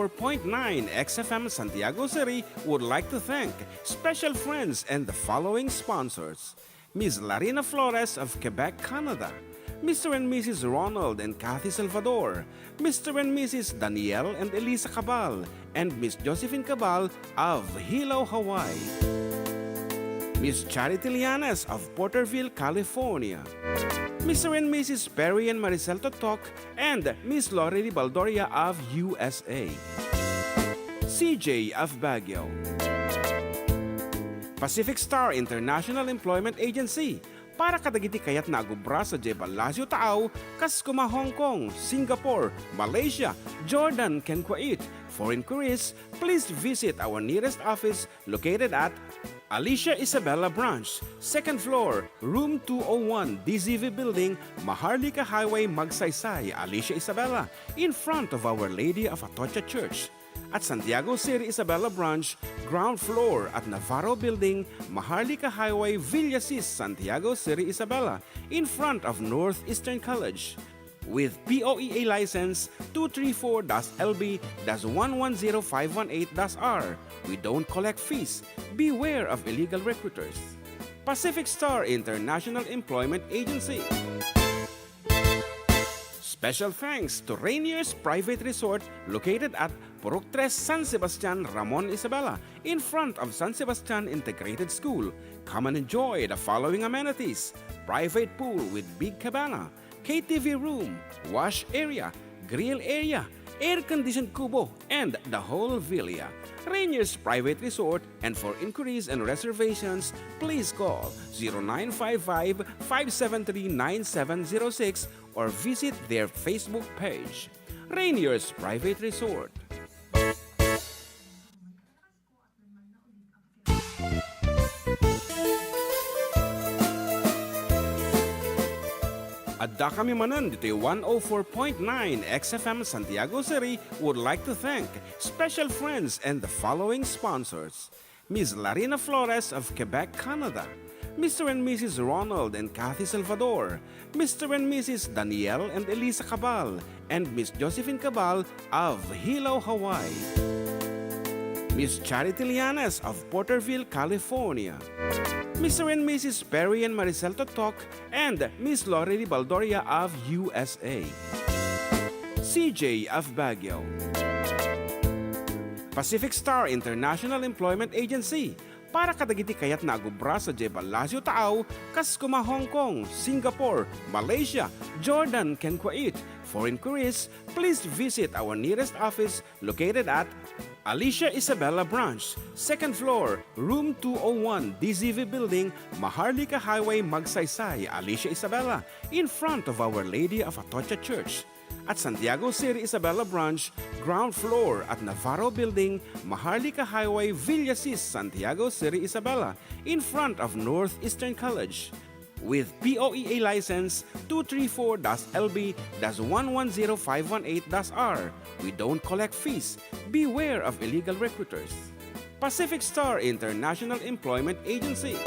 4.9 XFM Santiago City would like to thank special friends and the following sponsors: Ms. Larina Flores of Quebec, Canada; Mr. and Mrs. Ronald and Kathy Salvador; Mr. and Mrs. Danielle and Elisa Cabal; and Ms. Josephine Cabal of Hilo, Hawaii; Ms. Charity Lianes of Porterville, California; Mr. and Mrs. Perry and Maricel Totok, and Ms. Lori Baldoria of USA; CJ of Baguio; Pacific Star International Employment Agency, para kadagiti kayat nagubra sa Jebalasyo Taaw, kas kuma Hong Kong, Singapore, Malaysia, Jordan, ken Kuwait. For inquiries, please visit our nearest office located at Alicia Isabella Branch, 2nd floor, room 201, DZV Building, Maharlika Highway, Magsaysay, Alicia Isabella, in front of Our Lady of Atocha Church. At Santiago City Isabella Branch, ground floor at Navarro Building, Maharlika Highway, Villasis, Santiago City Isabella, in front of Northeastern College. With POEA license 234-LB-110518-R. We don't collect fees. Beware of illegal recruiters. Pacific Star International Employment Agency. Special thanks to Rainier's Private Resort located at Purok 3, San Sebastian, Ramon, Isabela, in front of San Sebastian Integrated School. Come and enjoy the following amenities: private pool with big cabana, KTV room, wash area, grill area, air-conditioned kubo, and the whole villa. Rainier's Private Resort, and for inquiries and reservations, please call 0955-573-9706 or visit their Facebook page. Rainier's Private Resort. Adda kami Manen dito 104.9 XFM Santiago City would like to thank special friends and the following sponsors: Ms. Larina Flores of Quebec, Canada; Mr. and Mrs. Ronald and Kathy Salvador; Mr. and Mrs. Danielle and Elisa Cabal; and Ms. Josephine Cabal of Hilo, Hawaii; Ms. Charity Lianes of Porterville, California; Mr. and Mrs. Perry and Maricel Totok, and Ms. Lori Baldoria of USA; CJ of Baguio; Pacific Star International Employment Agency, para kadagiti kayat nagubra sa Jebalasyo Taaw, kas kuma Hong Kong, Singapore, Malaysia, Jordan, ken Kuwait. For inquiries, please visit our nearest office located at Alicia Isabella Branch, 2nd floor, room 201, DZV Building, Maharlika Highway, Magsaysay, Alicia Isabella, in front of Our Lady of Atocha Church. At Santiago City Isabella Branch, ground floor at Navarro Building, Maharlika Highway, Villasis, Santiago City Isabella, in front of Northeastern College. With POEA license 234-LB-110518-R. We don't collect fees. Beware of illegal recruiters. Pacific Star International Employment Agency.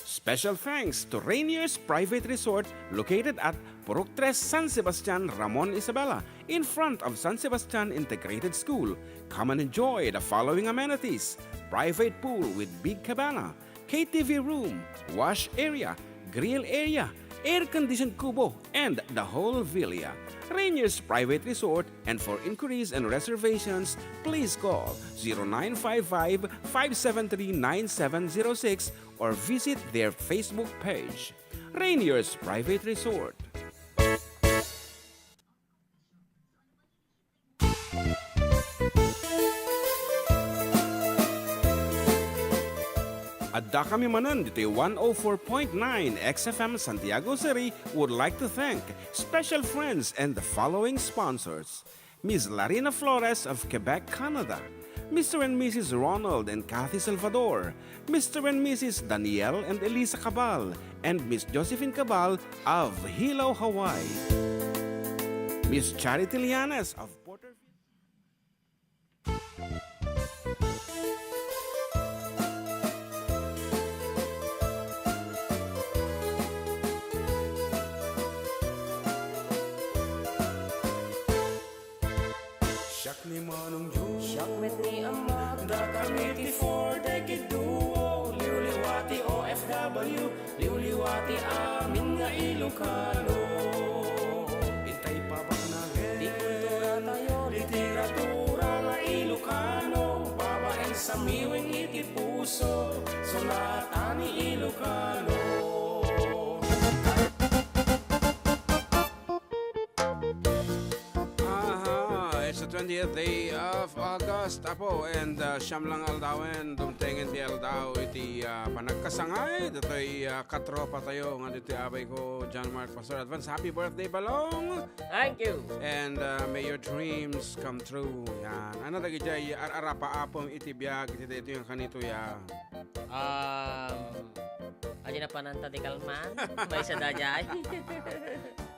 Special thanks to Rainier's Private Resort located at Purok 3, San Sebastian, Ramon, Isabela, in front of San Sebastian Integrated School. Come and enjoy the following amenities: private pool with big cabana, KTV room, wash area, grill area, air-conditioned kubo, and the whole villa. Rainier's Private Resort, and for inquiries and reservations, please call 0955-573-9706 or visit their Facebook page. Rainier's Private Resort. Adda kami Manen dito 104.9 XFM Santiago City would like to thank special friends and the following sponsors: Ms. Larina Flores of Quebec, Canada; Mr. and Mrs. Ronald and Kathy Salvador; Mr. and Mrs. Danielle and Elisa Cabal; and Ms. Josephine Cabal of Hilo, Hawaii; Ms. Charity Lianes of Porterville. Siyak ni Manong Jun, siyak met ni Amag, da kami ti for decade duo. Liwliwati OFW, liwliwati amin nga Ilocano. Intay pa ba di nagin, kultura tayo, literatura nga Ilocano. Babaeng sa miwing iti puso, sunatan ni Ilocano. It's the 20th day of August, Apo, and siyam lang aldawin, dumtingin ti aldaw, iti panagkasangay, dito'y katropa tayo, nga dito'y abay ko, John Mark Pastor Advance. Happy birthday, Balong! thank you. And may your dreams come true. Yan. Ano dagi jay arapa apong iti biyag, iti yung kanito ya. Aja na pananta di kalman, may isa da jay.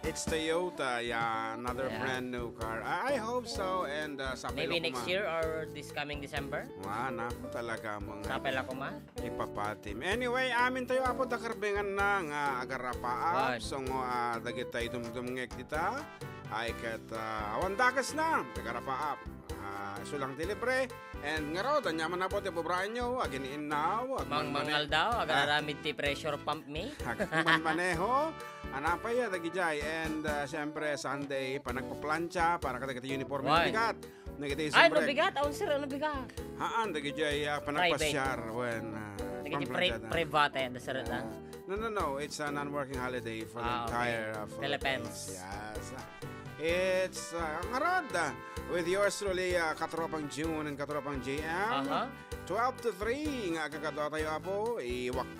It's Toyota, yeah, another brand new car. I hope so, and Maybe next year or this coming December. Wala po talaga mga Sapel ako ma. ipapatim. Anyway, amin tayo apo dakarbengan na nga agarapa ap. So dagit tayo dumdumngek kita. Ay kat awan dakas na dagarapa ap. Sulang tilibre. And nga raw, danyaman na po ti pubraan nyo. Agin inaw. Mangal daw, agaramid ti pressure pump me. Agin maneho. Anapay dagijay. And siyempre Sunday panagpaplantsa para kada kiti uniform na bigat. Ay, no bigat, aun sir, no bigat. Haan dagijay panagpasyar when Nagiti private da sir da. No. It's a non-working holiday for the entire Philippines. Yes. It's ngarad with yours truly katropang June and katropang JM. 12 to 3 nga kakadwa tayo apo.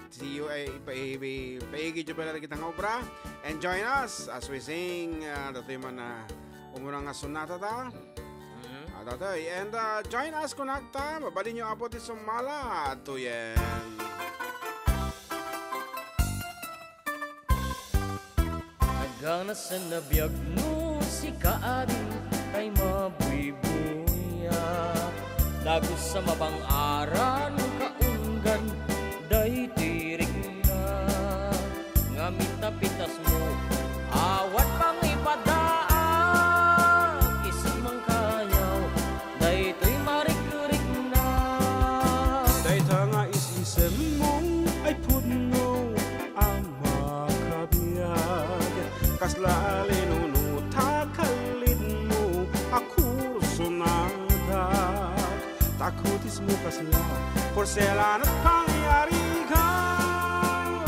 See you paigi jubela kitang obra. And join us as we sing datoy man umurang nga sunata ta. And join us kunakta. Mabalin nyo apo ti sumala. Tuyen. Agana sa nabiyag mo si kaading kay mabuibuya. Lagos sa mabang aran kaunggan day tirik na. Ngamit na pitas mo awat pang ipadaan. Isang mang kayaw day to'y marik-rik na. Day ta nga isisem mong ay pudno ang makabiyag. Kaslali nunuta kalit mo ako sunada. Takutis mo kasla porselan at pangyari ka.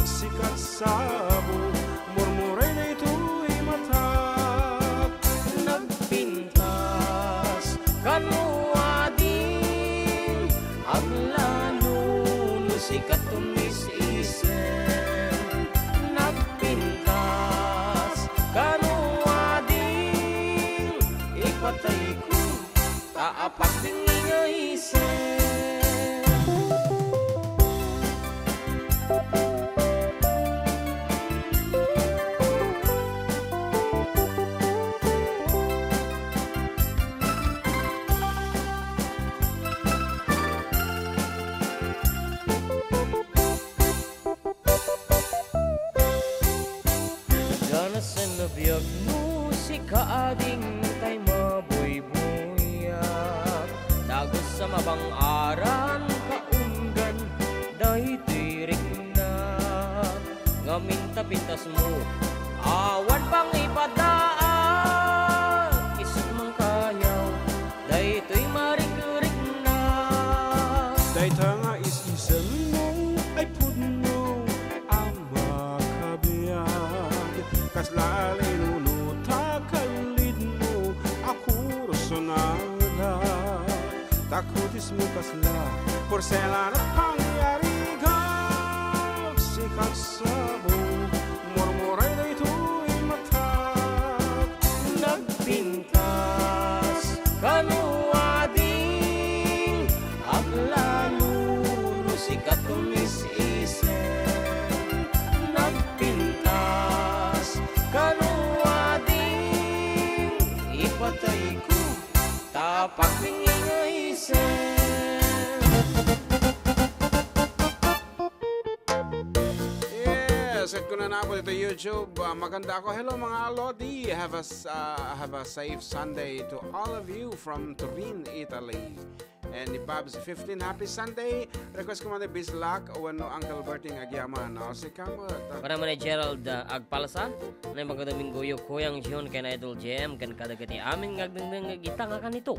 Sikat sabo murmuray na ito'y mata. Nagpintas kanuadin ang lalo no sikat tumis-isen. Nagpintas kanuadin ipatay ko taapak din nga isen. Ganasan na biyag mo si kaading tay mabuy-buya. Dagos sa mabang aran kaunggan day tirik na. Ngamin tapintas mo awan pang ipadaan. Isang mang kayaw day to'y marik-rik na. Day ta nga isisem mo ay pudno ang makabiyag. Kaslali nunuta kalid mo ako sonada. Takutis mo kasla porselan at pangyari ka. Sikat sabo murmuray na ito'y mata. Nagpintas kanuading ang lalo no sikat tumis-isen. Nagpintas kanuading ipatay ko tapak ng nga isen. set ko na po dito YouTube. Maganda ako. Hello mga Lodi. Have a safe Sunday to all of you from Turin, Italy. And ni Babs 15, happy Sunday. Request ko man bislak o ano Uncle Berting agyaman. O si Kamot. Para man Gerald Agpalsa, na magkadominggo yung kuyang John kay na Idol Jem, kan kadagiti amin ngagdangdang ngagita nga kanito.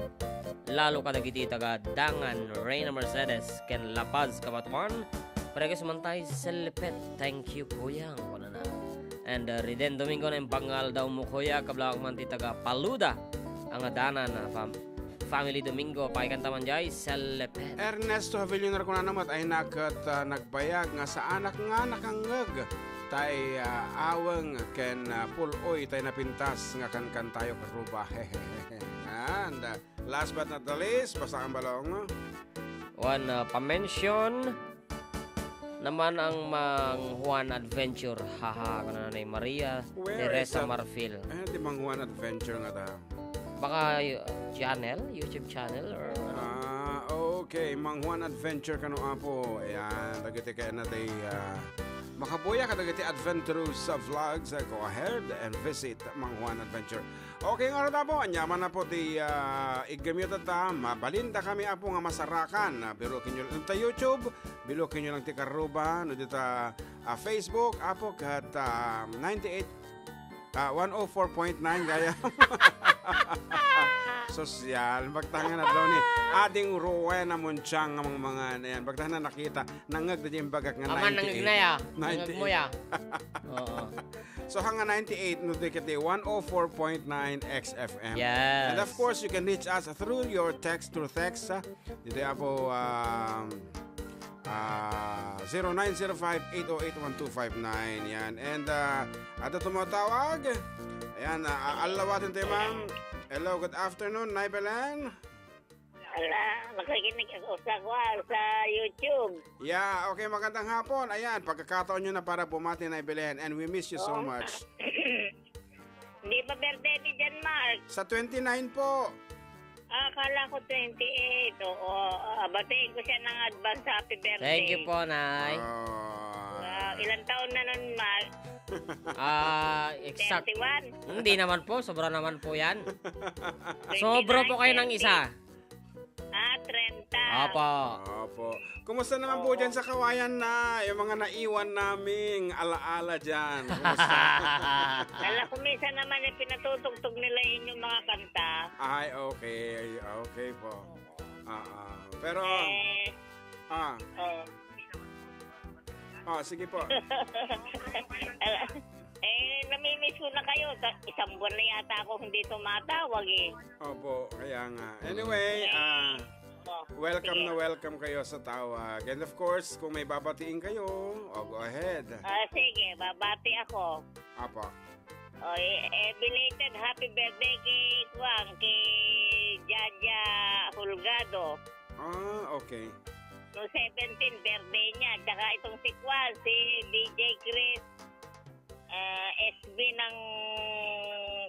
Lalo kadagiti taga Dangan, Reyna Mercedes, ken La Paz, Kabatuan. Para kayo sumantay sa Lepet. Thank you, kuyang. Wala na. And Riden Domingo na yung bangal daw mo kuya, kablawak man ti taga Paluda. Ang adanan na Family Domingo, pakikanta man jay sa Lepet. Ernesto Havillioner ko na naman ay nagbayag nga sa anak nga nakangag. Tay awang ken puloy tay napintas nga kan tayo karuba. And last but not the least, basta ang balong. One pa-mention naman ang Mang Juan Adventure. Haha, kana na Maria Teresa Marfil. Di Mang Juan Adventure nga ta. Baka YouTube channel or okay, Mang Juan Adventure kano apo. Ayan, dagiti kay natay makabuya ka dagiti adventurous vlogs. Go ahead and visit Mang Juan Adventure. Okay nga rata po, anyaman na po ti igamit at mabalinda kami apo nga masarakan. Birukin nyo lang ta YouTube, birukin nyo lang ti Karuba, no dita Facebook, apo kat 104.9 gaya. Sosyal, bagtangan na daw ni ading ruwe na munsyang ng mga yan. Bagtangan na nakita, nangag na yung bagak nga 98. Aman nangag na ya, nangag mo ya. So hanga 98, no dikiti 104.9 XFM. Yes. And of course, you can reach us through your text. Dito po 0905-808-1259. Yan. And ato tumatawag. Ayan, alawatin tayo ma'am. Hello, good afternoon, Nay Belen. Ala, makikinig ako sa YouTube. Yeah, okay, magandang hapon. Ayan, pagkakataon nyo na para bumati, Nay Belen. And we miss you so much. Hindi pa birthday ni Jan Mark. Sa 29 po. Akala ko 28. Oo, batiin ko siya ng advance happy birthday. Thank you po, Nay. Ilang taon na nun, Mark? Exact. 31. Hindi naman po, sobra naman po yan. Sobra po kayo ng isa. 30. Opo. Kumusta naman po dyan sa Kawayan na yung mga naiwan naming alaala dyan? Kumusta? Kala ko minsan naman pinatutugtog nila inyong mga kanta. Ay, okay. Okay po. Pero, sige po. Namimiss ko na kayo. Isang buwan na yata ako hindi tumatawag eh. Opo, kaya nga. Anyway, welcome kayo sa tawag. And of course, kung may babatiin kayo, go ahead. Sige, babati ako. Apo. Belated happy birthday kay Jaja Hulgado. Okay. No 17 birthday niya. Tsaka itong si Kwan, si DJ Chris, SB ng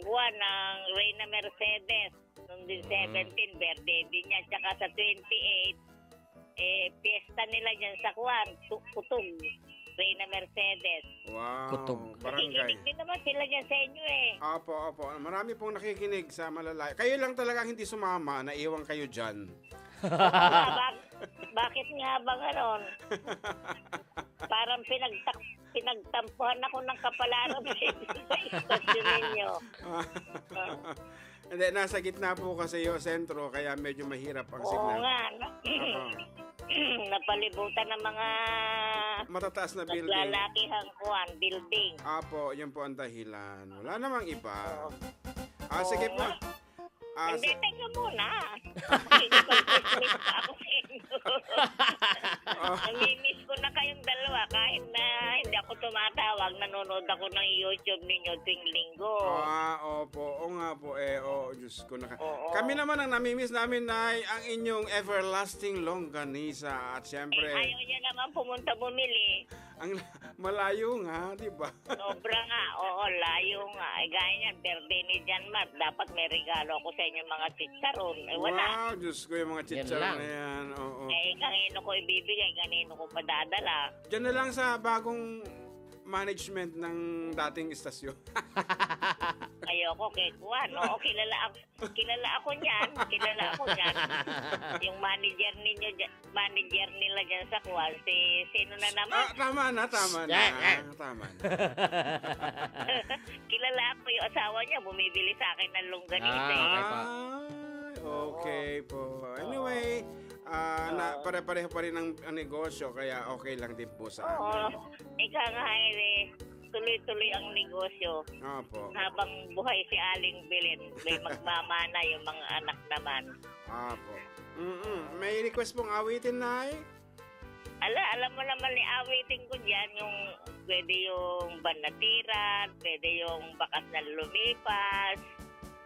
Juan, ng Reyna Mercedes. Nung din 17 birthday din niya. Tsaka sa 28, piyesta nila dyan sa Kwan, Kutug, Reyna Mercedes. Wow. Kutug. Barangay. Nakikinig din naman sila dyan sa inyo eh. Opo. Marami pong nakikinig sa Malalay. Kayo lang talaga hindi sumama, naiwan kayo dyan. Bakit nga ba ganon? Parang pinagtampuhan ako ng kapalaran sa istasyon ninyo. Hindi, nasa gitna po kasi yung sentro, kaya medyo mahirap ang signal. Oo nga. Napalibutan ng mga matataas na building. naglalakihang building. Apo, yun po ang dahilan. Wala namang iba. Sige po. Hindi, teka muna. Namimiss ko na kayong dalawa kahit na hindi ako tumatawag. Nanonood ako ng YouTube ninyo tuwing linggo. Opo. Oo nga po. Diyos ko na. Kami naman ang namimiss namin ay ang inyong everlasting longganisa. At syempre, ayaw niya naman pumunta bumili. ang malayo nga, di ba? Sobra nga. Oo, layo nga. Gaya niyan, birthday ni Jan Mat. Dapat may regalo ako sa inyo mga chicharon. Wala. Wow, Diyos ko yung mga chicharon na yan. Oo. Kanino ko ibibigay, kanino ko padadala. Diyan na lang sa bagong management ng dating istasyon. Ayoko kay Juan. Oo, kilala ako niyan. Yung manager nila dyan sa Juan. Sino na naman? Tama na. Kilala ako yung asawa niya. Bumibili sa akin ng longganisa. Okay po. Anyway, pare-pareho pa rin ang negosyo, kaya okay lang din po sa amin. Oo. Ika nga tuloy-tuloy ang negosyo. Opo. Habang buhay si Aling Belen, may magmamana yung mga anak naman. Opo. May request pong awitin, Nay? Alam mo naman awitin ko dyan yung pwede yung banatiran, pwede yung bakas na lumipas,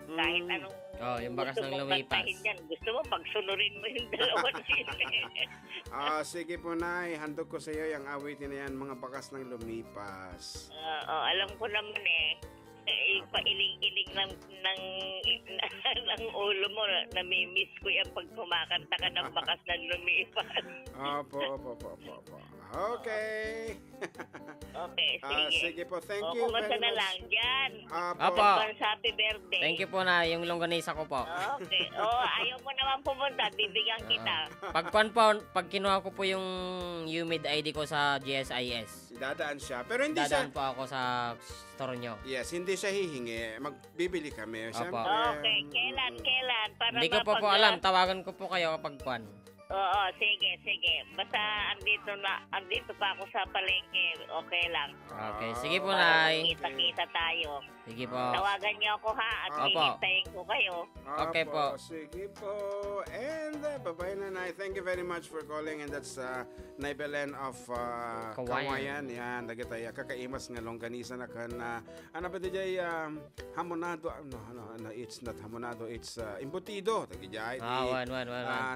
kahit anong yung bakas gusto ng mong lumipas. kantahin dyan. Gusto mo, pagsunurin mo yung dalawang sili. Sige po, Nay. Handog ko sa iyo yung awitin na yan, mga bakas ng lumipas. Alam ko naman pailing-iling ng ulo mo. Namimiss ko yan pag kumakanta ka ng bakas ng lumipas. Opo. Okay. Okay, sige. Sige po, thank you Kumusta very na much. lang dyan. Apo. Advance happy birthday. Thank you po na yung longganisa ko po. Okay. Ayaw mo naman pumunta. Bibigyan kita. Pag kinuha ko po yung UMID ID ko sa GSIS, Dadaan siya. Pero hindi siya... dadaan po ako sa store nyo. Yes, hindi siya hihingi. Magbibili kami. Siyempre, Okay. Kailan? Para Hindi ko po alam. Tawagan ko po kayo kapag kwan. Oo, sige. Basta andito pa ako sa palengke. Okay lang. Okay, sige po, Para Nay. kita tayo. Sige po. Tawagan niyo ako ha at Opo. hihintayin ko kayo. Okay po. Sige po. And bye-bye na, Nay. Thank you very much for calling. And that's Nay Belen of Kawayan. Yan, dagitay kakaimas nga longganisa na kan ano ba dijay hamonado it's not hamonado, it's embutido dagijay. Wan.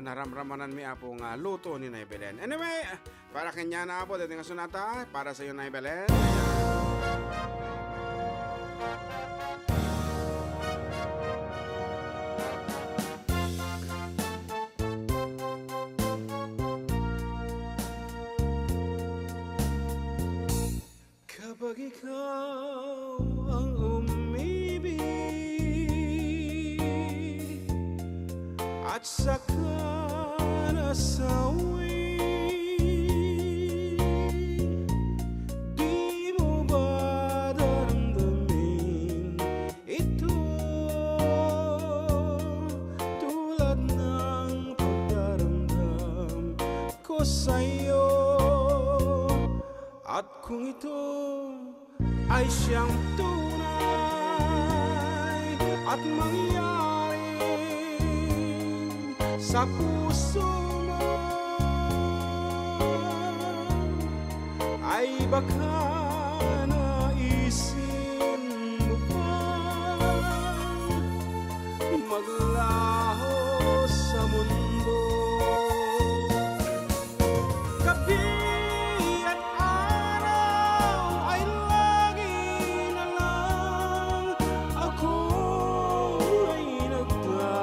Naramramanan mi apo nga luto ni Nay Belen. Anyway, para kanya na po dating nga sunata para sa iyo, Nay Belen. Kapag ikaw ang umibig at saka nasawi, di mo ba daramdamin ito tulad ng pagdaramdam ko sa'yo? At kung ito ay siyang tunay at mangyari sa puso mo, ay baka naisin mo pa maglaho sa mundo. Gabi at araw ay lagi na lang ako ay nagdarasal,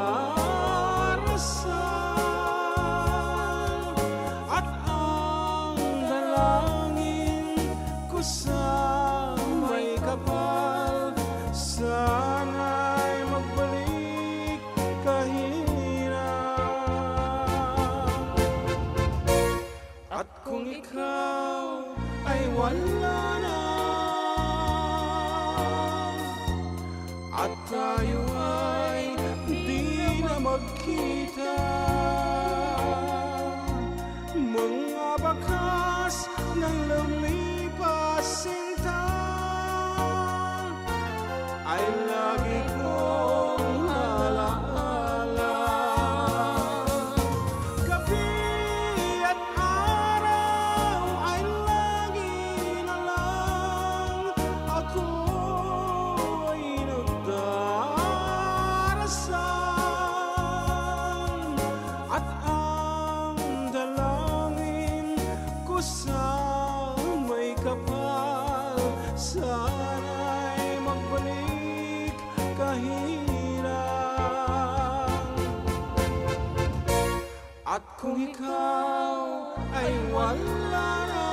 at ang dalangin ko sa may kapal, sana'y magbalik kahirap. At kung ikaw ay wala na at tayo ay di na magkita, mga bakas ng lumipas sinta ay lagi kong alaala. Gabi at araw ay lagi na lang ako ay nagdarasal, at ang dalangin ko sa may kapal, sana'y magbalik kahirap. At kung ikaw ay wala na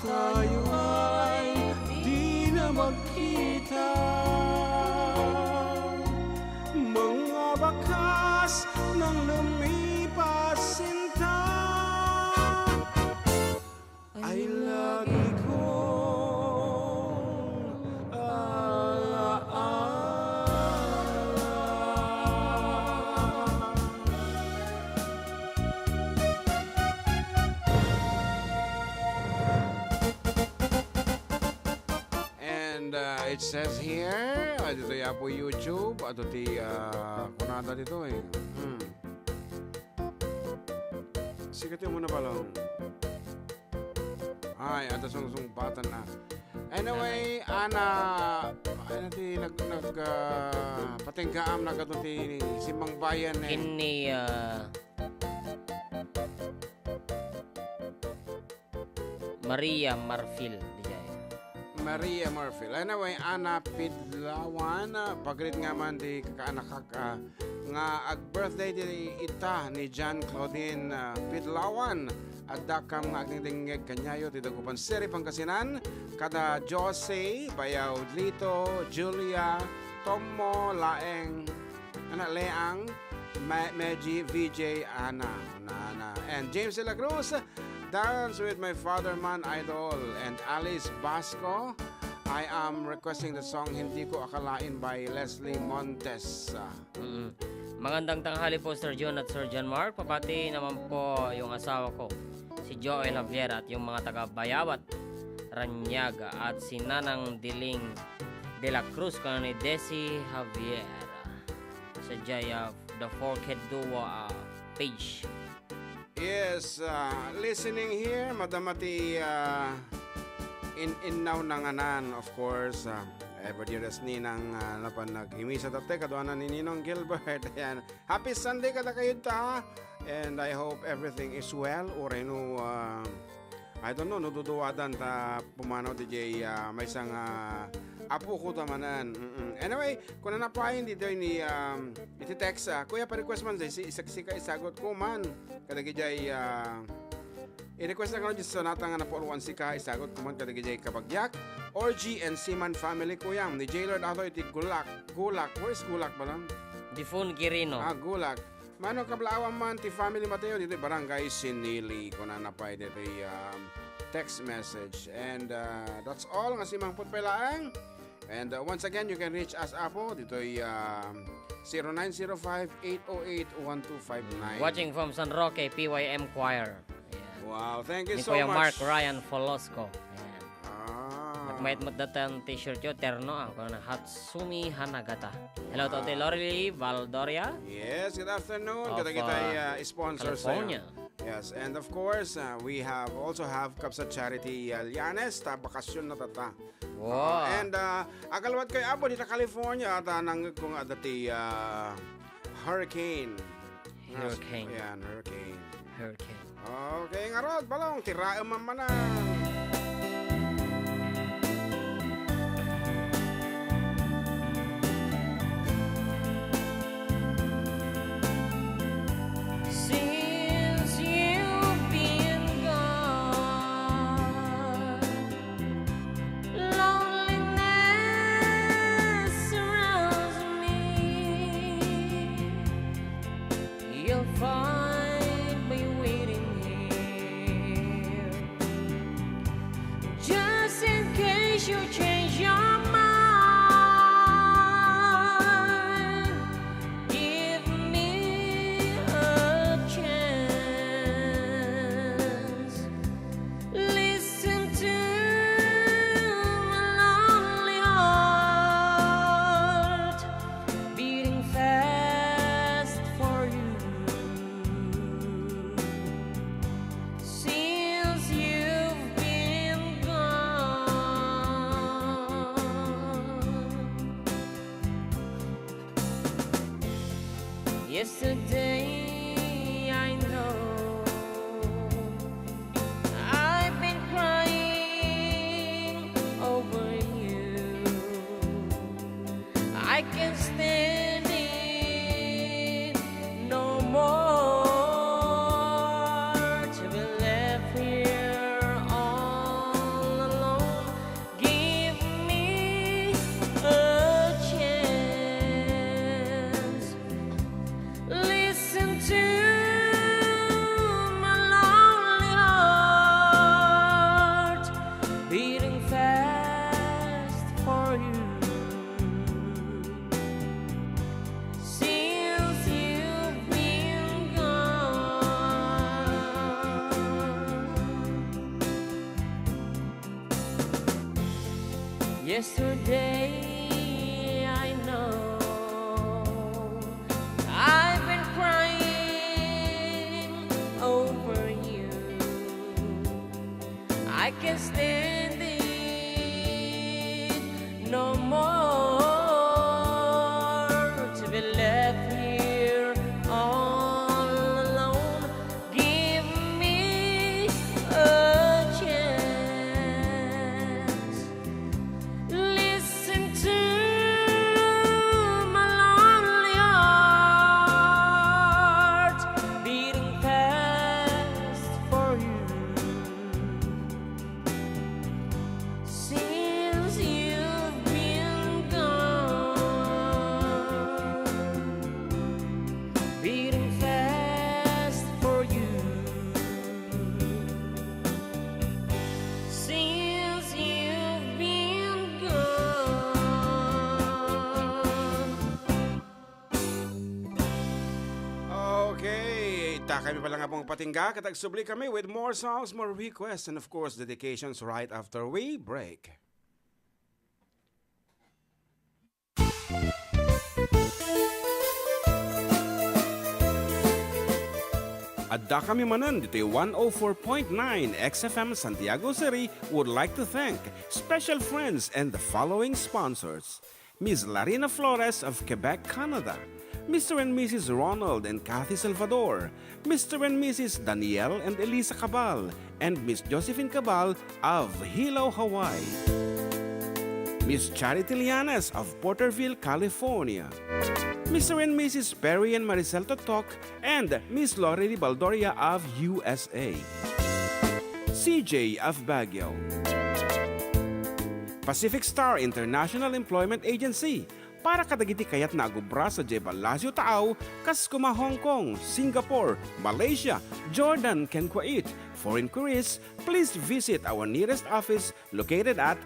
tayo ay di na magkita. Mga bakas ng lumipas sinta ay lagi kong alaala. And it says here, dito ya po YouTube, ato ti kunada dito eh. Sikat mo na balong. Ay, ato sung batan na. Anyway, ano ti patingkaam na kato ti simang bayan eh. Kini Maria Marfil dijay. Maria Murphy. Anyway, Ana Pidlawan, pagrit nga man di kakaanak nga ag-birthday di ita ni John Claudine Pidlawan. Adda kam nga agdingdingeg kanyayo ti Dagupan City, Pangasinan. Kada Jose, Bayaw Lito, Julia, Tomo, Laeng, Leang, Meji, VJ, Ana, and James de la Cruz. Dance with my father man idol and Alice Basco. I am requesting the song Hindi Ko Akalain by Leslie Montes. Magandang tanghali po Sir John at Sir John Mark. Papati naman po yung asawa ko, si Joel Javier, at yung mga taga Bayawat, Ranyaga, at si Nanang Diling de la Cruz kung ni Desi Javier sa Jaya the Forked Duo page. Yes, listening here, madamati in now nanganan, of course. Everdiras ni nang napanag-imisa tate kaduanan ni Ninong Gilbert. Ayan. Happy Sunday kada kayo ta. And I hope everything is well. Or I don't know, nududuwadan ta pumanaw DJ may isang apo ko tamanan. Anyway, kung nanapahin dito ni iti-text, kuya pa-request man si isa-sika isagot ko man. Kadagijay i-request na ka sa natang na poruan sika isagot ko man kadagijay kapagyak. Orgy and Seaman family kuyam ni J-Lord ato iti Gulak. Where's Gulak ba lang? Difun Quirino. Gulak. Mano kablawan man ti family Mateo dito barangay Sinili kung nanapay dito text message. And that's all nga si Mang Putpelaang. And once again, you can reach us apo dito 0905-808-1259. Watching from San Roque, PYM Choir. Ayan. Wow, thank you Ni so Kuya much. Mark Ryan Folosco. Ayan. Nagmayat mo datang t-shirt yo, terno kung na Hatsumi Hanagata. Hello to Lorely Valdoria. Yes, good afternoon. Of, Kita kita sponsors. California. Yes, and of course, we also have Kapsa Charity Lianes, ta bakasyon na tata. Wow. And akalawat kay Abo dito California at nang kung adati hurricane. Yan, hurricane. Okay, ngarod balong tirae mamanan. Yesterday I know I've been crying over you. I can't stand it no more to be left here all Yesterday, I know I've been crying over you. I can't stand it no more to be left here all alone. Give me a chance. Listen to my lonely heart beating fast for you. Since you've been gone, beating fast for you. Since you've been gone. Okay, kami pala nga pong patingga. Katagsubli kami with more songs, more requests, and of course, dedications right after we break. Adda kami Manen dito 104.9 XFM Santiago City would like to thank special friends and the following sponsors. Ms. Larina Flores of Quebec, Canada. Mr. and Mrs. Ronald and Kathy Salvador. Mr. and Mrs. Danielle and Elisa Cabal. And Miss Josephine Cabal of Hilo, Hawaii. Miss Charity Lianes of Porterville, California. Mr. and Mrs. Perry and Maricel Totok, and Miss Lorely Baldoria of USA. CJ of Baguio. Pacific Star International Employment Agency, para kadagiti kayat na agubra sa Jebalasio Taaw, Kaskuma, Hong Kong, Singapore, Malaysia, Jordan, ken Kuwait. For inquiries, please visit our nearest office located at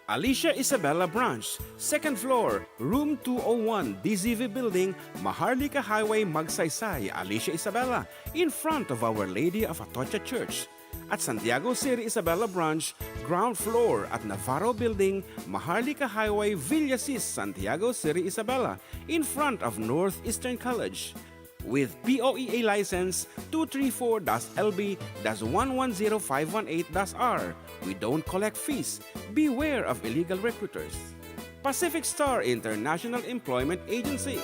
Alicia Isabella Branch, 2nd floor, room 201, DZV Building, Maharlika Highway, Magsaysay, Alicia Isabella, in front of Our Lady of Atocha Church. At Santiago City Isabella Branch, ground floor at Navarro Building, Maharlika Highway, Villasis, Santiago City Isabella, in front of Northeastern College. With POEA license 234-LB-110518-R. We don't collect fees. Beware of illegal recruiters. Pacific Star International Employment Agency.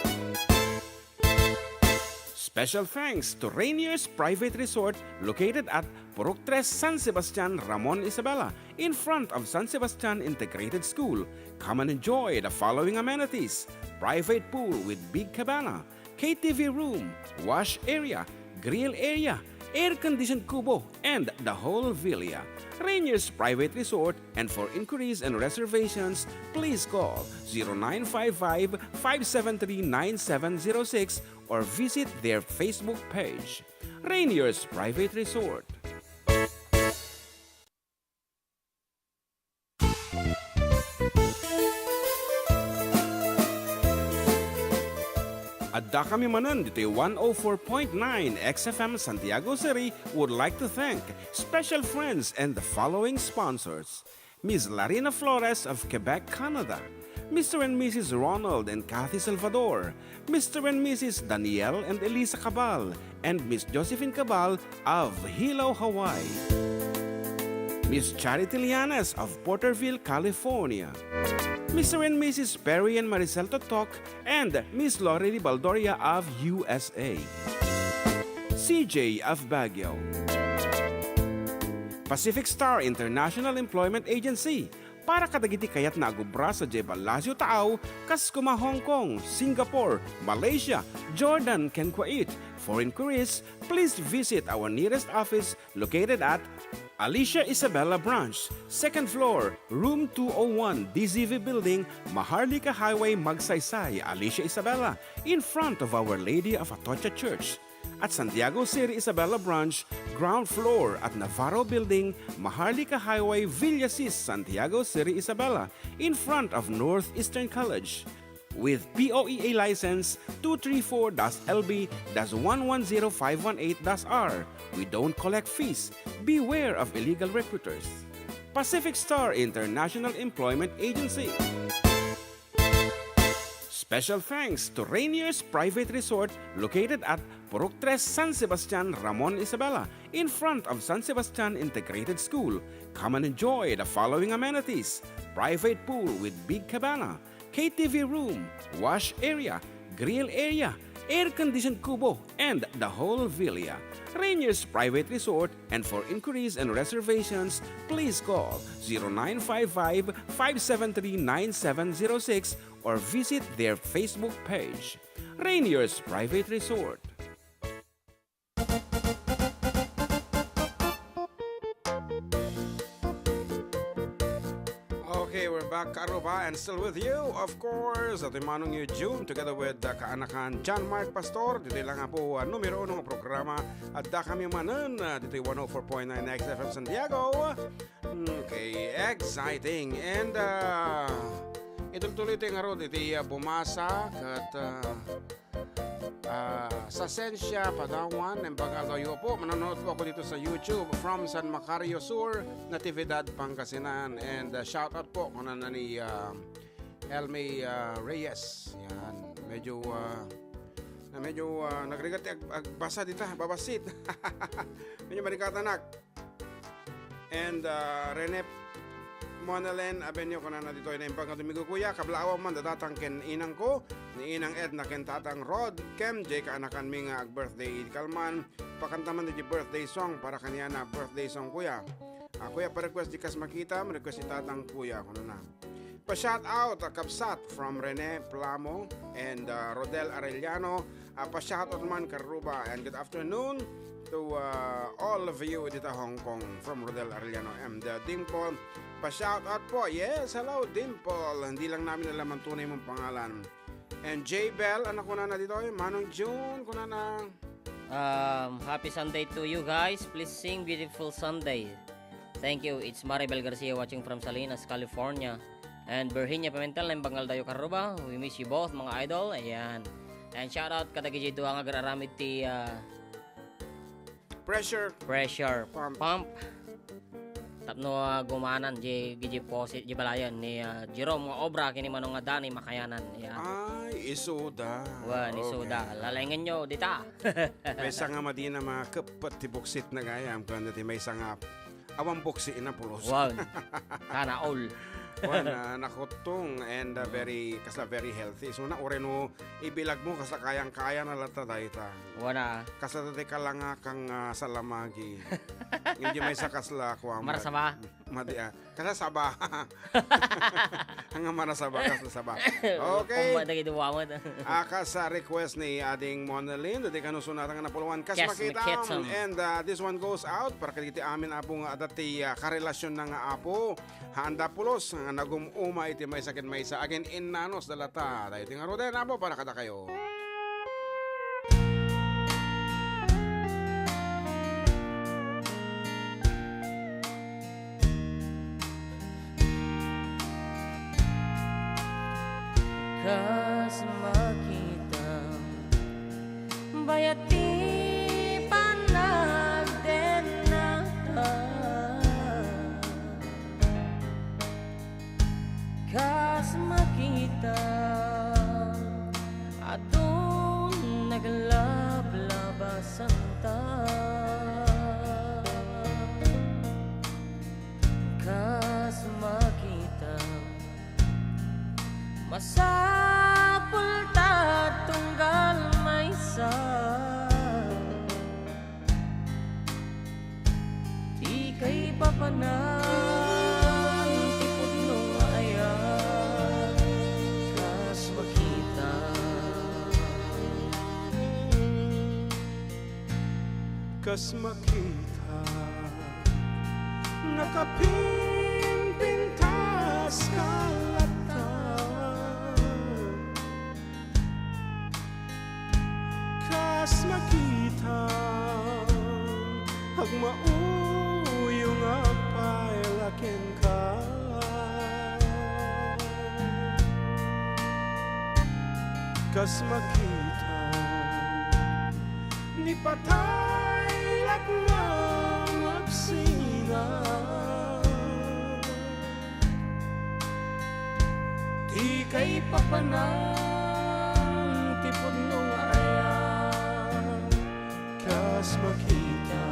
Special thanks to Rainier's Private Resort located at Purok 3, San Sebastian, Ramon, Isabela, in front of San Sebastian Integrated School. Come and enjoy the following amenities: private pool with big cabana, KTV room, wash area, grill area, air-conditioned kubo, and the whole villa. Rainier's Private Resort, and for inquiries and reservations, please call 0955-573-9706 or visit their Facebook page. Rainier's Private Resort. Adda kami Manen dito 104.9 XFM Santiago City would like to thank special friends and the following sponsors. Ms. Larina Flores of Quebec, Canada. Mr. and Mrs. Ronald and Kathy Salvador. Mr. and Mrs. Danielle and Elisa Cabal. And Miss Josephine Cabal of Hilo, Hawaii. Miss Charity Lianes of Porterville, California. Mr. and Mrs. Perry and Maricel Totok, and Miss Lorely Baldoria of USA. CJ of Baguio. Pacific Star International Employment Agency, para kadagiti kayat na agubra sa Jebalasio Taaw, Kaskuma, Hong Kong, Singapore, Malaysia, Jordan, ken Kuwait. For inquiries, please visit our nearest office located at Alicia Isabella Branch, 2nd floor, room 201, DZV Building, Maharlika Highway, Magsaysay, Alicia Isabella, in front of Our Lady of Atocha Church. At Santiago City Isabella Branch, ground floor at Navarro Building, Maharlika Highway, Villasis, Santiago City Isabella, in front of Northeastern College. With POEA license 234-LB-110518-R. We don't collect fees. Beware of illegal recruiters. Pacific Star International Employment Agency. Special thanks to Rainier's Private Resort located at Purok 3 San Sebastian, Ramon Isabela, in front of San Sebastian Integrated School. Come and enjoy the following amenities: private pool with big cabana, KTV room, wash area, grill area, air-conditioned kubo, and the whole villa. Rainier's Private Resort, and for inquiries and reservations, please call 0955-573-9706 or visit their Facebook page. Rainier's Private Resort. Okay, we're back, Karuba, and still with you, of course, at Manong Yu June, together with kaanakan John Mark Pastor. Dito lang nga po numero 1 ng programa. At da kami Manen, dito 104.9 XFM Santiago. Okay, exciting. And ituloy-tuloy ito nga ron, ito bumasa at sa Sensya, Padawan, and Bagadayo po. Manonood po ako dito sa YouTube from San Macario Sur, Natividad, Pangasinan. And shout out po kung na ni Elme Reyes. Yan, medyo nagregati agbasa dito, babasit. Medyo marikatanak. And Rene Monalen, abenyo ko na dito ay naimpang katumigo kuya, kablaawa man dadatang ken inang ko, ni inang Ed na ken tatang Rod, Kem, J kaanakan mi nga birthday kalman, pakantaman di birthday song para kaniya na birthday song kuya. Kuya pa-request di kas makita, request si tatang kuya, kuno na. Pa-shout out, Kapsat from Rene Plamo and Rodel Arellano. Pa-shout out man Karuba, and good afternoon to all of you dito Hong Kong from Rodel Arellano and Dimple. Pa-shout out po. Yes, hello Dimple. Hindi lang namin alam ang tunay mong pangalan. And J Bell, anak ko na dito. Manong June, ko na. Happy Sunday to you guys. Please sing Beautiful Sunday. Thank you. It's Maribel Garcia watching from Salinas, California. And Virginia Pimentel ng Bangaldayo Karuba. We miss you both mga idol. Ayan. And shout out kadagiti duha nga gararamid ti Pressure Pump. Tapno gumanan di posit di balayan ni Jerome nga obra kini manong nga Dani Makayanan. Ayan. Ay, isuda. Wan, isuda. Lalengan nyo dita. May sanga madina mga kapat ti buksit na gayam. Kung dati may sanga awang buksi na pulos. Wow. Kana all. Wan, nakutong and very healthy. So na oreno ibilag mo kasla kayang-kaya na lata dayta. Wana. Kasla dati ka lang kang salamagi. Hindi may sakasla ko. Marasaba. Madia. Kasla saba. Hanga marasaba kasla saba. Okay. Kumadagi duwamad. Sa request ni ading Monalyn, dati kanusunatan nga napuluan kas Yes, makita. And this one goes out para kiti amin apo nga dati karelasyon na nga apo. Handa pulos nga nagumuma iti may sakit may sa again in nanos dalata. Dahil nga roden apo para kada kayo. Kas makita bayati panagden na kas makita atong naglablabasan ta kas makita masapul ta tunggal maysa di kay papanan ti pudno ayan kas makita Kas makita nakapimpintas kalata kas makita ag mauyong apailaken ka kas makita ni patay lag nga magsingaw kay papanang tipod nung ayan kas makita.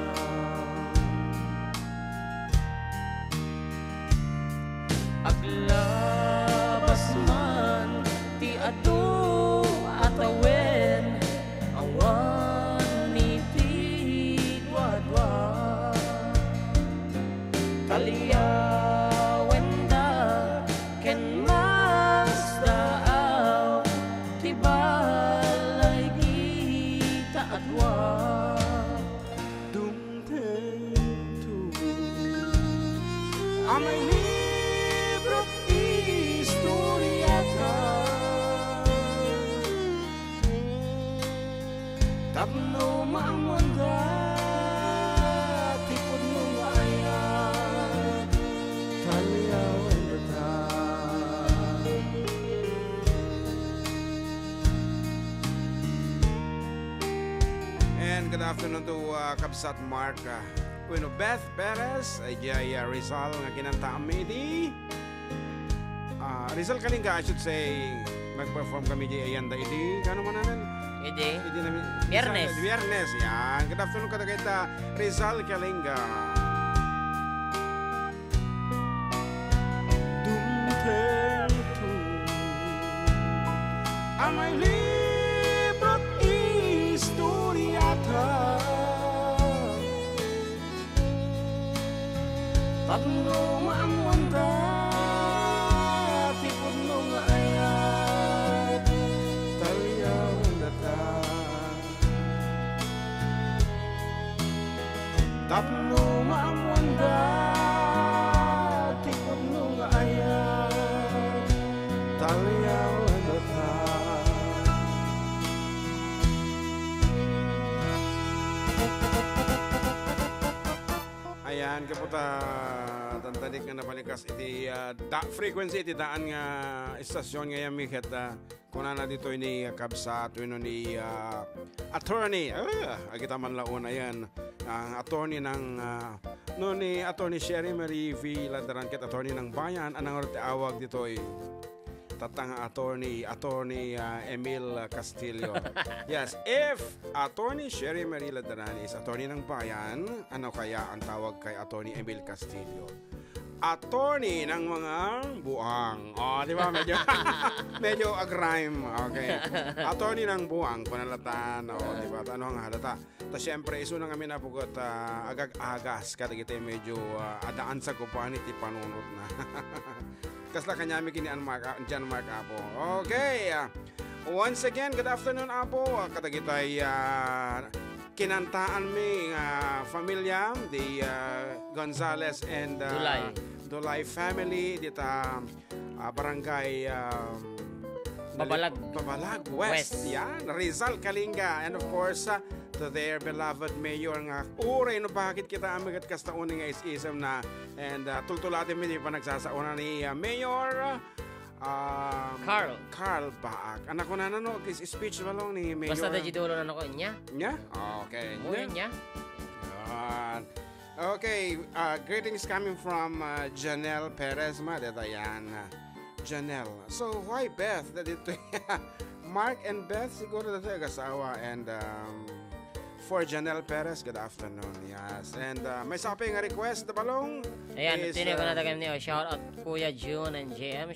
Aglabas man ti adu atawen awan ni tigwadwa kaliyawen da ken masdaaw ti balay kita adwa Dumteng tu amay libro't istoryata tapno maamanda tipod nung ayan talyawan data. And good afternoon to Kabsat Mark Bueno Beth Perez Jaya Rizal nga kinanta kami di Rizal Kalinga I should say nag-perform kami di Ayanda idi kano man namin Ide idi namin Biyernes. Biyernes yan good afternoon kada kita Rizal Kalinga Dumtento amay libro't istoryata tapno maamwanda tipod nung ayat talyawan data tapno maamwanda tipod nung ayat talyawan data. Ayan, kaputa tantadik nga napalikas iti frequency iti daan nga istasyon nga yamik at kuna na dito ni Kabsat ni attorney agita man laon ayan ang attorney ng no ni attorney Sherry Marie V. Ladaran ket attorney ng bayan anang awag dito tatang attorney Emil Castillo. Yes, if attorney Sherry Marie Ladaran is attorney ng bayan, ano kaya ang tawag kay attorney Emil Castillo? Attorney ng mga buang. Oh, di ba? Medyo agrime. Okay. Attorney ng buang, panalatan. Oh, di ba? Ano ang halata? Ta syempre isu na kami napugot agag-agas kada kita medyo adaan sa kupan iti panunot na. Kasla kanyami kini an Mark Apo. Okay. Once again, good afternoon Apo. Kada kita'y kinantaan mi familia di Gonzales and Dulay family dita barangay Babalag West. Yan, Rizal Kalinga and of course to their beloved mayor nga uray no bakit kita amigat kastauni nga isisem na and tultulatin mi di pa nagsasauna ni Mayor Carl Baak. Anak ko na no speech balong ni Mayor. Basta da jidulo na ko niya. Nya? Okay. Niya. Okay, greetings coming from Janelle Perez Madetayan. Janelle. So why Beth? Dito Mark and Beth siguro dito kasawa and for Janelle Perez, good afternoon. Yes. And may sabi nga request na balong. Ayan, tinig ko na tagay niyo. Shout out Kuya June and JM.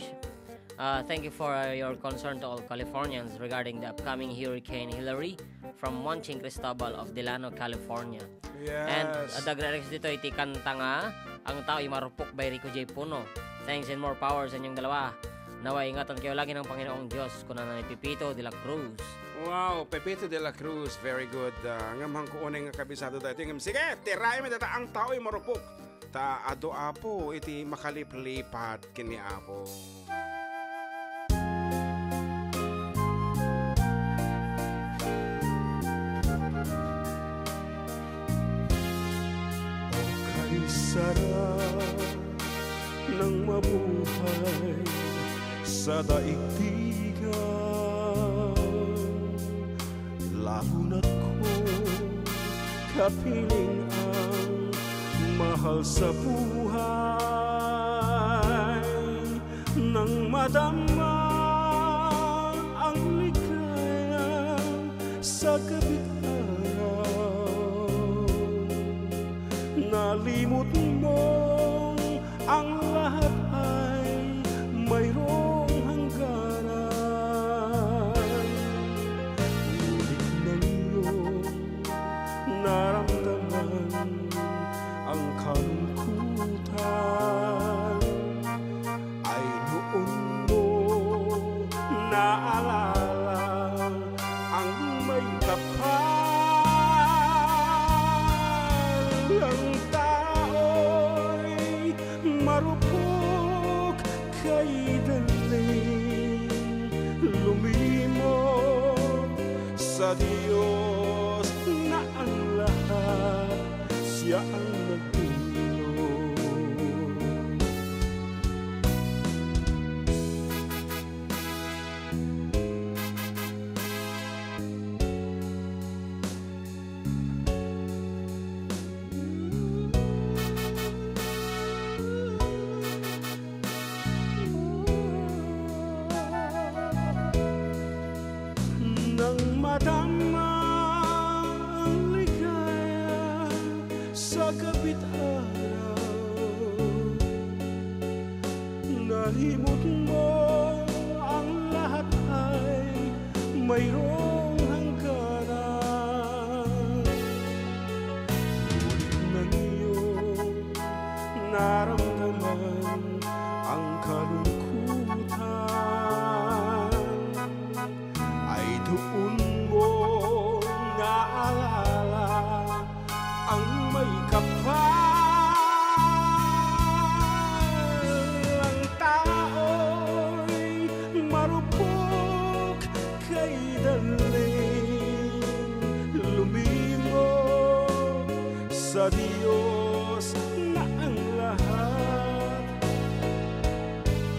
Thank you for your concern to all Californians regarding the upcoming Hurricane Hillary from Monching Cristobal of Delano, California. Yes. And dagrex dito iti kanta nga ang tao marupok by Rico J. Puno. Thanks and more power sa inyong dalawa. Naway ingatan kayo lagi ng Panginoong Diyos kunan ni Pepito de la Cruz. Wow, Pepito de la Cruz, very good. Ngamang ko uneng kabisado dito. Sige, tiray mi data ang tao marupok. Ta ado apo iti makaliplipat kini apo. Sarap ng mabuhay sa daigdigan. Lahunat ko kapiling ang mahal sa buhay nang madama sa gabit araw. Nalimot mo ang lahat ay mayroong hangganan. Ngunit ng iyong naramdaman ang kalungkutan ay noon mo naalala ang may kapal. Ang tao'y marupok kay daling lumimot sa Diyos na ang lahat siya ang nagdulot. Nang madama ang ligaya sa gabit araw, nalimot mo ang lahat ay mayroong hangganan. Ngunit ng iyong naramdaman ang kalungkutan ay doon mo naalala ang may kapal. Ang tao'y marupok kay daling lumimot sa Diyos na ang lahat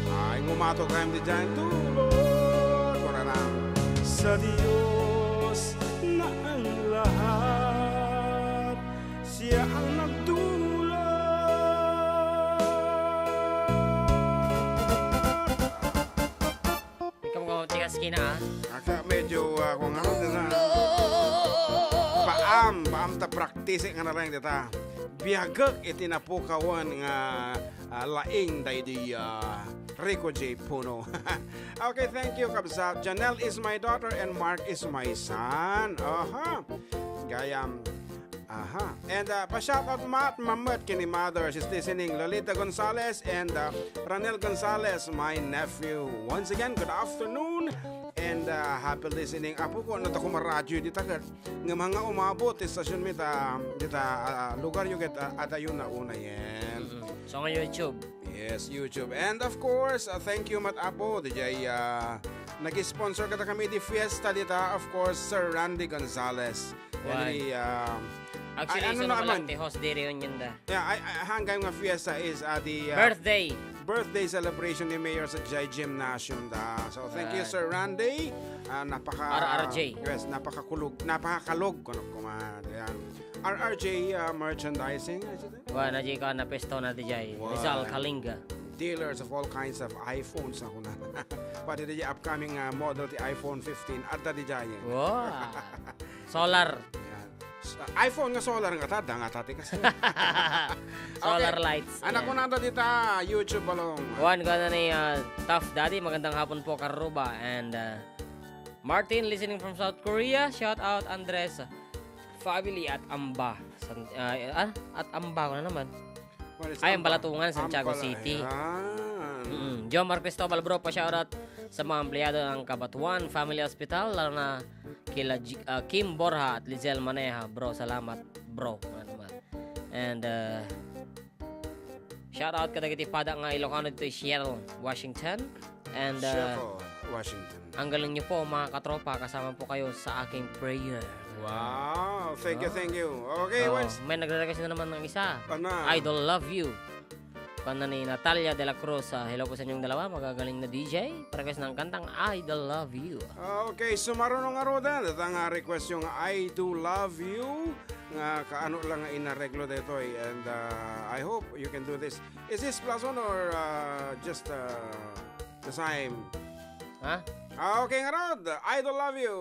ay ngumato kayo di dyan tulog kung na sa Diyos na ang lahat siya ang nagdulot. Ikaw mo tigas kina Aka medyo kung ano na paam ta practice nga na lang dita. Biyagak itinapukawan nga laing day di Rico J. Puno. Okay, thank you, Kabsat. Janelle is my daughter and Mark is my son. Gayam. And pa-shoutout Mamet kini mother. She's listening. Lolita Gonzalez and Ranel Gonzalez, my nephew. Once again, good afternoon. And happy listening. Apo ko, nata ko maradyo dita kat. Nga mga umabot, istasyon mi dita lugar yung ata yun na una yan. So nga YouTube. Yes, YouTube. And of course, thank you Mat Apo. DJ, nag-sponsor kata kami di fiesta dita. Of course, Sir Randy Gonzalez. Why? Actually, ano so naman? naman, host day reunion da. Yeah, hanggang nga fiesta is the Birthday. celebration ni Mayor sa Jai Gymnasium da. So thank you Sir Randy. RRJ. Yes, napakakalog kuno kuma. Yan. RRJ merchandising. Na ka na pesto na DJ. Wow. Rizal Kalinga. Dealers of all kinds of iPhones na kuna. Pati di upcoming model ti iPhone 15 at di Jai. Wow. Solar. iPhone nga solar nga tada nga tati kasi. Solar lights. Anak ko na dito YouTube balong. One ka na ni Tough Daddy. Magandang hapon po Karuba. And Martin listening from South Korea. Shout out Andres family at Amba. At Amba ko na naman. Ay, ang Balatungan, Santiago City. John Mar Cristobal bro, pa-shoutout sa mga empleyado ng Kabatuan Family Hospital, lalo na kila Kim Borja at Lizelle Maneja. Bro, salamat bro. And shoutout kadagiti pada nga Ilocano dito Seattle, Washington. And Washington. Ang galing niyo po mga katropa, kasama po kayo sa aking prayer. Wow, thank you. Okay, may nagre-request na naman ng isa. Pana. Idol Love You. Kanta ni Natalia de la Cruz. Hello po sa inyong dalawa, magagaling na DJ. Request ng kantang Idol Love You. Okay, so marunong nga roda. Datang request yung I Do Love You. Nga kaano lang nga inareglo dito eh. And I hope you can do this. Is this plus one or just the same? Ha? Okay nga rod, I Do Love You.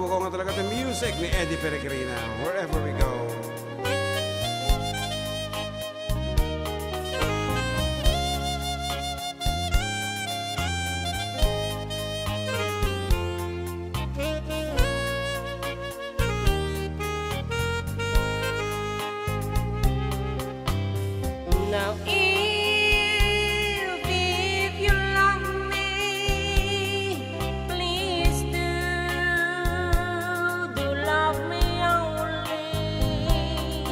ko nga talaga the music ni Eddie Peregrina, Wherever We Go. Now if you love me, please do love me only.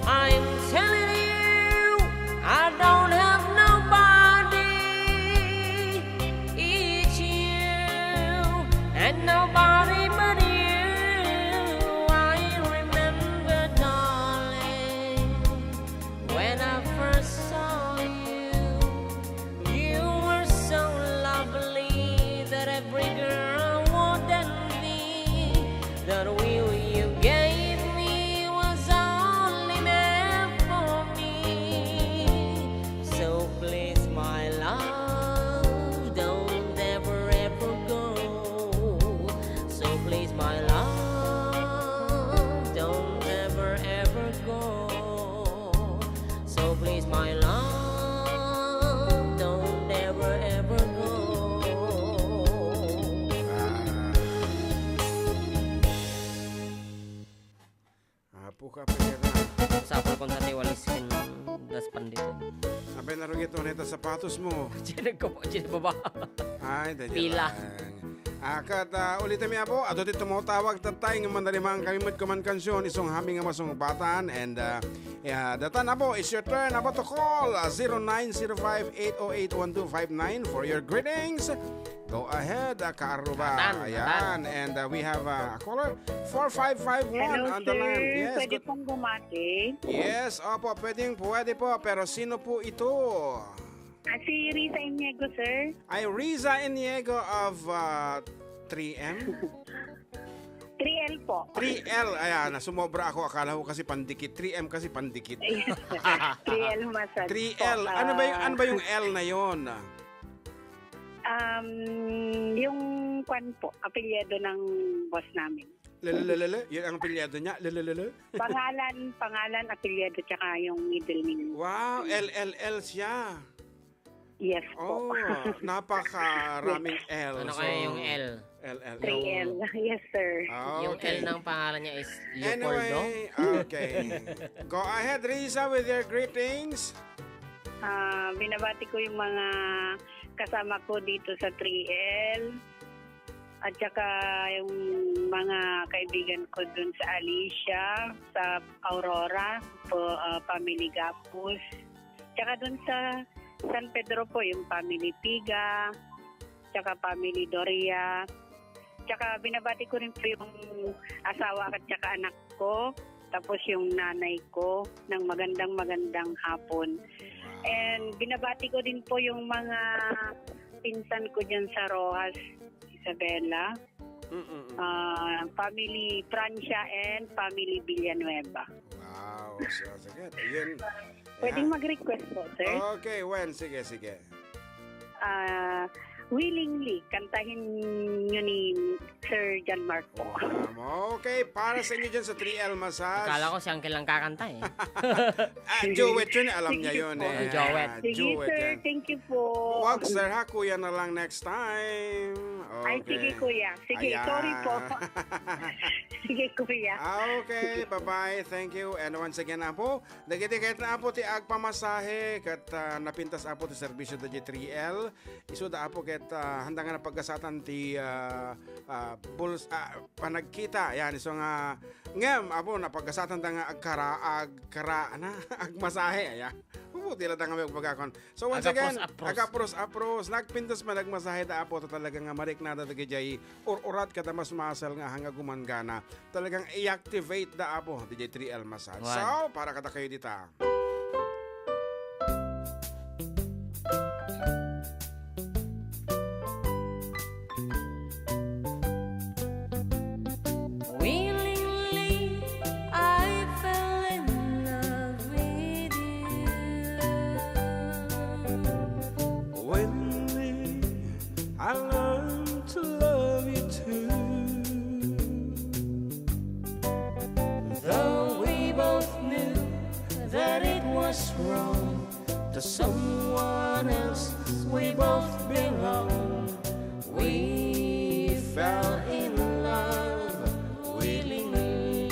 I'm telling you, I don't have nobody. It's you and nobody but you. I remember, darling, when I first saw you, you were so lovely that every girl would envy. That will you gave me was only meant for me. So please, my love, don't ever ever go. So please, my love, don't ever ever go. So please, my love, don't ever ever go. Apo ka pera. Sapol kong sa tiwalis kin das pandito. Abay na rin ito nito sapatos mo. Chinag ko po, chinag baba. Ay, dahil Pila. Akat ulitin mi apo, ato dito mo tawag tatay ng mandarimang kamimot ko man kansyon isong haming nga masong batan and datan apo, it's your turn apo to call 0905-808-1259 for your greetings. Go ahead, Kaaruba. Datan. Ayan, and we have a caller 4551 Hello, on the sir. line. Yes, Pwede good. pong bumati. Yes, opo, pwede po, pero sino po ito? Si Risa Iniego, sir. Ay, Riza Iniego of 3M? 3L po. 3L, ayan, sumobra ako, akala ko kasi pandikit. 3M kasi pandikit. 3L massage 3L, po. ano ba yung L na yon? Yung kwan po, apelyido ng boss namin. Lalalala, yun ang pilyado niya, lalalala. Pangalan, apelyido, tsaka yung middle name. Wow, LLL siya. Yes Oh, po. napakaraming L. Ano kaya yung L? LL. 3L. Yes, sir. Yung Okay. L ng pangalan niya is Leopoldo. Anyway, okay. Go ahead, Riza, with your greetings. Binabati ko yung mga kasama ko dito sa 3L. At saka yung mga kaibigan ko dun sa Alicia, sa Aurora, family Gapus. Tsaka dun sa San Pedro po, yung family Piga, tsaka family Doria. Tsaka binabati ko rin po yung asawa at tsaka anak ko. Tapos yung nanay ko ng magandang hapon. And binabati ko din po yung mga pinsan ko dyan sa Rojas, Isabela, family Francia and family Villanueva. Wow, so sige. Ayun. Pwedeng mag-request po, sir? Okay, when? Sige. Willingly, kantahin nyo ni Sir John Marco. Okay, para sa inyo dyan sa 3L Massage. Akala ko siyang kilang kakanta eh. Duet yun, alam niya yun eh. Duet. Sige, Duet sir. yan. Thank you po. Wag, sir ha, kuya na lang next time. Okay. Ay, sige, kuya. Sige, Ayan. sorry po. Sige, kuya. Okay, bye-bye. Thank you. And once again, apo, dagiti kahit na apo ti agpamasahe kat napintas apo ti serbisyo da 3L. Iso da apo kat handa nga na pagkasatan ti panagkita. Yan, iso nga ngem apo na pagkasatan da nga agmasahe. Ayan. Dila da nga may pagkakon. So once again, agapros. Nagpintas man nagmasahe da apo talaga nga marik na da jay urat kada mas masal nga hanga gumangana. Talagang i-activate da apo DJ 3L Massage. Wow. So, para kada kayo dita. Willingly, I fell in love with you. Willingly, I learned to love you too. fell in love willingly.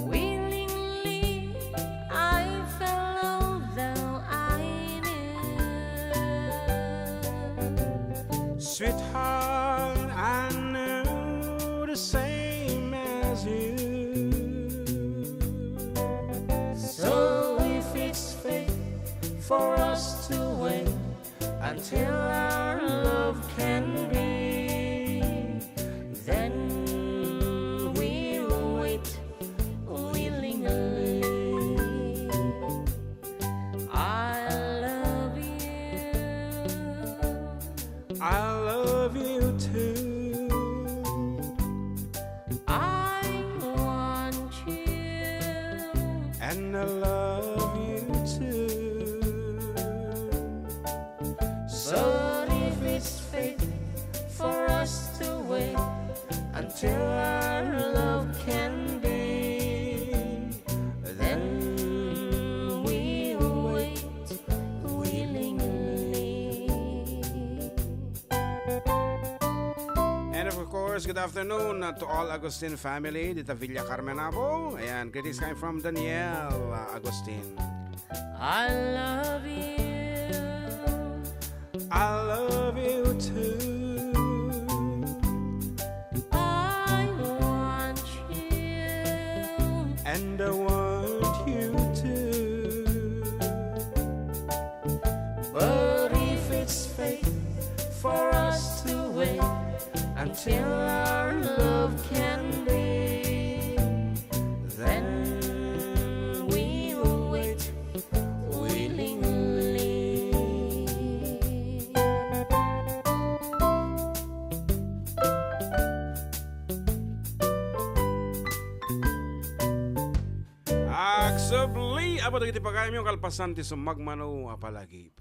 Willingly I fell, although I knew. Sweetheart, I knew the same as you. So if it's fate for us to wait until our love can be, then we'll wait willingly. I love you. I love you too. I want you. And I love you too. But if it's fate for us to wait until our love can be, then we'll wait willingly. And of course, good afternoon to all Agustin family dito Villa Carmenabo. Ayan, greetings coming from Daniel Agustin. I love you. I love you too. I want you. And I want you too. But if it's fate for us to wait until our love can be, then we'll wait willingly. Aksabli, aba dagiti pagayam yung kalpasan ti sumagmano apalagip.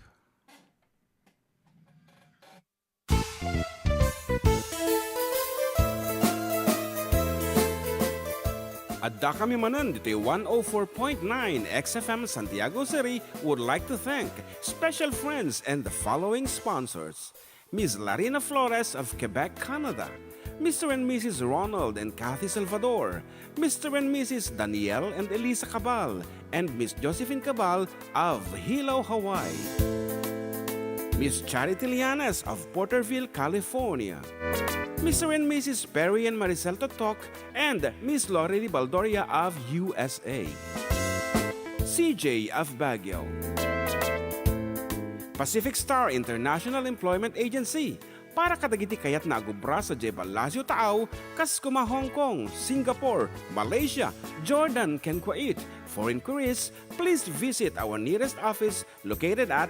Adda kami manan dito 104.9 XFM Santiago City would like to thank special friends and the following sponsors. Ms. Larina Flores of Quebec, Canada. Mr. and Mrs. Ronald and Kathy Salvador. Mr. and Mrs. Danielle and Elisa Cabal. And Miss Josephine Cabal of Hilo, Hawaii. Miss Charity Lianes of Porterville, California. Mr. and Mrs. Perry and Maricel Totok, and Miss Lori Baldoria of USA. CJ of Baguio. Pacific Star International Employment Agency. Para kadagiti kayat na agubra sa Jebalasio Taaw, kas kuma Hong Kong, Singapore, Malaysia, Jordan, ken Kuwait. For inquiries, please visit our nearest office located at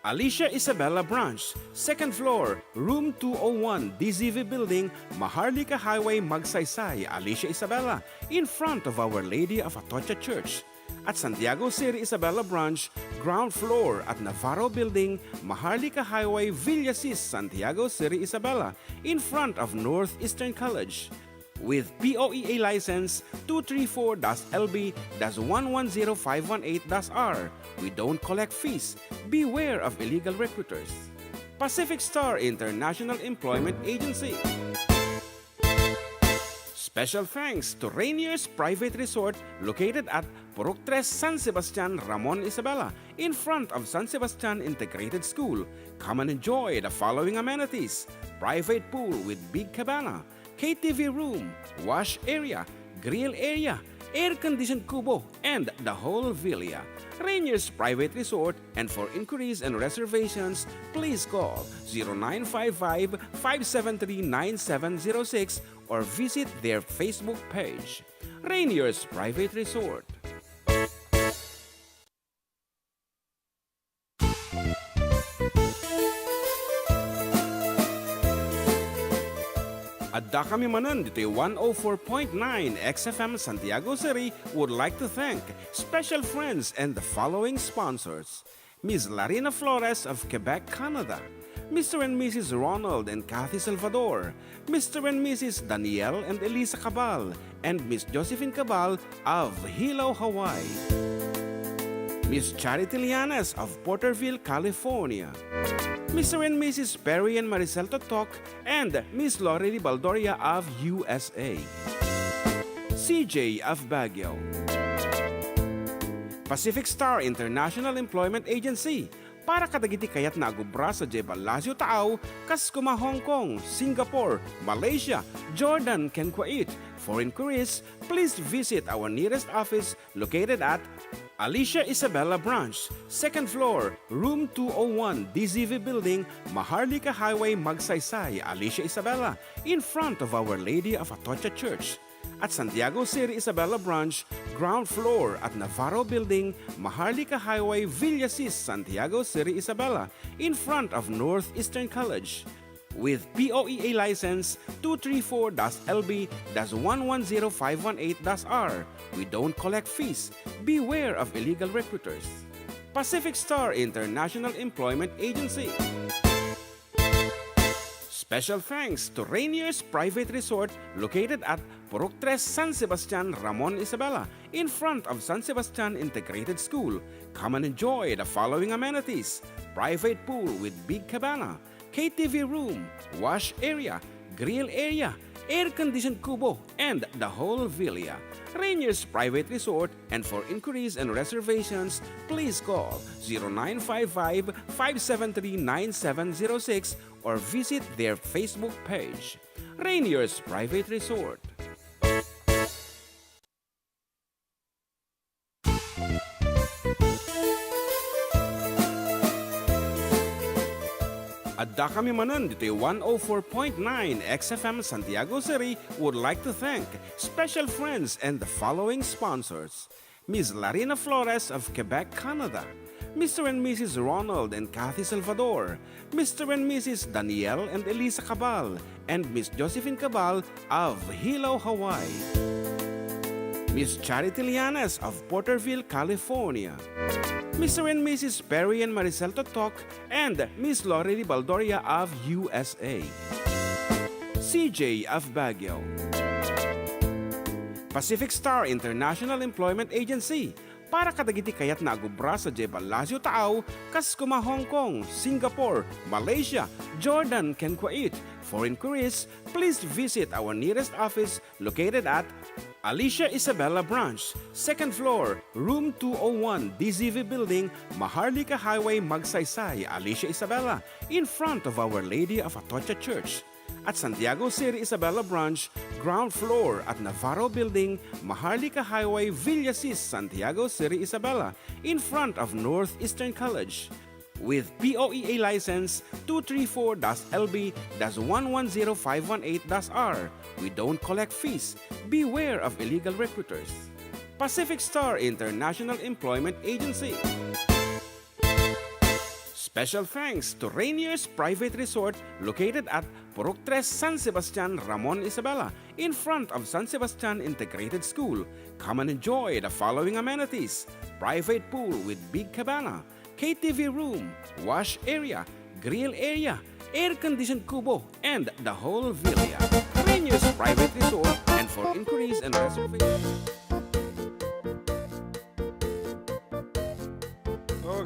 Alicia Isabella Branch, 2nd floor, room 201, DZV Building, Maharlika Highway, Magsaysay, Alicia Isabella, in front of Our Lady of Atocha Church. At Santiago City Isabella Branch, ground floor at Navarro Building, Maharlika Highway, Villasis, Santiago City Isabella, in front of Northeastern College. With POEA license 234-LB-110518-R. We don't collect fees. Beware of illegal recruiters. Pacific Star International Employment Agency. Special thanks to Rainier's Private Resort located at Purok 3 San Sebastian, Ramon Isabela, in front of San Sebastian Integrated School. Come and enjoy the following amenities: private pool with big cabana, KTV room, wash area, grill area, air-conditioned kubo, and the whole villa. Rainier's Private Resort, and for inquiries and reservations, please call 0955-573-9706 or visit their Facebook page. Rainier's Private Resort. Adda kami manan dito 104.9 XFM Santiago City would like to thank special friends and the following sponsors. Ms. Larina Flores of Quebec, Canada. Mr. and Mrs. Ronald and Kathy Salvador. Mr. and Mrs. Danielle and Elisa Cabal. And Miss Josephine Cabal of Hilo, Hawaii. Miss Charity Lianes of Porterville, California. Mr. and Mrs. Perry and Maricel Totok, and Miss Lori Baldoria of USA. CJ of Baguio. Pacific Star International Employment Agency, para kadagiti kayat na agubra sa Jebel Lazio Taaw, kas kuma Hong Kong, Singapore, Malaysia, Jordan, ken Kuwait. For inquiries, please visit our nearest office located at Alicia Isabella Branch, 2nd floor, room 201, DZV Building, Maharlika Highway, Magsaysay, Alicia Isabella, in front of Our Lady of Atocha Church. At Santiago City Isabela Branch, ground floor at Navarro Building, Maharlika Highway, Villasis, Santiago City Isabela, in front of Northeastern College. With POEA license 234-LB-110518-R. We don't collect fees. Beware of illegal recruiters. Pacific Star International Employment Agency. Special thanks to Rainier's Private Resort located at Purok 3 San Sebastian, Ramon Isabela, in front of San Sebastian Integrated School. Come and enjoy the following amenities: private pool with big cabana, KTV room, wash area, grill area, air-conditioned kubo, and the whole villa. Rainier's Private Resort, and for inquiries and reservations, please call 0955-573-9706 or visit their Facebook page. Rainier's Private Resort. Adda kami Manen dito 104.9 XFM Santiago City would like to thank special friends and the following sponsors: Ms. Larina Flores of Quebec, Canada, Mr. and Mrs. Ronald and Kathy Salvador, Mr. and Mrs. Danielle and Elisa Cabal, and Miss Josephine Cabal of Hilo, Hawaii, Miss Charity Lianes of Porterville, California, Mr. and Mrs. Perry and Maricel Totok, and Miss Lori Baldoria of USA. CJ of Baguio. Pacific Star International Employment Agency, para kadagiti kayat na agubra sa Jebel Lazio Taaw, kas kuma Hong Kong, Singapore, Malaysia, Jordan, ken Kuwait. For inquiries, please visit our nearest office located at Alicia Isabella Branch, 2nd floor, room 201, DZV Building, Maharlika Highway, Magsaysay, Alicia Isabella, in front of Our Lady of Atocha Church. At Santiago City Isabela Branch, ground floor at Navarro Building, Maharlika Highway, Villasis, Santiago City Isabela, in front of Northeastern College. With POEA license 234-LB-110518-R. We don't collect fees. Beware of illegal recruiters. Pacific Star International Employment Agency. Special thanks to Rainier's Private Resort located at Purok 3 San Sebastian, Ramon Isabela, in front of San Sebastian Integrated School. Come and enjoy the following amenities: private pool with big cabana, KTV room, wash area, grill area, air-conditioned kubo, and the whole villa. Rainier's Private Resort, and for inquiries and reservations.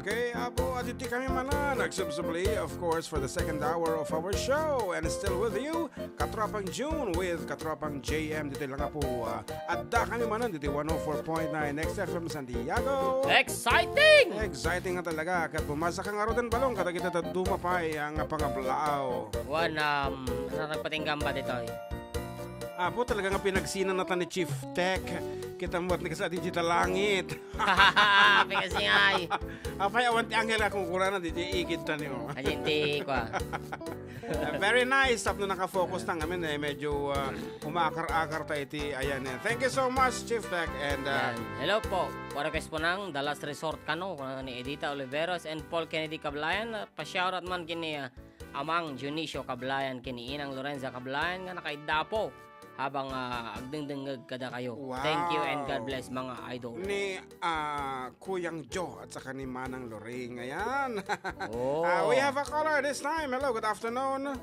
Okay, Apo, aditi kami Manen, nagsubsubli, of course, for the second hour of our show. And still with you, Katropang June with Katropang JM. Dito lang po, Adda kami Manen, dito 104.9 XFM Santiago. Exciting! Exciting nga talaga. Kat bumasa kang arudan balong, kada kita dumapay ang pangablao. Nagpatinggam ba dito? Apo, talaga nga pinagsinan na ni Chief Tech. Kita mo at sa digital langit. Kasi nga ay. Apay, awanti angel akong kurana, di ikit na niyo. Ajinti ko Very nice. Tap na nakafocus na ngamin medyo umakar-akar tayo iti. Ayan. Thank you so much, Chief Tech. And hello po. Para kayo po ng The Last Resort Kano ni Edita Oliveros and Paul Kennedy Cablayan. Pa-shoutout man kini Amang Junicio Cablayan, kini Inang Lorenza Cablayan nga nakaidapo habang agdengdengag kada kayo. Wow. Thank you and God bless mga idol. Ni Kuyang Joe at saka ni Manang Loring. Ayan. Oh. We have a caller this time. Hello, good afternoon.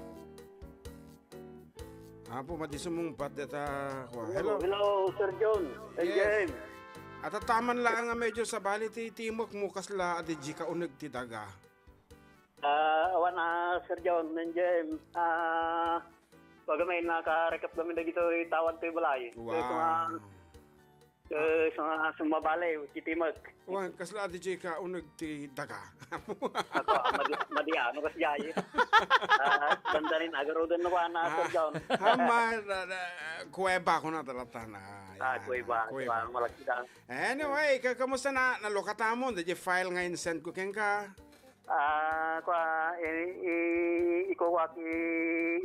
Apo, madisumungpat dita. Hello. Hello, Sir John. Yes. At taman lang nga medyo sa bali ti timok mo kasla at di ka unag ti daga. Awan na Sir John, nandiyan. Baga may naka-recap kami na dito tawad to balay. Wow. Sa sumabalay, kitimag. Wan, kasla di ka unag ti daga. Ako, madiano kasi jay. Banda rin, agarodan na na Sir John. Hama, kuweba ko na talata na. Kuweba, malaki na. Anyway, kamusta na nalokata mo? Did you file ngayon send ko ken ka?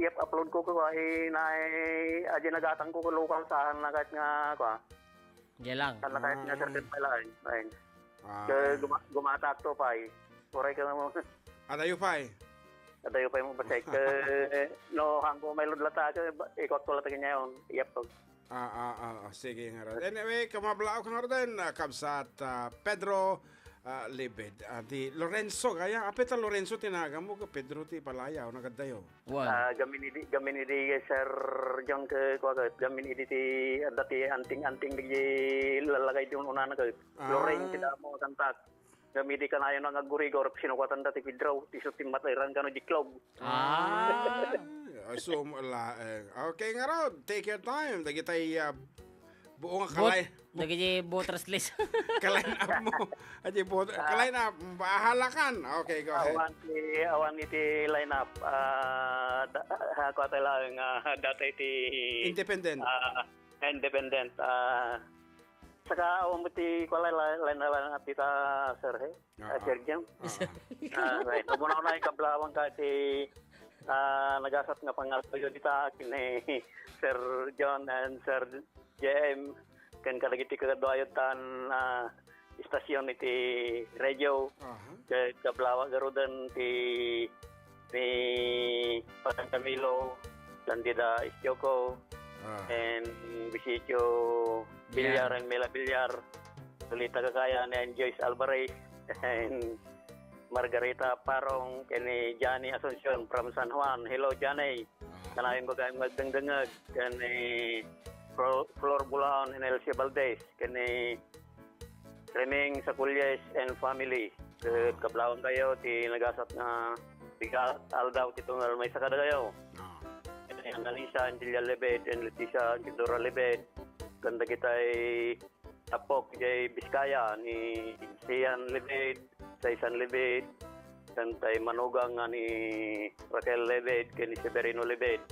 I-upload ko aja nagatang ko lokal saan na kahit nga Diyan lang. kahit nga certain pala ay gumatak to pa kuray ka na mo Adayo pa eh. adayo pa mo basay no hanggo may lodlata ka ikot ko lata kanya yon i-upload Sige nga rin. Anyway, kamablao ka nga rin. Kabsat Pedro Libed. Di Lorenzo, kaya apeta Lorenzo tinaga mo ka Pedro ti Palaya o nagadayo. Wow. Gamin idi Sir John ke gamin idi ti dati anting-anting di lalagay di una na ka Lorenzo tidak mo kantak gamin di kanayo na ngagurigor sinukwatan dati Pedro ti sutim matairan kano di club. So, okay nga rin. Take your time. Dagi tayo buong kalay. Dagi voters list. Kalain up mo. Kalain up. Bahalakan. Okay, go ahead. Awan iti line up. Ako lang dati iti Independent. Independent. Saka awan mo iti line up ita Sir Sir Jam. Nabuna ko na ikablawang ka iti nagasat nga pangalpayo dita kini Sir John and Sir JM kan kadagiti kagaduayot tan istasyon iti radio kablawa garudan ti Patang Camilo Landida Istioko and Bisitio Bilyar and Mela Bilyar Tulita Kakayan and Joyce Alvarez and Margarita Parong kani Johnny Asuncion from San Juan. Hello Johnny. Kanayon ko kayong magdangdangag kani Flor Bulaon and Elsie Valdez kani Reming Saculyes and family. Kablaon kayo ti nagasat nga tiga aldaw titong may sakada kayo. Analisa Angelia Lebed and Leticia Kidora Lebed. Ganda kita'y tapok jay Biskaya ni Sian Lebed Saisan Lebed, kantay manugang ni Raquel Lebed, kini Severino Lebed.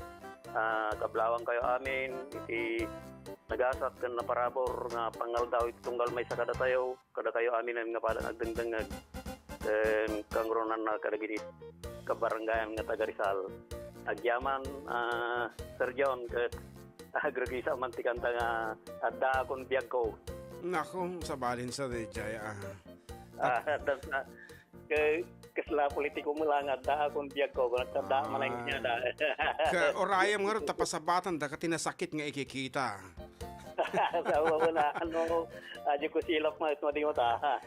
Kablawang kayo amin, iti nagasat kan na parabor nga pangal daw iti tunggal may sakada tayo, kada kayo amin nga pala nagdangdangag. Kangronan na kadagiti kabaranggayan nga taga Rizal. Agyaman, Sir John, agragisa mantikanta nga Adda akong biyag ko. Naku, sabalin sa DJ. Kesla politiko mo lang Adda akong biyag ko Adda malay niya da Orayam nga rin tapasabatan da ka tinasakit nga ikikita. Sawa mo na adyo ko silap mo di mo ta.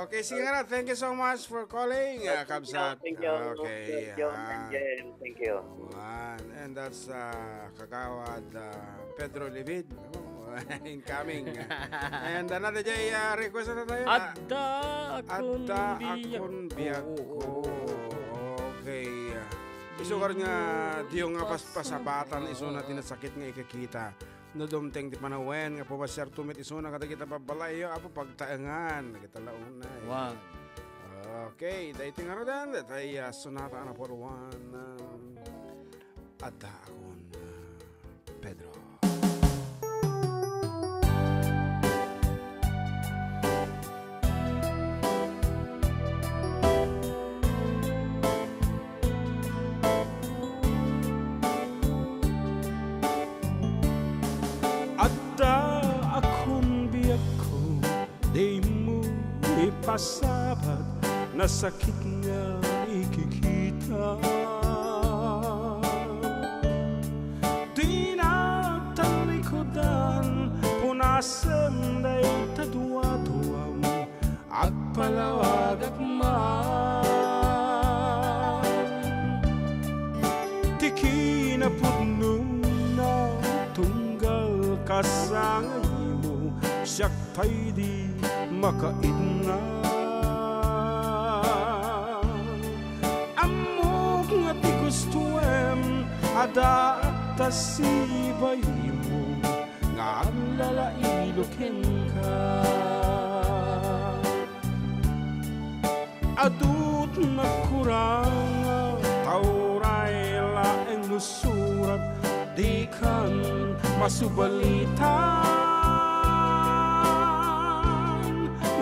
Okay, sige nga. Thank you so much for calling, Kabsat. Thank you. Okay. Thank you. And that's Kagawad Pedro Libid. Incoming. And another day request na tayo. Adda akong biyak ko. Okay. Iso ka rin nga diyo nga pasabatan iso na tinasakit nga ikakita. No dumteng di panawen nga pabasyar tumit iso na kata kita pabalayo apo pagtaengan kita launa. Wow. Okay, dahil nga rin dahil sonata na for one Adda akong Pedro. Di mo ipasabat na sakit nga ikikita. Tinatalikodan punasan day tadwa-duwam at palawag at man. Di kinapudno na tunggal kasangay mo siyak pa'y di makaidna. gustuem Adda tasibay mo nga lalailukin ka adut nagkurang tauray laeng nusurat di kan masubalitan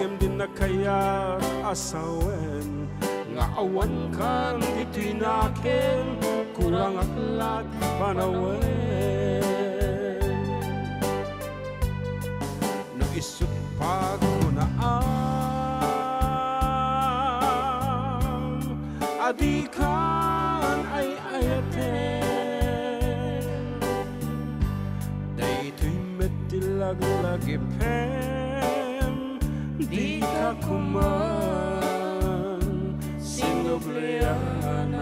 ngem din na kaya asawen nga awan kan ditinaken kurang aklat panawen no isut pagkunaan adikan ay ayaten daytoy metilaglag ipem di ka kuman sinobliana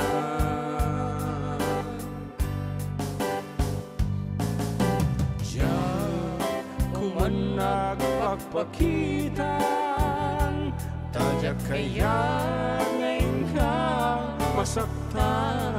kuman nagpagpakitan tadya kaya ngayon ka masaktan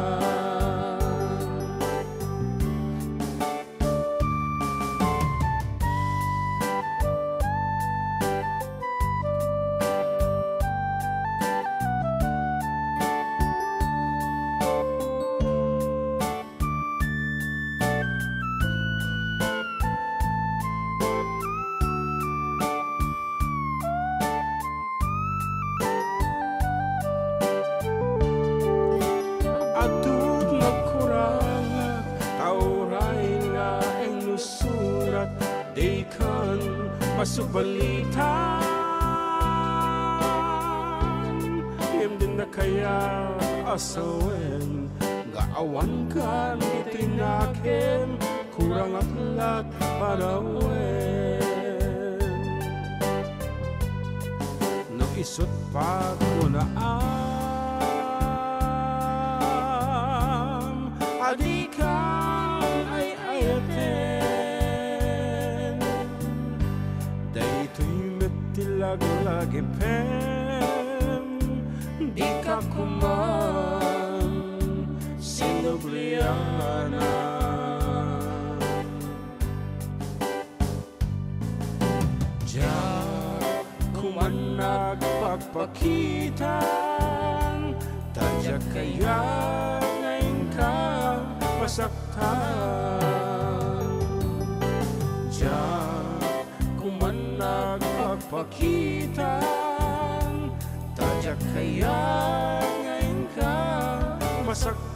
masubalitan him din na kaya asawen nga awan kan itinaken kurang aklat panawen no isut pagkunaan adikan ay ayaten lagi pen di ka kuman sinobliana ja kuman nagpagpakitan tadya kaya ngayon ka masaktan ja kuman nagpagpakitan tadya kaya ngayon ka masaktan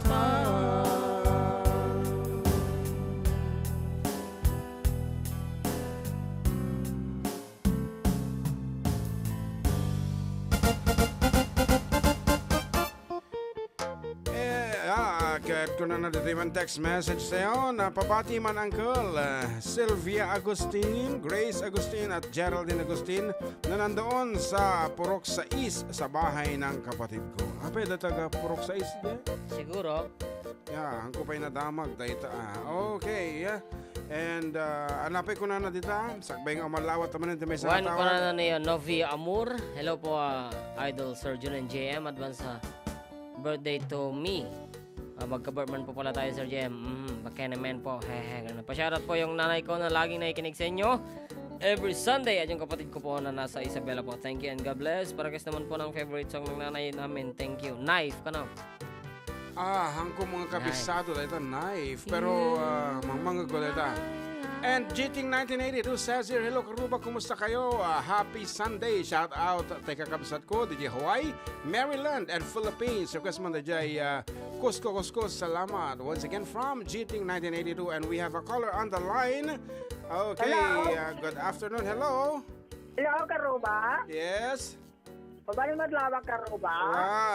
Kahit ko na naditiman text message sa'yo na papati man Uncle Sylvia Agustin, Grace Agustin at Geraldine Agustin na nandoon sa Purok 6 sa bahay ng kapatid ko. Apay da taga Purok 6 de? Siguro. Yeah, ang kupay na damag dayta. Okay, yeah. And anapay ko na dita. Sakbay nga malawat naman yung may sa One ko na niya Novi Amur. Hello po Idol Sir Jun and JM. Advance birthday to me. Magka-birthman po pala tayo, Sir Jem. Bakenemen po. Pa-shoutout po yung nanay ko na laging nakikinig sa inyo every Sunday. At yung kapatid ko po na nasa Isabela po. Thank you and God bless. Para kasi naman po ng favorite song ng nanay namin. Thank you. Knife ka na. Hangko mga kabisado dito, knife. Pero, mga goleta. And GTing 1982 says here, hello Karuba, kumusta kayo? Happy Sunday. Shout out teka kabisat ko, DJ Hawaii, Maryland, and Philippines. Request mo na DJ Cusco. Salamat. Once again from GTing 1982. And we have a caller on the line. Okay, good afternoon. Hello. Hello, Karuba. Yes. Pabali madlawang Karuba.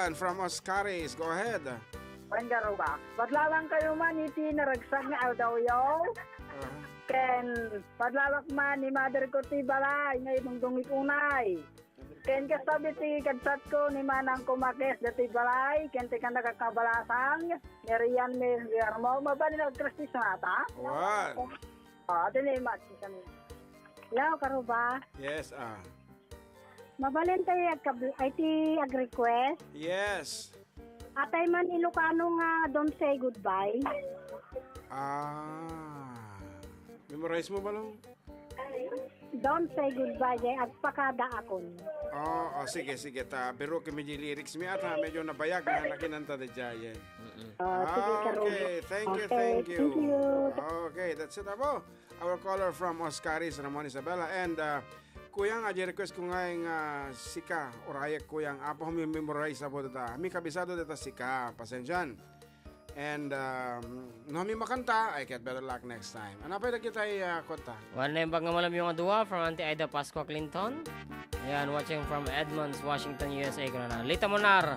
One from Oscaris. Go ahead. Wan Karuba. Madlawang kayo man iti naragsak ni Aldawyo. Ken padlawak man ni mother ko ti balay ngay mungdungi kunay. Ken kasabi ti kadsat ko ni manang kumakes dati balay ken ti kan nakakabalasang nerian me mo mabali na kristi sanata. One. Dili mati kami. Hello, Karuba. Yes, Mabalin tayo ay ti ag-request. Yes. Atay man Ilocano nga don't say goodbye. Memorize mo ba lang? Don't say goodbye jay agpakada akon. Sige. Pero kami di lyrics mi at medyo nabayag na nakinanta da jayen. Sige karo. Okay, thank you. Thank you. Okay, that's it abo. Our caller from Oscaris, Ramon Isabela. And kuyang request ko nga yung sika orayak kuyang apo memorize abo data. Mi kabisado data sika, pasensyan. And no mi makanta, I get better luck next time. Ano pa kita kota? One name bang malam yung adua from Auntie Adda Pasqua Clinton. Ayan, watching from Edmonds, Washington, USA. Kuna na. Lita Monar.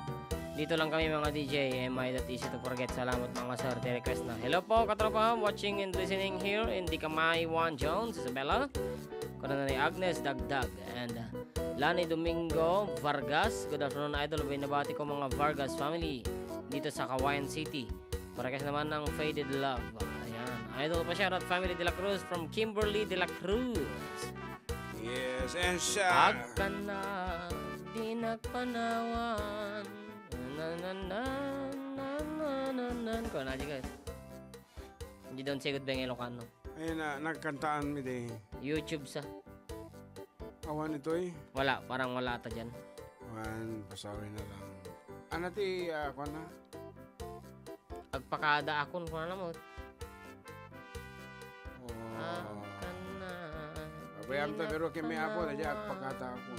Dito lang kami mga DJ. MI that easy to forget. Salamat mga sir. The request na. Hello po katropa. Watching and listening here in Dicamay, Juan Jones, Isabella. Kuna na ni Agnes Dagdag. And Lani Domingo Vargas. Good afternoon idol. Binabati ko mga Vargas family dito sa Kawayan City. Parakas naman ng Faded Love. Ayan. Idol pa shoutout family de la Cruz from Kimberly de la Cruz. Yes, and siya. Agka na di nagpanawan. Kung na guys. Hindi don't say goodbye ng Ilocano. Ayun na, nagkantaan mi de. YouTube sa. Awan ito eh. Wala, parang wala ata dyan. Awan, pasawi na lang. Ano ti, ako na? Agpakada akon kung na mo. Oh. Agka na. Bayam to, pero kami apo, nadya agpakata ako.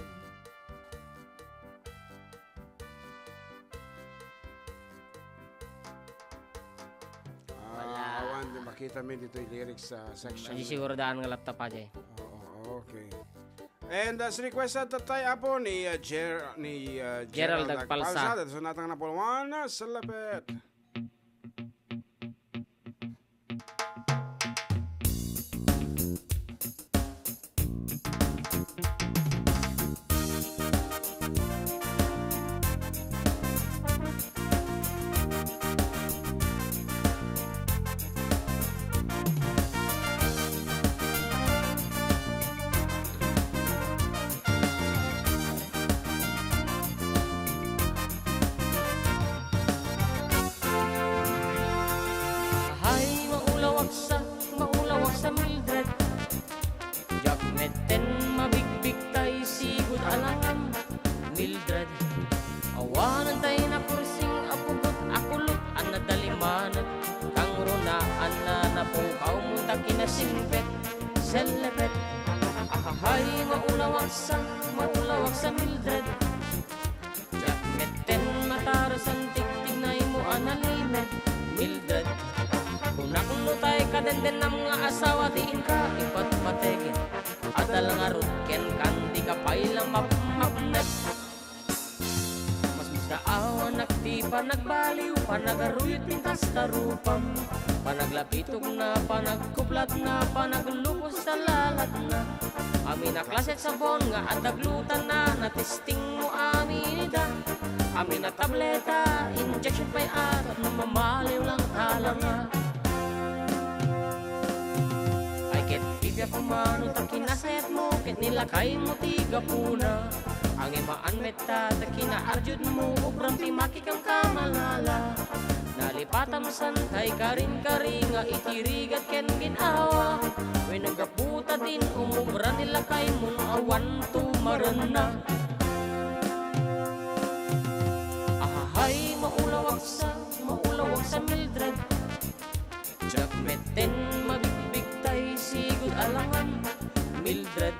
Awan, di makita mi dito yung lyrics sa section. Hindi siguro daan ng laptop pa dyan. Okay. And as requested tatay apo ni Gerald Agpalsa. So natang na po sa lapit. Maulawak sa Mildred. Jakmeten mabigbig tay sigud alangan Mildred. Awanan tay na kursing apugot akulot ana dalimanat. Kang runa ana napukaw munta kinasingpet selebet. Ahahay maulawak sa Mildred. Jakmeten matarasan tiktig na imo analimet Mildred. Kunak mo tayo kadenden ng mga asawa diin ka ipat pategin. Adal nga rutken kandi ka pailang mapmapnet. Mas daawan nagtipa nagbaliw panagaruyot pintas tarupam. Panaglapitok na panagkuplat na panaglupos sa lalat na. Amin na klaset sabon nga adaglutan na natisting mo aminida. Amin na tableta injection pa'y arat na mamaliw lang talang nga. Ibya kumano ta kinasayat mo ket nilakay mo tiga puna. Ang imaan meta ta kinaarjud mo ubrang timaki kang kamalala. Nalipatam santay karin-kari nga itirigat ken ginawa. When nagaputa din umubra nilakay mo awan tumarana. Ahahay maulawak sa Mildred. Jakmeten mabigbig tay sigud alangan Mildred.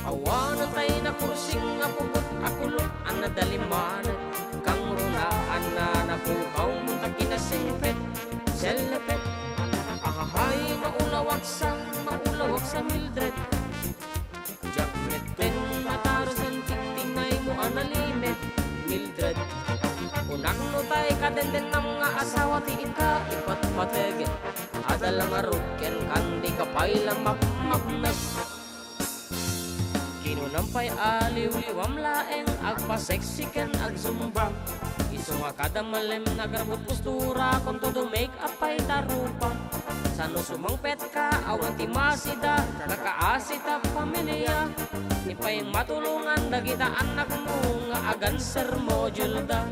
Awanan tay na kursing apugot akulot ana dalimanan. Kang runa ana napukaw munta kinasingpet selebet. Ahahay maulawak sa Mildred. Jakmeten matarusan tikting na imo analimet Mildred. Kunak no tay kadenden ng mga asawa tiin ka ipat pategen. Adal nga rutken kandi ka pailang mapmapnet. Kinunampay aliw-liwam laeng agpa-seksiken agsumbang. Iso nga kada malem nagrabot postura kung todo make up ay tarupa. Sano sumangpet ka awan timasida nakaasita pamilya. Ni payeng matulungan dagita anak mo nga agan sermojul da.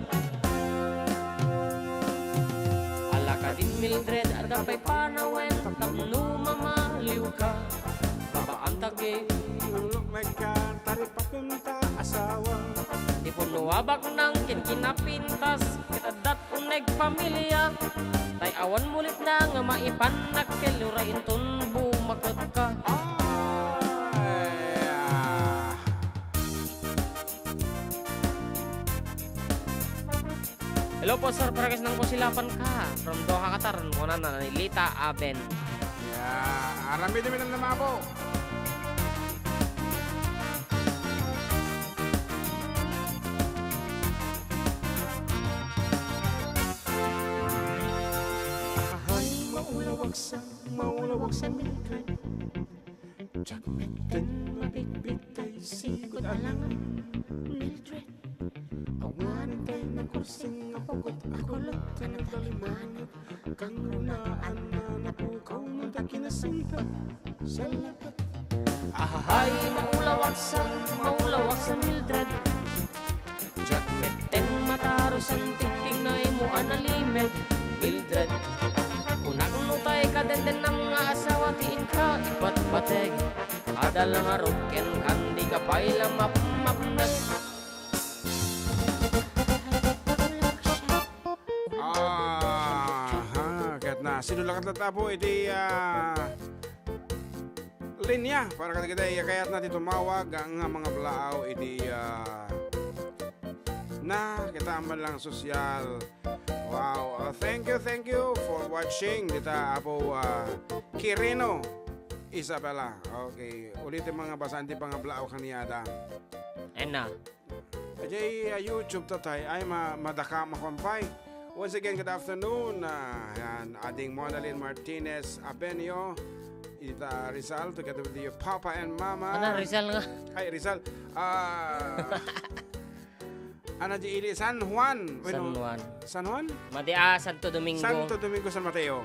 Atin Mildred, adapay panawen, tapno mamaliw ka. Babaantag Look like tari papunta asawa. di po nuwabak ng kinkinapintas, kitadat uneg pamilya. Tay awan mulit na nga maipanak, kelurain tunbo makad ka. Hello po sir, paragas ng kusilapan ka. From Doha, Qatar, muna na Lita Aben. Arami din ng namabo. Ahay, maulawag sa Mildred. Chakmenten, mabitbitay, sigod alangan. Mildred, awanan tayo ng kursing apagot. Ako lang ka nagdalimanag. Kang runaan na napukaw mo da kinasunta sa lapat. Ahay, maulawag sa Mildred. Chakmeten, mataros ang titing na imo analimed. Mildred, unang nutay ka din ng mga asawa, tiin ka iba't bateg. Ada lang aruken kandi ka paila mapnag. Kahit na sinulakat na tapo, iti linya para kita kaya't natin tumawag ang mga blaaw, iti na kita aman lang sosyal. Wow, thank you for watching. Dita apo Kirino Isabela. Okay, ulitin mga basanti pang blaaw kaniyada. Na. Ajay YouTube tatay ay madaka makumpay. Once again, good afternoon. Yan, ating Monalyn Martinez Abenio. Ita Rizal together with your papa and mama. Ano, Rizal nga? Ay, Rizal. Ana di ili San Juan. San Juan. San Juan? Santo Domingo. Santo Domingo, San Mateo.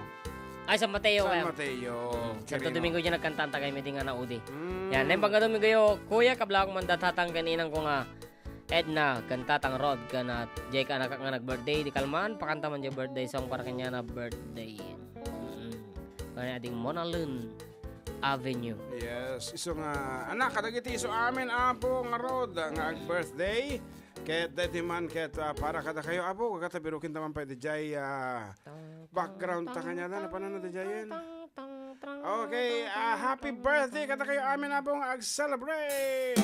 Ay, San Mateo. San Mateo. Santo Domingo dyan nagkantanta kay Medinga na Udi. Mm. Yan, nang pagka Domingo yo, kuya, kabla akong mandatatang kaninang ko nga, Edna, kantatang Rod ka na, Jay ka nga nag-birthday, di kalman, pakanta man dyan birthday song para kanya na birthday. Kaya ating Monalyn Avenue. Yes, iso nga, anak, kadagiti iso amin, apo, nga Rod, nga birthday. Ket dati man para kada kayo apo katabirukin taman pa dijay background ta kanya na paano dijayen. Okay, happy birthday kada kayo amin abong ag-celebrate.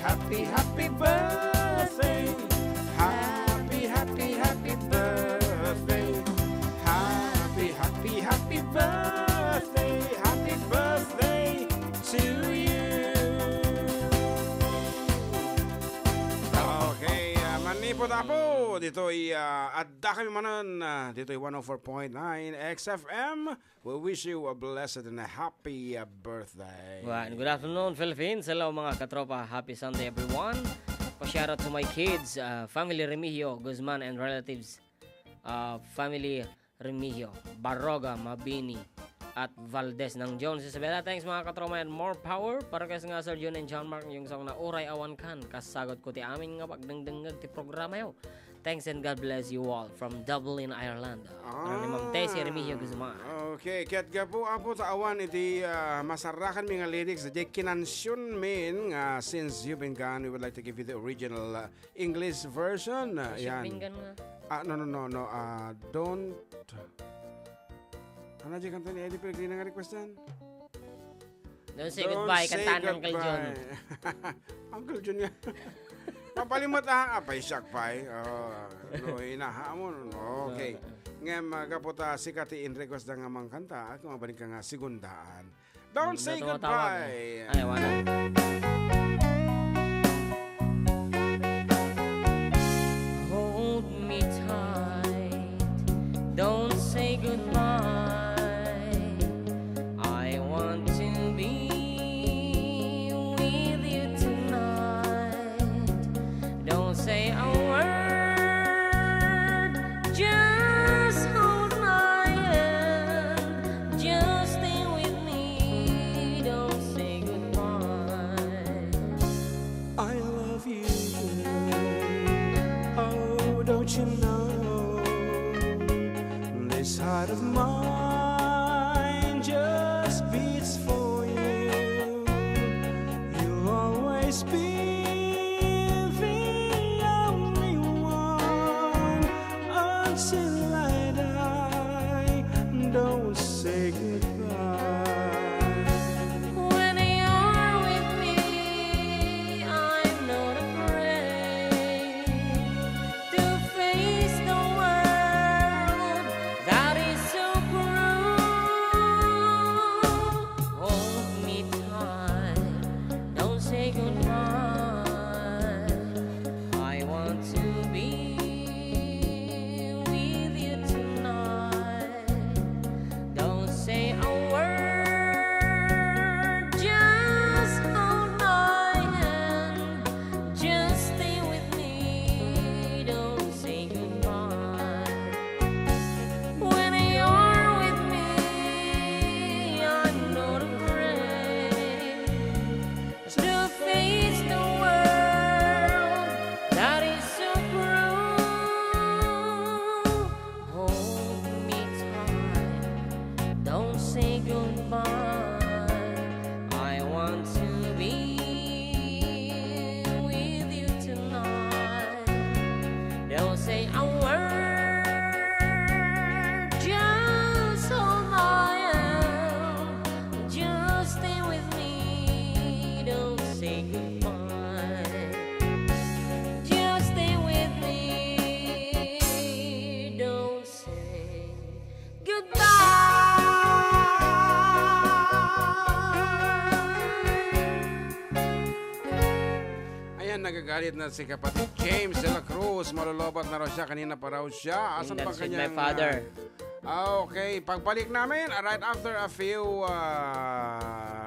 Happy birthday. Happy birthday. Happy birthday to you. Okay, manipod apo. Dito'y Adda kami manon. Dito'y 104.9 XFM. We wish you a blessed and a happy birthday. Well, good afternoon, Philippines. Hello mga katropa. Happy Sunday, everyone. Pa-shoutout to my kids, family Remigio, Guzman and relatives. Family Remigio, Barroga, Mabini, at Valdez ng Jones Isabela. Thanks mga katroma and more power para kasi nga Sir John and John Mark yung song na Uray Awan Kan kasagot ko ti amin nga pagdangdangag ti programa yo. Thanks and God bless you all from Dublin, Ireland. Ano ni Ma'am Tessie Remigio Guzman. Okay, ket gapo apo ta awan iti masarakan mi nga lyrics di kinansyon min since you've been gone, we would like to give you the original English version. Yan. No. Don't. Ano dyan kanta ni Eddie Pellegrino nga requestan? Don't say goodbye, kantaan ng Uncle John. Uncle John nga. Papalimot paisyak pay. No, hinahamon. Okay. Ngem kaputa sikati in request nga mang kanta at mabalik ka nga sigundaan. Don't say goodbye. Ay, wala. Hold me tight. Don't say goodbye. I want to be with you tonight. Don't say a word. Just hold my hand. Just stay with me. Don't say goodbye. you know, this heart of mine just beats for you. You'll always be the only one until I die. Don't say goodbye. When you're with me, I'm not afraid to face the world that is so cruel. Hold me tight, don't say goodbye. I want to be with you tonight. Don't say a word, just hold my hand. Just stay with me, don't say goodbye. When you're with me, I'm not afraid to face the world that is so cruel. Hold me tight, don't say goodbye. I want to be with you tonight. Don't say a word, just hold my hand. Just stay with me, don't say goodbye. Just stay with me, don't say goodbye. Ayan, nagagalit na si kapatid James de la Cruz. Malolobat na raw siya. Kanina pa raw siya. Asan ba That's with kanyang... my father. Okay, pagbalik namin, right after a few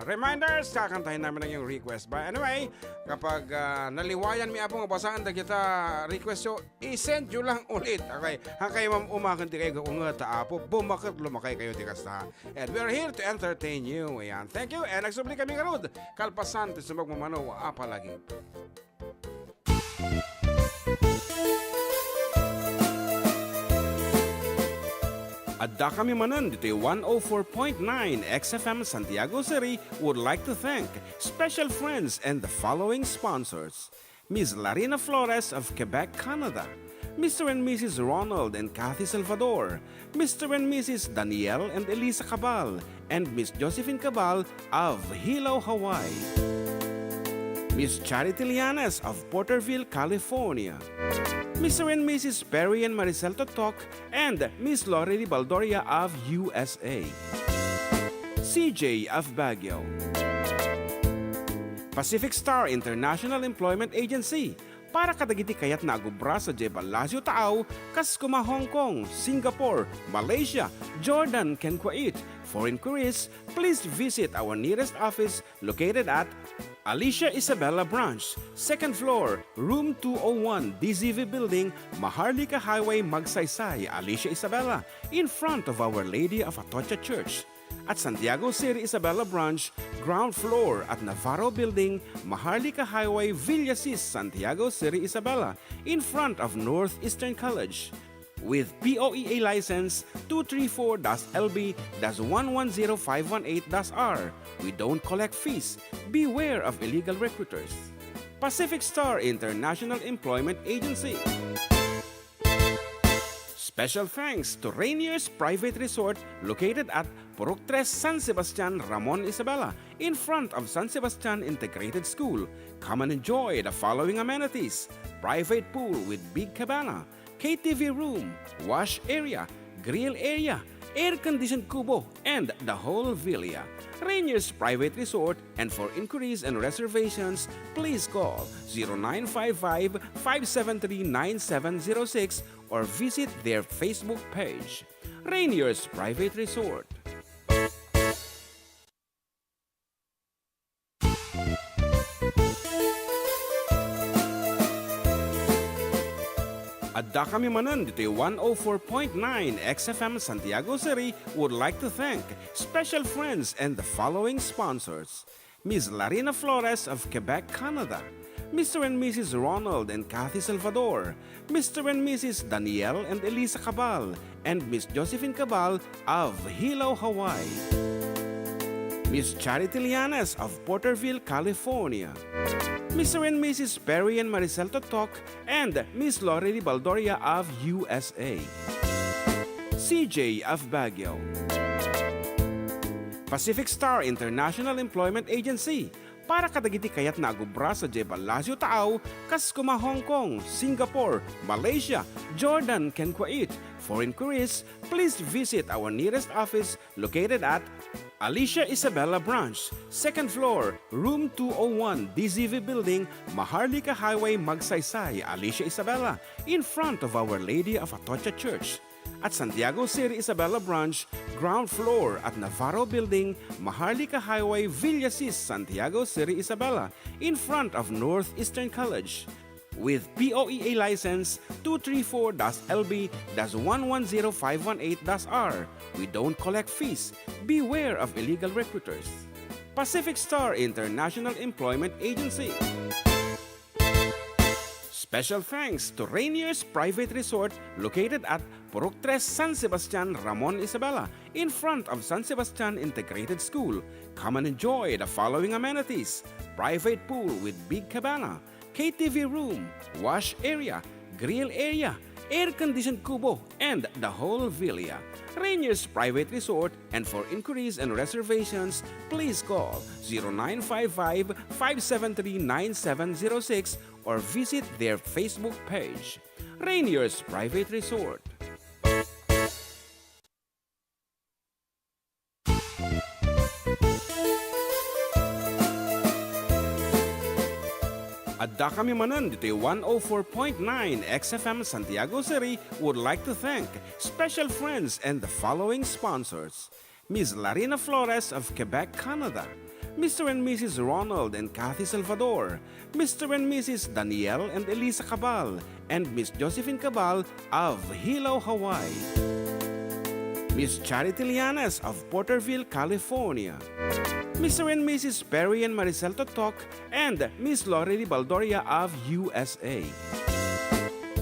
reminders, kakantahin namin ang iyong request. But anyway, kapag naliwayan mi apong basahan na kita request yo, i-send nyo lang ulit. Okay, hangkay umakanti kayo kung nga taapo, bumakit lumakay kayo di kasta. And we're here to entertain you. Ayan, thank you. And nagsubli kami karod. Kalpasan, tisumag mamano, apalagi. Adda kami Manen dito 104.9 XFM Santiago City would like to thank special friends and the following sponsors. Ms. Larina Flores of Quebec, Canada. Mr. and Mrs. Ronald and Kathy Salvador. Mr. and Mrs. Danielle and Elisa Cabal. And Miss Josephine Cabal of Hilo, Hawaii. Miss Charity Lianes of Porterville, California. Mr. and Mrs. Perry and Maricel Totok, and Miss Lori Baldoria of USA. CJ of Baguio. Pacific Star International Employment Agency, para kadagiti kayat na agubra sa Jebalasio Taaw, kas kuma Hong Kong, Singapore, Malaysia, Jordan, ken Kuwait. For inquiries, please visit our nearest office located at Alicia Isabella Branch, 2nd floor, room 201, DZV Building, Maharlika Highway, Magsaysay, Alicia Isabella, in front of Our Lady of Atocha Church. At Santiago City Isabella Branch, ground floor at Navarro Building, Maharlika Highway, Villasis, Santiago City Isabella, in front of Northeastern College. With POEA license 234-LB-110518-R. We don't collect fees. Beware of illegal recruiters. Pacific Star International Employment Agency. Special thanks to Rainier's Private Resort located at Purok 3 San Sebastian, Ramon Isabela, in front of San Sebastian Integrated School. Come and enjoy the following amenities: private pool with big cabana, KTV room, wash area, grill area, air-conditioned kubo, and the whole villa. Rainier's Private Resort, and for inquiries and reservations, please call 0955-573-9706 or visit their Facebook page. Rainier's Private Resort. Adda kami Manen dito 104.9 XFM Santiago City would like to thank special friends and the following sponsors. Ms. Larina Flores of Quebec, Canada. Mr. and Mrs. Ronald and Kathy Salvador, Mr. and Mrs. Danielle and Elisa Cabal, and Miss Josephine Cabal of Hilo, Hawaii. Miss Charity Lianes of Porterville, California. Mr. and Mrs. Perry and Maricel Totok, and Miss Lorely Baldoria of USA. CJ of Baguio. Pacific Star International Employment Agency, para kadagiti kayat na agubra sa Jebalasio Taaw, Kaskuma, Hong Kong, Singapore, Malaysia, Jordan, ken Kuwait. For inquiries, please visit our nearest office located at Alicia Isabella Branch, 2nd floor, room 201, DZV Building, Maharlika Highway, Magsaysay, Alicia Isabella, in front of Our Lady of Atocha Church. At Santiago City Isabella Branch, ground floor at Navarro Building, Maharlika Highway, Villasis, Santiago City Isabella, in front of Northeastern College. With POEA license 234-LB-110518-R. We don't collect fees. Beware of illegal recruiters. Pacific Star International Employment Agency. Special thanks to Rainier's Private Resort located at Purok 3, San Sebastian, Ramon, Isabela, in front of San Sebastian Integrated School. Come and enjoy the following amenities: private pool with big cabana, KTV room, wash area, grill area, air-conditioned kubo, and the whole villa. Rainier's Private Resort, and for inquiries and reservations, please call 0955-573-9706 or visit their Facebook page. Rainier's Private Resort. Adda kami Manen dito 104.9 XFM Santiago City would like to thank special friends and the following sponsors: Ms. Larina Flores of Quebec, Canada, Mr. and Mrs. Ronald and Kathy Salvador, Mr. and Mrs. Danielle and Elisa Cabal, and Miss Josephine Cabal of Hilo, Hawaii. Miss Charity Lianes of Porterville, California. Mr. and Mrs. Perry and Maricel Totok, and Miss Lorely Baldoria of USA.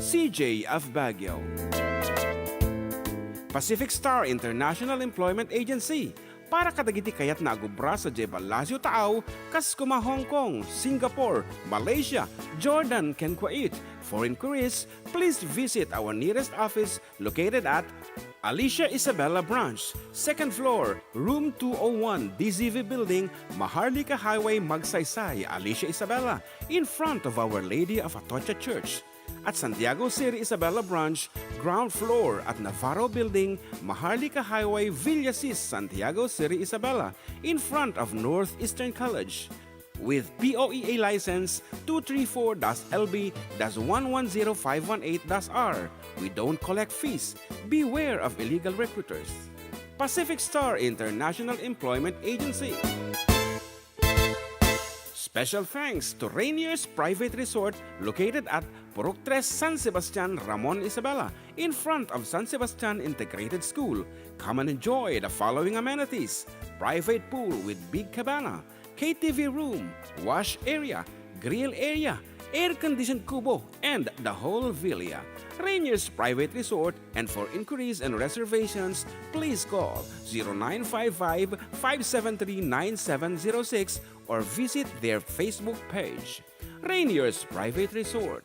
CJ of Baguio. Pacific Star International Employment Agency, para kadagiti kayat na agubra sa Jebalasio Taaw, Kaskuma, Hong Kong, Singapore, Malaysia, Jordan, ken Kuwait. For inquiries, please visit our nearest office located at Alicia Isabella Branch, 2nd floor, room 201, DZV Building, Maharlika Highway, Magsaysay, Alicia Isabella, in front of Our Lady of Atocha Church. At Santiago City Isabella Branch, ground floor at Navarro Building, Maharlika Highway, Villasis, Santiago City Isabella, in front of Northeastern College. With POEA license 234-LB-110518-R. We don't collect fees. Beware of illegal recruiters. Pacific Star International Employment Agency. Special thanks to Rainier's Private Resort located at Purok 3, San Sebastian, Ramon, Isabela, in front of San Sebastian Integrated School. Come and enjoy the following amenities: private pool with big cabana, KTV room, wash area, grill area, air-conditioned kubo, and the whole villa. Rainier's Private Resort, and for inquiries and reservations, please call 0955-573-9706 or visit their Facebook page. Rainier's Private Resort.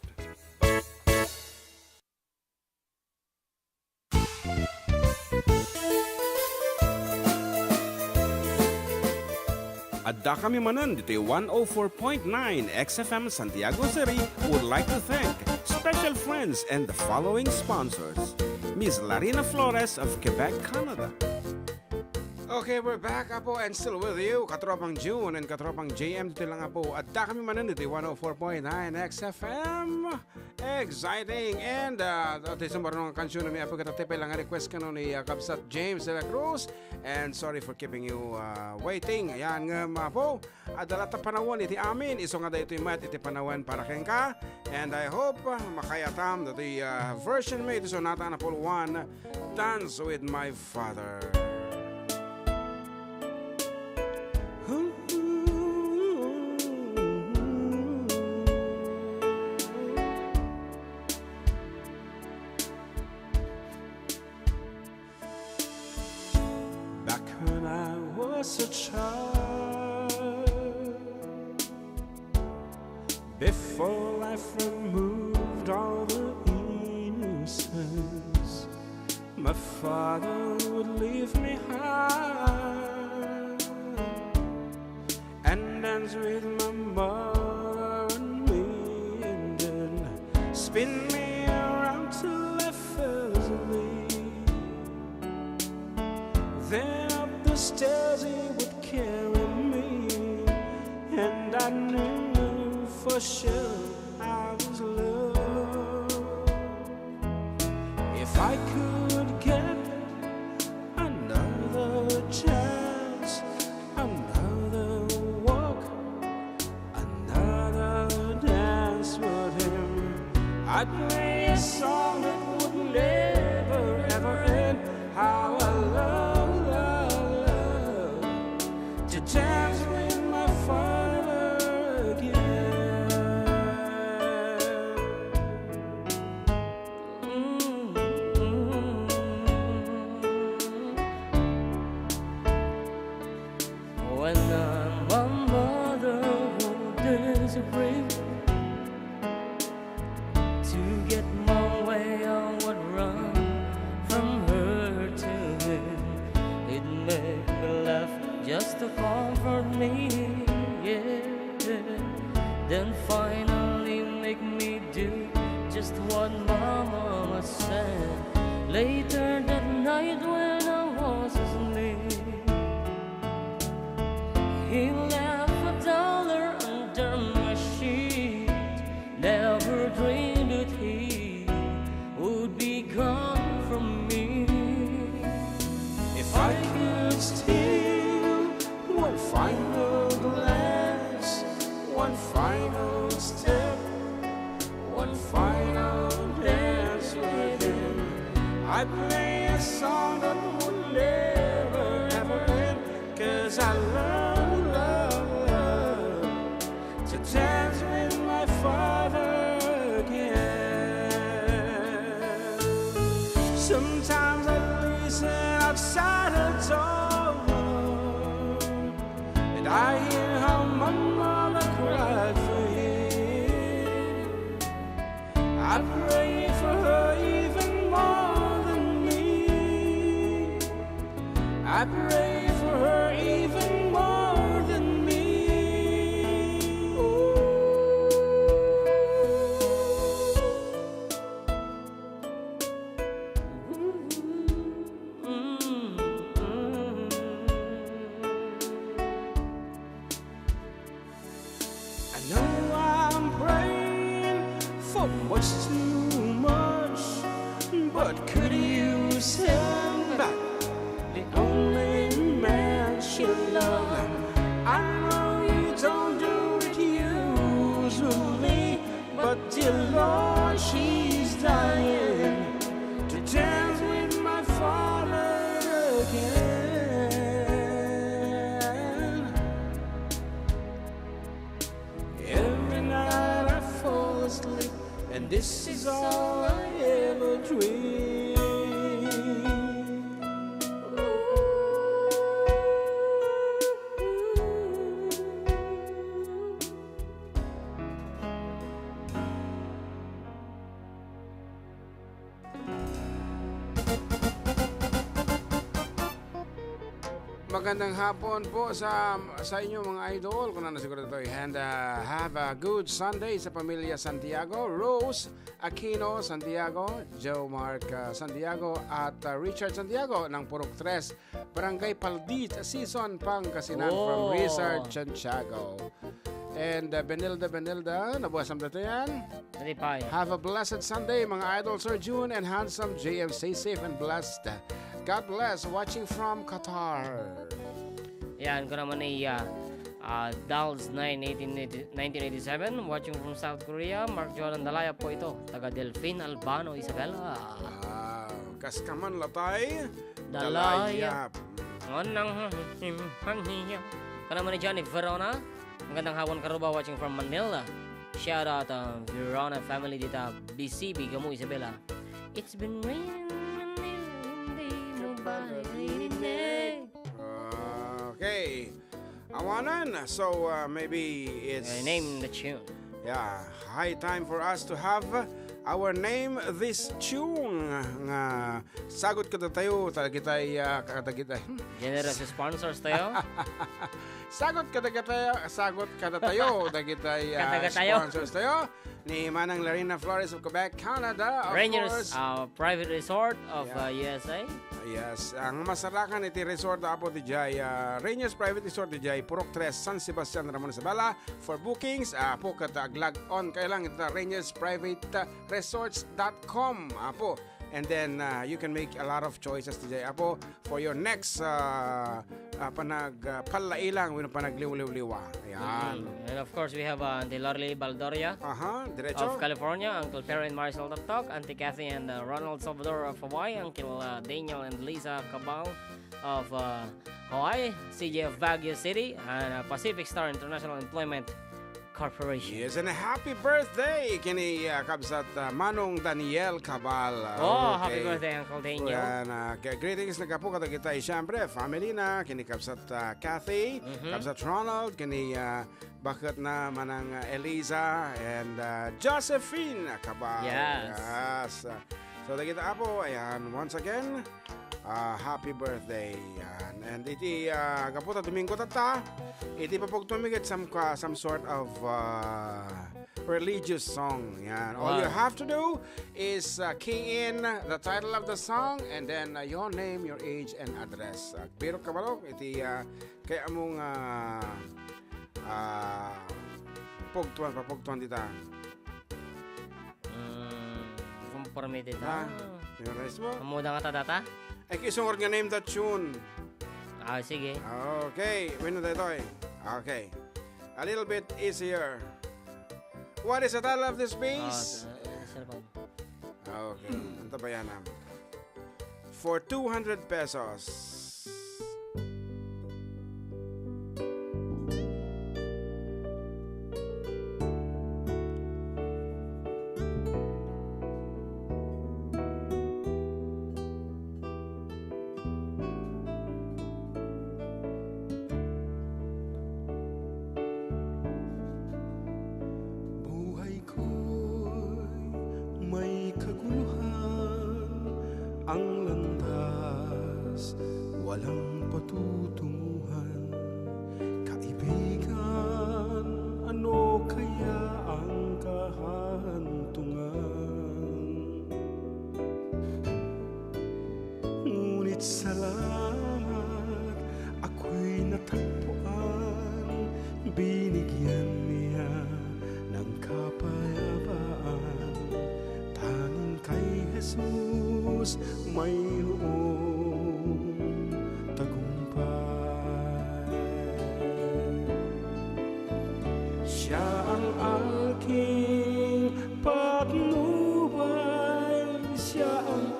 Adda kami Manen dito 104.9 XFM Santiago City would like to thank special friends and the following sponsors: Ms. Larina Flores of Quebec, Canada. Okay, we're back po and still with you, katropang June and katropang JM dito lang po. Adda kami Manen dito 104.9 XFM. Exciting! And ito sa marunong kansyon na may apo katatepe lang request ka no ni Kabsat James de la Cruz. And sorry for keeping you waiting. Ayan nga po. Adalata panawon iti amin. Iso nga da ito mat iti panawon para keng ka. And I hope makayatam that the version made so nata na po 1, Dance with My Father. was a child, before life removed all the innocence, my father would leave me high and dance with my mother and me, and then spin me around till I fell asleep. Then up the stairs he would carry me, and I knew for sure I was loved. If I could get another chance, another walk, another dance with him, I'd play a song that would never ever end. How I love, love, love to dance with my father again. When my mother would disagree, to get my way I would run from her to him. It made me laugh just to comfort me, yeah. Then finally make me do just what my mama said. Later that night when I was asleep, he left $1 under my sheet. Never dreamed that he would be gone from me. If I could steal one final glance, one final step, one final dance with him, I'd play a song that would never ever end. 'Cause I love, love, love to dance with my father again. Sometimes I listen outside the door, and I hear how my mother cried for him. I pray for her even more than me. I pray for her even more than me. I know I'm praying for much too much, but could you send back the only man she loved? I know you don't do it usually, but dear Lord, she's dying to dance with my father again. Every night I fall asleep, and this is all I ever dream. Magandang hapon po sa inyo mga idol. Kung ano siguro ito, and have a good Sunday sa pamilya Santiago, Rose Aquino Santiago, Joe Mark Santiago at Richard Santiago ng Purok 3, Barangay Paldit, Season Pangasinan from Rizard, Santiago. And Benilda, nabuhasam na ito yan. Nalipay. Have a blessed Sunday mga idol, Sir June and handsome JM. Stay safe and blessed. God bless. Watching from Qatar. Yan ko naman ay Dals 1987, watching from South Korea. Mark Jordan Dalaya po ito, taga Delphine Albano, Isabela. Kaskaman latay. Dalaya. Ngonang himhaniya. Ka naman ni Johnny Verona. Magandang hapon karuba, watching from Manila. Shout out Verona family dito, BCB, Gamu, Isabela. It's been raining, nobody. Okay. Awanan. So maybe it's Name the tune. yeah, high time for us to have our name this tune nga sagot kada tayo tagagitay katagitay. Generous sponsors tayo. Sagot kada tayo dagitay Katagatayo. sponsors tayo ni Manang Larina Flores of Quebec, Canada, of Rangers course. Private Resort of USA. Yes, ang masarakan iti resort apo ti Jay Rangers Private Resort ti Jay Purok 3 San Sebastian Ramon Sabala. For bookings apo kata aglag on kailang ita rangersprivateresorts.com apo. And then you can make a lot of choices today apo for your next palailang wino panagliw-liw-liwa. Ayan. And of course, we have Auntie Lorly Baldoria Diretso. of California, Uncle Perry and Marcel Tatok, Auntie Kathy and Ronald Salvador of Hawaii, Uncle Daniel and Lisa Cabal of Hawaii, CJ of Baguio City, and Pacific Star International Employment Corporation. Yes, and a happy birthday kini kabsat Manong Daniel Cabal. Happy birthday, Uncle Daniel. Yan, greetings na kapo kada kita siyempre family na kini kabsat Kathy, kabsat Ronald, kini bakit na manang Eliza and Josephine Cabal. Yes. So kita apo, ayan, once again, happy birthday. Yan. And iti kaputa Domingo tata, iti papagtumigit some sort of religious song. Yan. All you have to do is key in the title of the song and then your name, your age, and address. Pero kabalok, iti kaya mong papugtuan dita. Compromised ta. Yung rest mo? Mamuda nga ta data? Ay, kisungor nga name that tune. Sige. Okay, wino tayo. Okay. A little bit easier. What is the title of this piece? Cellphone. Okay, ito ba yan? For 200 pesos. Ang landas, walang patutunguhan. Kaibigan, ano kaya ang kahantungan? Ngunit salamat, ako'y natagpuan. Binigyan niya ng kapayapaan. Tanging kay Jesus mayroong tagumpay. Siya ang aking patnubay, siya ang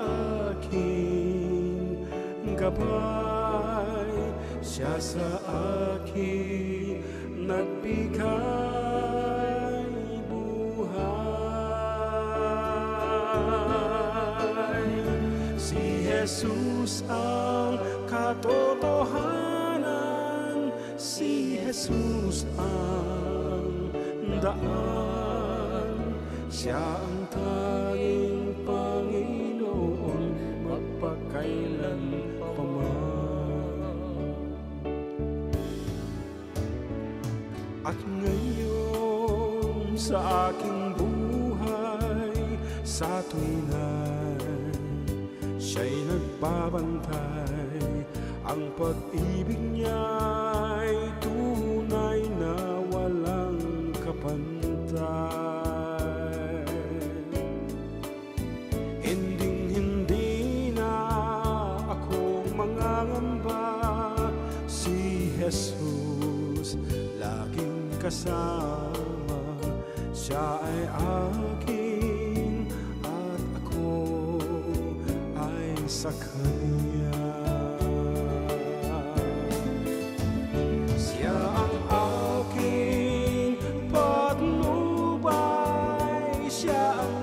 aking gabay, siya sa akin nagbigay buhay. Si Jesus ang katotohanan, si Jesus ang daan, siya ang tanging Panginoon magpakailan pa man. At ngayon sa aking buhay, sa tuwinay siya'y nagbabantay. Ang pag-ibig niya'y tunay na walang kapantay. Hinding-hindi na akong mangangamba, si Jesus laging kasama. Siya ay akin at ako ay sa Kanya. Siya ang aking patnubay, siya ang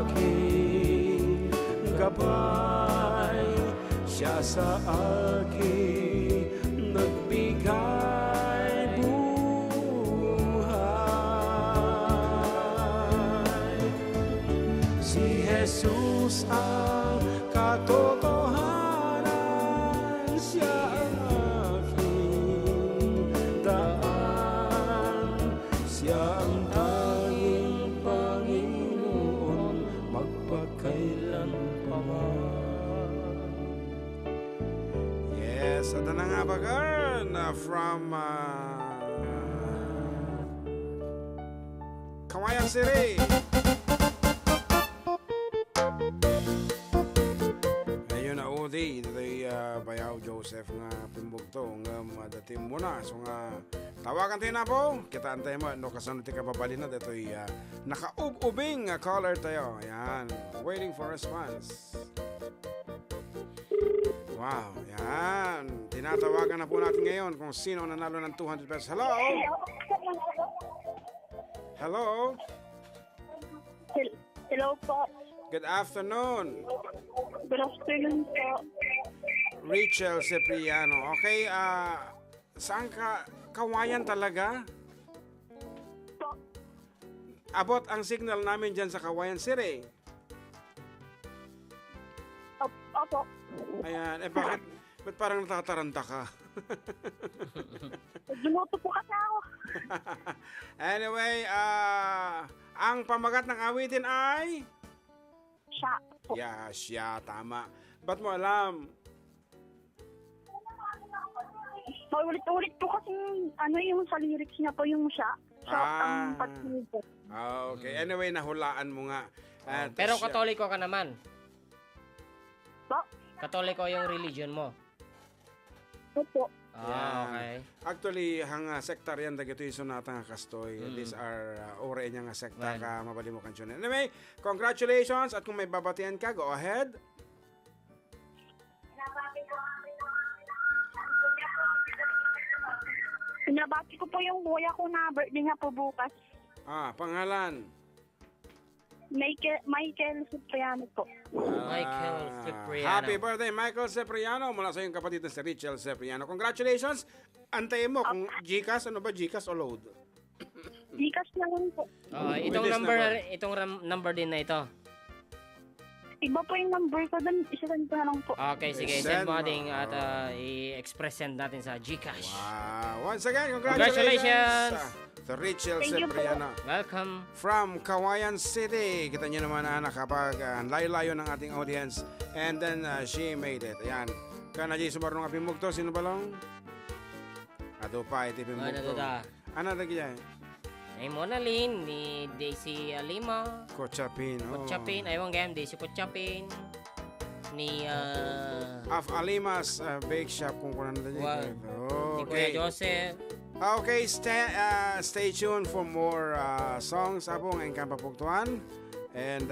aking gabay, siya sa akin nagbigay Jesus ang katotohanan, siya ang aking daan, siya ang tanging Panginoon magpakailan pa man. Yes, at na nga bagan from Kawayan City. Ayun na udi, ito'y Bayaw Joseph nga pimbugto nga madating muna. So nga tawagan tayo na po. Kita antay mo, no kasunod ka pabalin na. Ito'y nakaubing caller tayo. Ayan, waiting for response. Wow, yan. Tinatawagan na po natin ngayon kung sino nanalo ng 200 pesos. Hello? Hello? Hello po. Good afternoon. Good afternoon po. Rachel Cipriano. Okay, saan ka? Kawayan talaga? Po. Abot ang signal namin dyan sa Kawayan City. Opo. Ayan, bakit parang natataranta ka? Dumuto po kasi ako. Anyway, ang pamagat ng awitin ay? Siya po. Yeah, siya, tama. Ba't mo alam? Ulit-ulit po kasi yung sa lyrics niya po yung siya. Siya ang patuloy po. Okay, anyway, nahulaan mo nga. At Pero siya- katoliko ka naman. Po? Katoliko yung religion mo. Opo. Okay. Actually, hang sektaryan dagito yung sunata nga kastoy. These are ore niya nga sekta Well. ka mabali mo kansyon. Anyway, congratulations at kung may babatian ka, go ahead. Pinabati ko po yung kuya ko na birthday niya po bukas. Pangalan. Michael Cipriano po. Michael Cipriano. Happy birthday, Michael Cipriano. Mula sa iyong kapatid na si Rachel Cipriano. Congratulations. Antayin mo kung Gcash, ano ba Gcash o load? Gcash na lang po. Itong With this number, number. itong number din na ito. Iba po yung number ko doon. Isa-send ko na lang po. Okay, sige. Send Send mo mo. ating at i-express send natin sa Gcash. Wow. Once again, Congratulations. To Rachel Thank you po. Cipriano. Welcome. From Kawayan City. Kita niyo naman kapag layo-layo ng ating audience. And then she made it. Ayan. Kana di sumarong apimugto. Sino ba lang? Ado pa iti Ano pimugto. da? Ano lagi yan? Ay Monalyn, ni Daisy Alima, Kochapin. Kuchapin, ayong game, Daisy Kuchapin, ni Of Alimas Bake Shop kung kunan na Wow. dyan. ni Kuya Okay. Joseph. Okay, stay tuned for more songs abong ang kampapugtuan. And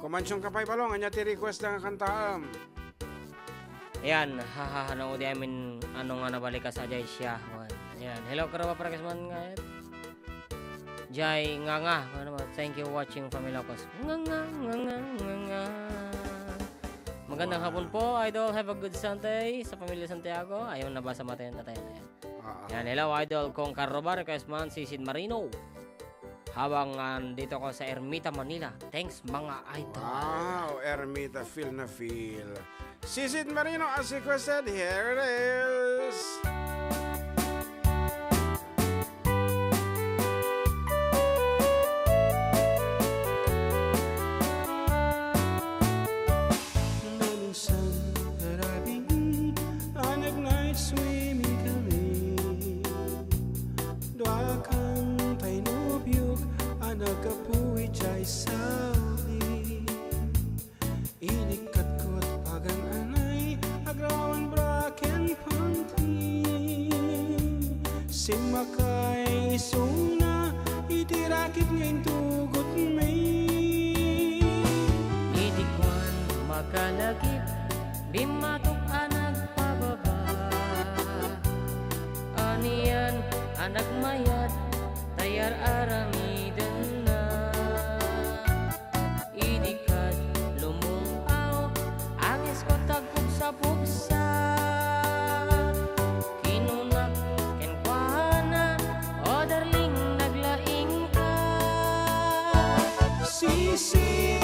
kumansyong kapay balong, anya ti request ng kantaam. Ayan, hahaha, nang udi amin, ano nga nabalik ka sa Jay siya. Ayan, hello karawa para kasman nga. Jay, nga. Ano ba? Thank you watching from Ilocos. Nga. Magandang hapon po, idol. Have a good Sunday sa pamilya Santiago. Ayaw na ba sa mata yun? Yan, hello, idol. Kong Karobar, Kasman, si Sid Marino. Habang dito ko sa Ermita, Manila. Thanks, mga idol. Wow, Ermita, feel na feel. Sisid Marino, as requested, here it is. Minsan karabing anak night swimming kami. Doa kang painupyok anak kapuwi jay saudi. Inikat ko't pagang anay agrawan braken panty. Sing makay suna itirakit ngayon tugot may. Idikwan makalagip bimatok anak pababa anian anak mayat tayar aramiden na idikat lumulaw angis ko tagpog sa pugsa kinunak kenkwana o darling naglaing ka Sisi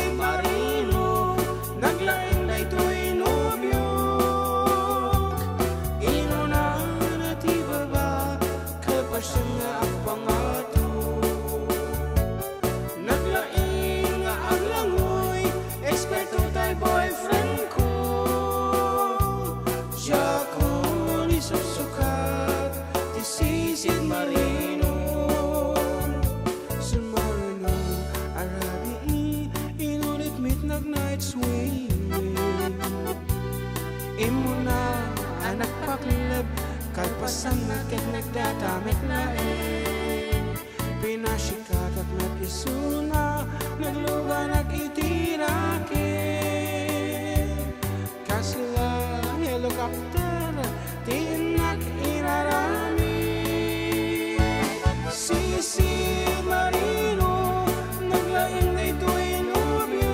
Sisil Marino, naglaing na ito'y nubyog.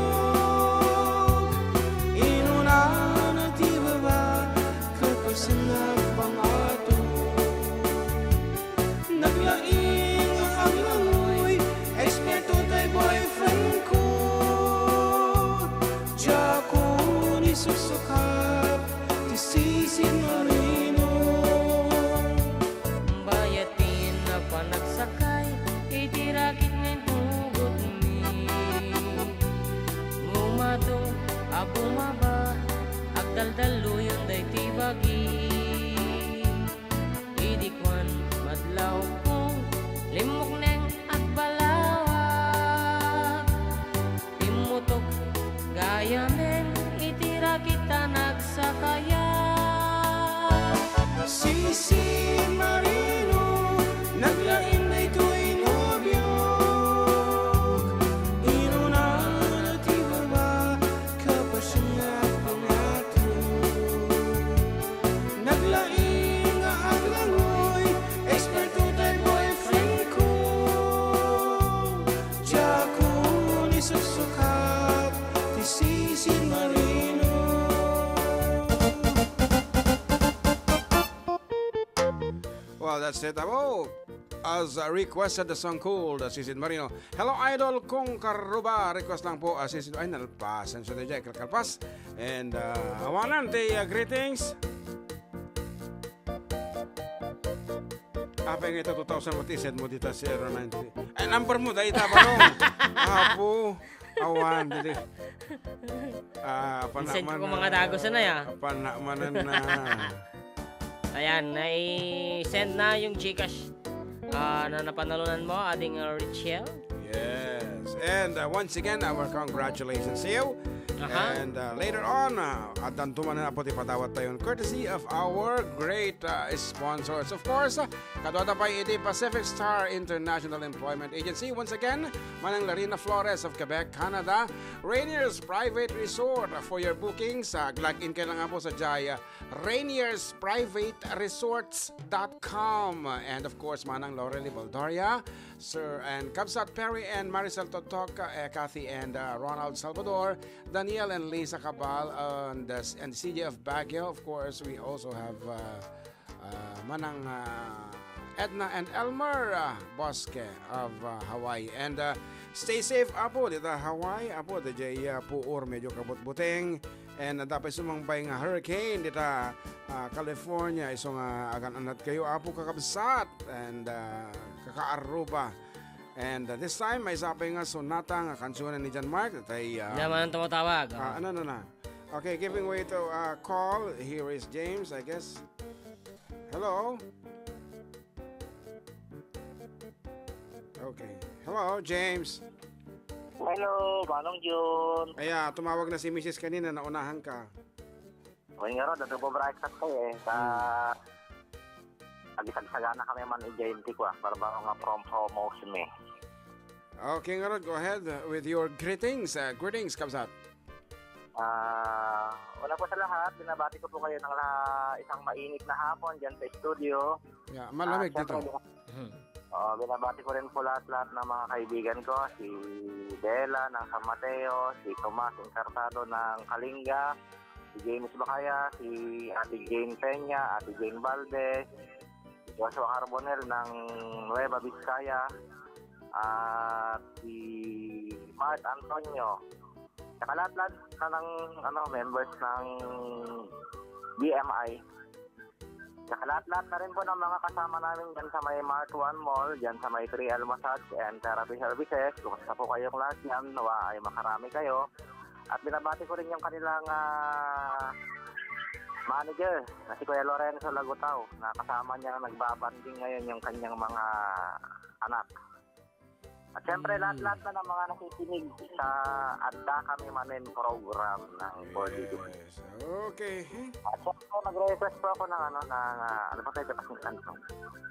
Inuna na di ba ba, kapag nagpangato. Naglaing ang langoy, eksperto tayo boyfriend ko. Diya ko ni susukap, ti Sisil Marino. Bayatin na panagsakay, itirakit ng tugot mi. Ngumato, abumaba, agdaldalo yun day tibagi. Idikwan, madlaw kong, limok neng agbalawak. Timutok, gaya men, itirakit ta nagsakaya. Sisil Marino, naglain na ito'y nubyog. Inuna na di ba ba, kapag nagpangato. Naglaing ang langoy, eksperto tayo boyfriend ko. Diya ko ni susukap, ti Sisil Marino. Well, that's it. Oh, as requested the song called Sisil Marino. Hello, idol kong karuba. Request lang po Sisil. Ay, nalpasan siya tayo. Kalpas. And awanan tayo greetings. Apa yang itu 2000 mati set mo dito 090. Ay, number mo dahil tapa nung. Apo. Awan. Dili. Send ko mga dagos na ya. Panakmanan na. Ayan, nai-send na yung Gcash na napanalunan mo, ading Richel. Yes. And once again, our congratulations to you. And later on, adantuman na po ipadawat tayo courtesy of our great sponsors. Of course, kadwada pa iti Pacific Star International Employment Agency. Once again, Manang Larina Flores of Quebec, Canada. Rainier's Private Resort for your bookings. Log-in kayo lang nga po sa Jaya. RainiersPrivateResorts.com. And of course, Manang Laureli Valdoria, Sir and Kabsat Perry and Maricel Totok, Kathy and Ronald Salvador, Daniel and Lisa Cabal, and the CJ of Baguio. Of course, we also have Manang Edna and Elmer Bosque of Hawaii. And stay safe apo dito Hawaii. Apo dito puor medyo kabut-buting. And dapat sumangbay nga hurricane dito California. Iso nga agan anat kayo apo kakabsat and kakaaruba. And this time, may sapay nga sonata nga kansunan ni John Mark. Naman ang tumatawag. Ano na. Okay, giving way to call. Here is James, I guess. Hello? Okay. Hello, James. Hello, Manong Jun. Kaya, tumawag na si Mrs. kanina, naunahan ka. O nga ron, dito po breakfast ko Agisag-sagana kami man i-JNT ko para ba nga from promotion Okay, nga ron, go ahead with your greetings. Greetings, Kabsat. Una po sa lahat, binabati ko po kayo ng isang mainit na hapon dyan sa studio. Yeah, malamig dito. Binabati ko rin po lahat ng mga kaibigan ko, si Bella ng San Mateo, si Tomas Encartado ng Kalinga, si James Bacaya, si Ate Jane Peña, Ate Jane Valdez, Joshua Carbonel ng Nueva Vizcaya, at si Mark Antonio. Saka lahat ng members ng BMI. Saka lahat na rin po ng mga kasama namin dyan sa may Mark 1 Mall, dyan sa may 3L Massage and Therapy Services. Kumusta po kayong lahat yan, nawa ay makarami kayo. At binabati ko rin yung kanilang manager na si Kuya Lorenzo Lagutao, na kasama niya nagbabanding ngayon yung kanyang mga anak. At syempre lahat na ng mga nakikinig sa Adda Kami Manen program ng 42. Yes. Okay. At syempre nagre-request po ako ng ano ba tayo kasing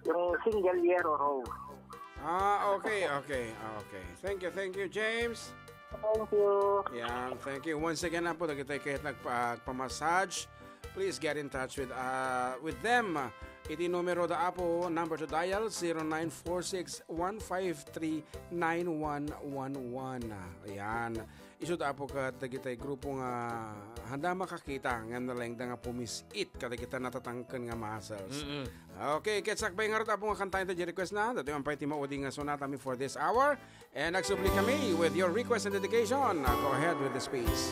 yung Single Yellow Rose. Okay. Thank you, James. Thank you. Yan, thank you. Once again na po, nagkitay kahit nagpamassage please get in touch with them. Iti numero da apo, number to dial 0946-153-9111. Ayan. Isu da apo kada kita grupo nga handa makakita nga nalang da nga pumisit kada kita natatangkan nga muscles. Okay, ketsak ba yung apo nga kantayin ta request na? Dati ang paiti maudi nga sonata mi for this hour. And nagsubli kami with your request and dedication. Go ahead with the space.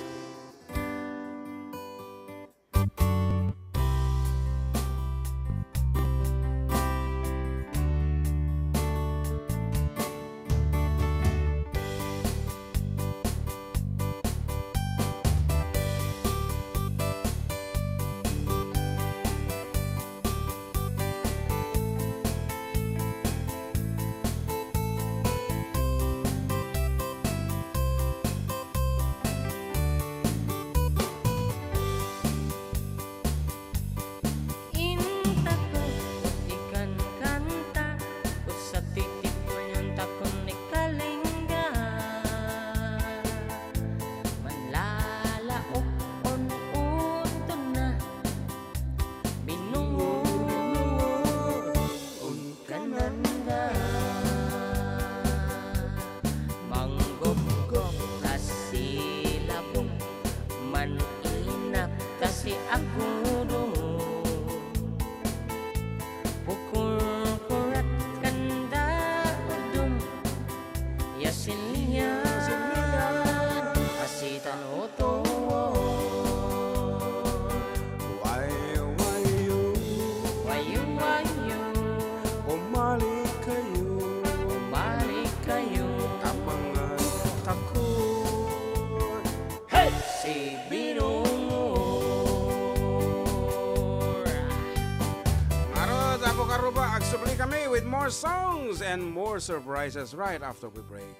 Agsubli kami with more songs and more surprises right after we break.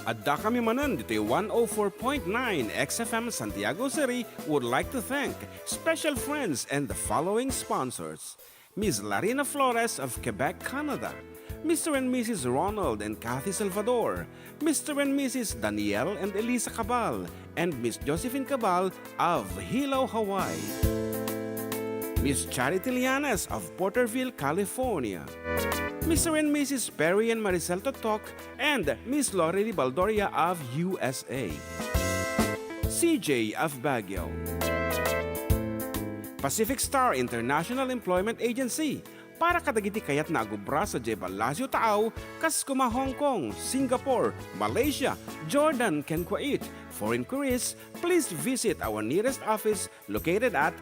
Adda kami Manen dito 104.9 XFM Santiago City would like to thank special friends and the following sponsors. Ms. Larina Flores of Quebec, Canada. Mr. and Mrs. Ronald and Kathy Salvador. Mr. and Mrs. Danielle and Elisa Cabal. And Miss Josephine Cabal of Hilo, Hawaii. Miss Charity Lianes of Porterville, California. Mr. and Mrs. Perry and Maricel Totok, and Miss Lorely Baldoria of USA. CJ of Baguio. Pacific Star International Employment Agency, para kadagiti kayat na agubra sa Jebalasyo Taaw, Kaskuma, Hong Kong, Singapore, Malaysia, Jordan, ken Kuwait. For inquiries, please visit our nearest office located at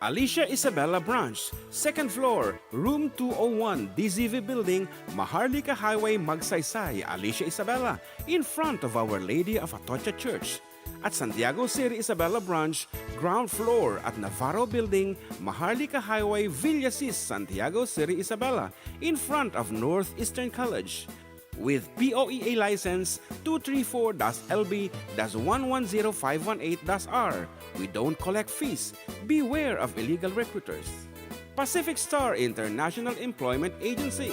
Alicia Isabella Branch, 2nd floor, room 201, DZV Building, Maharlika Highway, Magsaysay, Alicia Isabella, in front of Our Lady of Atocha Church. At Santiago City Isabella Branch, ground floor at Navarro Building, Maharlika Highway, Villasis, Santiago City Isabella, in front of Northeastern College. With POEA license 234-LB-110518-R. We don't collect fees. Beware of illegal recruiters. Pacific Star International Employment Agency.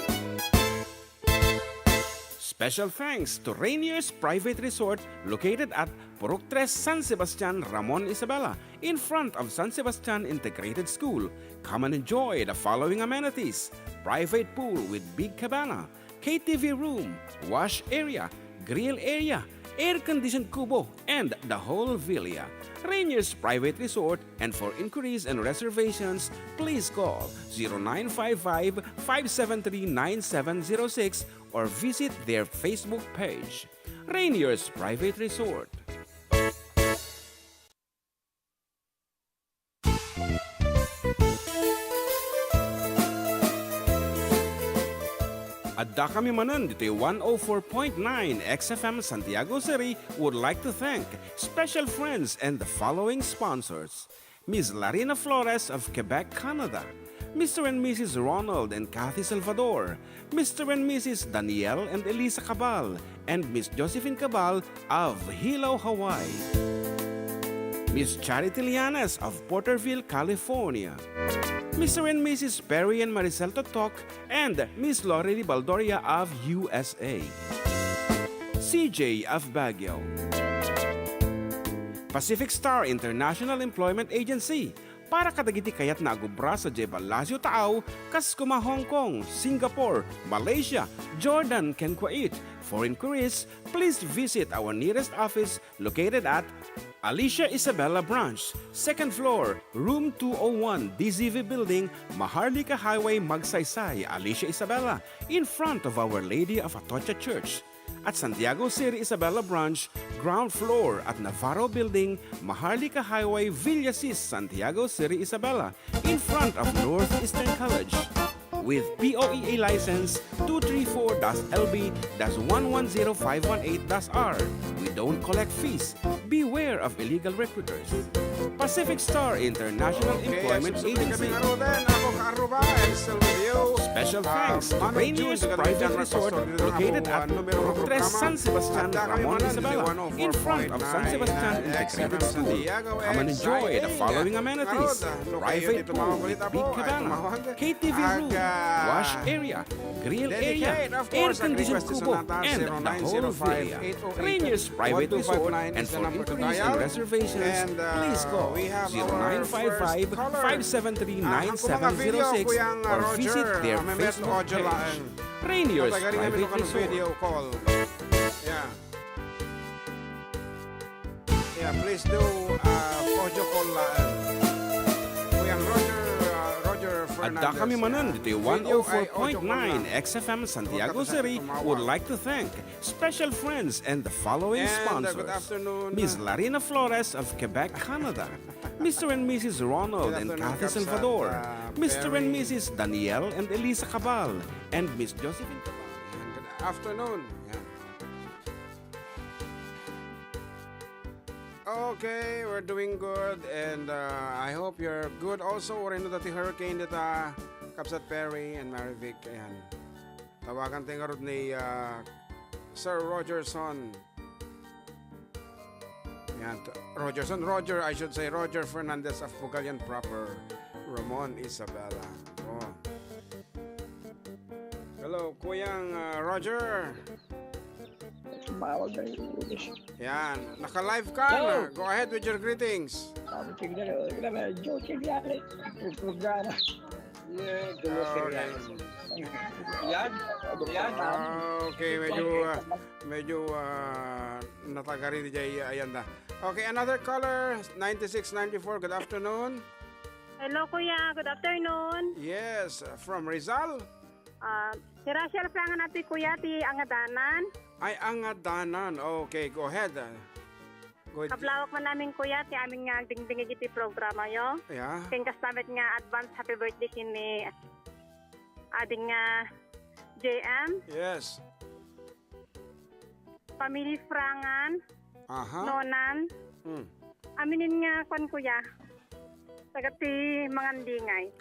Special thanks to Rainier's Private Resort located at Purok 3, San Sebastian, Ramon Isabela, in front of San Sebastian Integrated School. Come and enjoy the following amenities: private pool with big cabana, KTV room, wash area, grill area, air-conditioned kubo, and the whole villa. Rainier's Private Resort, and for inquiries and reservations, please call 0955-573-9706 or visit their Facebook page. Rainier's Private Resort. Adda kami Manen dito 104.9 XFM Santiago City would like to thank special friends and the following sponsors. Ms. Larina Flores of Quebec, Canada. Mr. and Mrs. Ronald and Kathy Salvador. Mr. and Mrs. Danielle and Elisa Cabal. And Miss Josephine Cabal of Hilo, Hawaii. Miss Charity Lianes of Porterville, California. Mr. and Mrs. Perry and Maricel Totok, and Miss Lorely Baldoria of USA. CJ of Baguio. Pacific Star International Employment Agency, para kadagiti kayat na agubra sa Jebalasio Taaw, kas kuma Hong Kong, Singapore, Malaysia, Jordan, ken Kuwait. For inquiries, please visit our nearest office located at Alicia Isabella Branch, 2nd floor, room 201, DZV Building, Maharlika Highway, Magsaysay, Alicia Isabella, in front of Our Lady of Atocha Church. At Santiago City Isabela Branch, ground floor at Navarro Building, Maharlika Highway, Villasis, Santiago City Isabela, in front of Northeastern College. With POEA license 234-LB-110518-R. We don't collect fees. Beware of illegal recruiters. Pacific Star International Employment Agency. Special thanks to Rainier's Private Resort located at 3 San Sebastian, Ramon Isabela, in front of San Sebastian Integrated School. Come and enjoy the following amenities: private pool with big cabana, KTV room, wash area, grill area, air-conditioned kubo, and the whole villa. Rainier's Private Resort, and for inquiries and reservations, please call 0955-573-9706 or visit their Facebook page. Rainier's Private Resort. Yeah, please do audio call Kuyang Roger Fernandez. Adda kami Manen, dito yung 104.9 XFM Santiago City would like to thank special friends and the following sponsors. Good afternoon. Ms. Larina Flores of Quebec, Canada. Mr. and Mrs. Ronald and Cathy Salvador. Mr. and Mrs. Danielle and Elisa Cabal. And Miss Josephine Cabal. Good afternoon. Yan. Okay, we're doing good and I hope you're good also. We're into the hurricane that Kapsat Perry and Marivic. Ayan. Tawagan tayo nga ni Sir Rogerson. Ayan. Roger, I should say Roger Fernandez of Pugalian proper. Ramon Isabela. Oh. Hello, Kuyang Roger. Yan, naka-live ka na. Go ahead with your greetings. Okay, medyo natagari DJ Ayanda. Okay, another caller, 9694. Good afternoon. Hello, Kuya. Good afternoon. Yes, from Rizal. Si Rachel Frangan natin, Kuya, ti Angadanan. Ay, Angadanan. Okay, go ahead. Go ahead. Kablawak man namin, Kuya, ti aming nga dingdingig iti programa yo. Yeah. Tingkas namin nga advance happy birthday kini ading nga JM. Yes. Family Frangan. Aha. Nonan. Aminin nga kon, Kuya. Tagati mangandingay.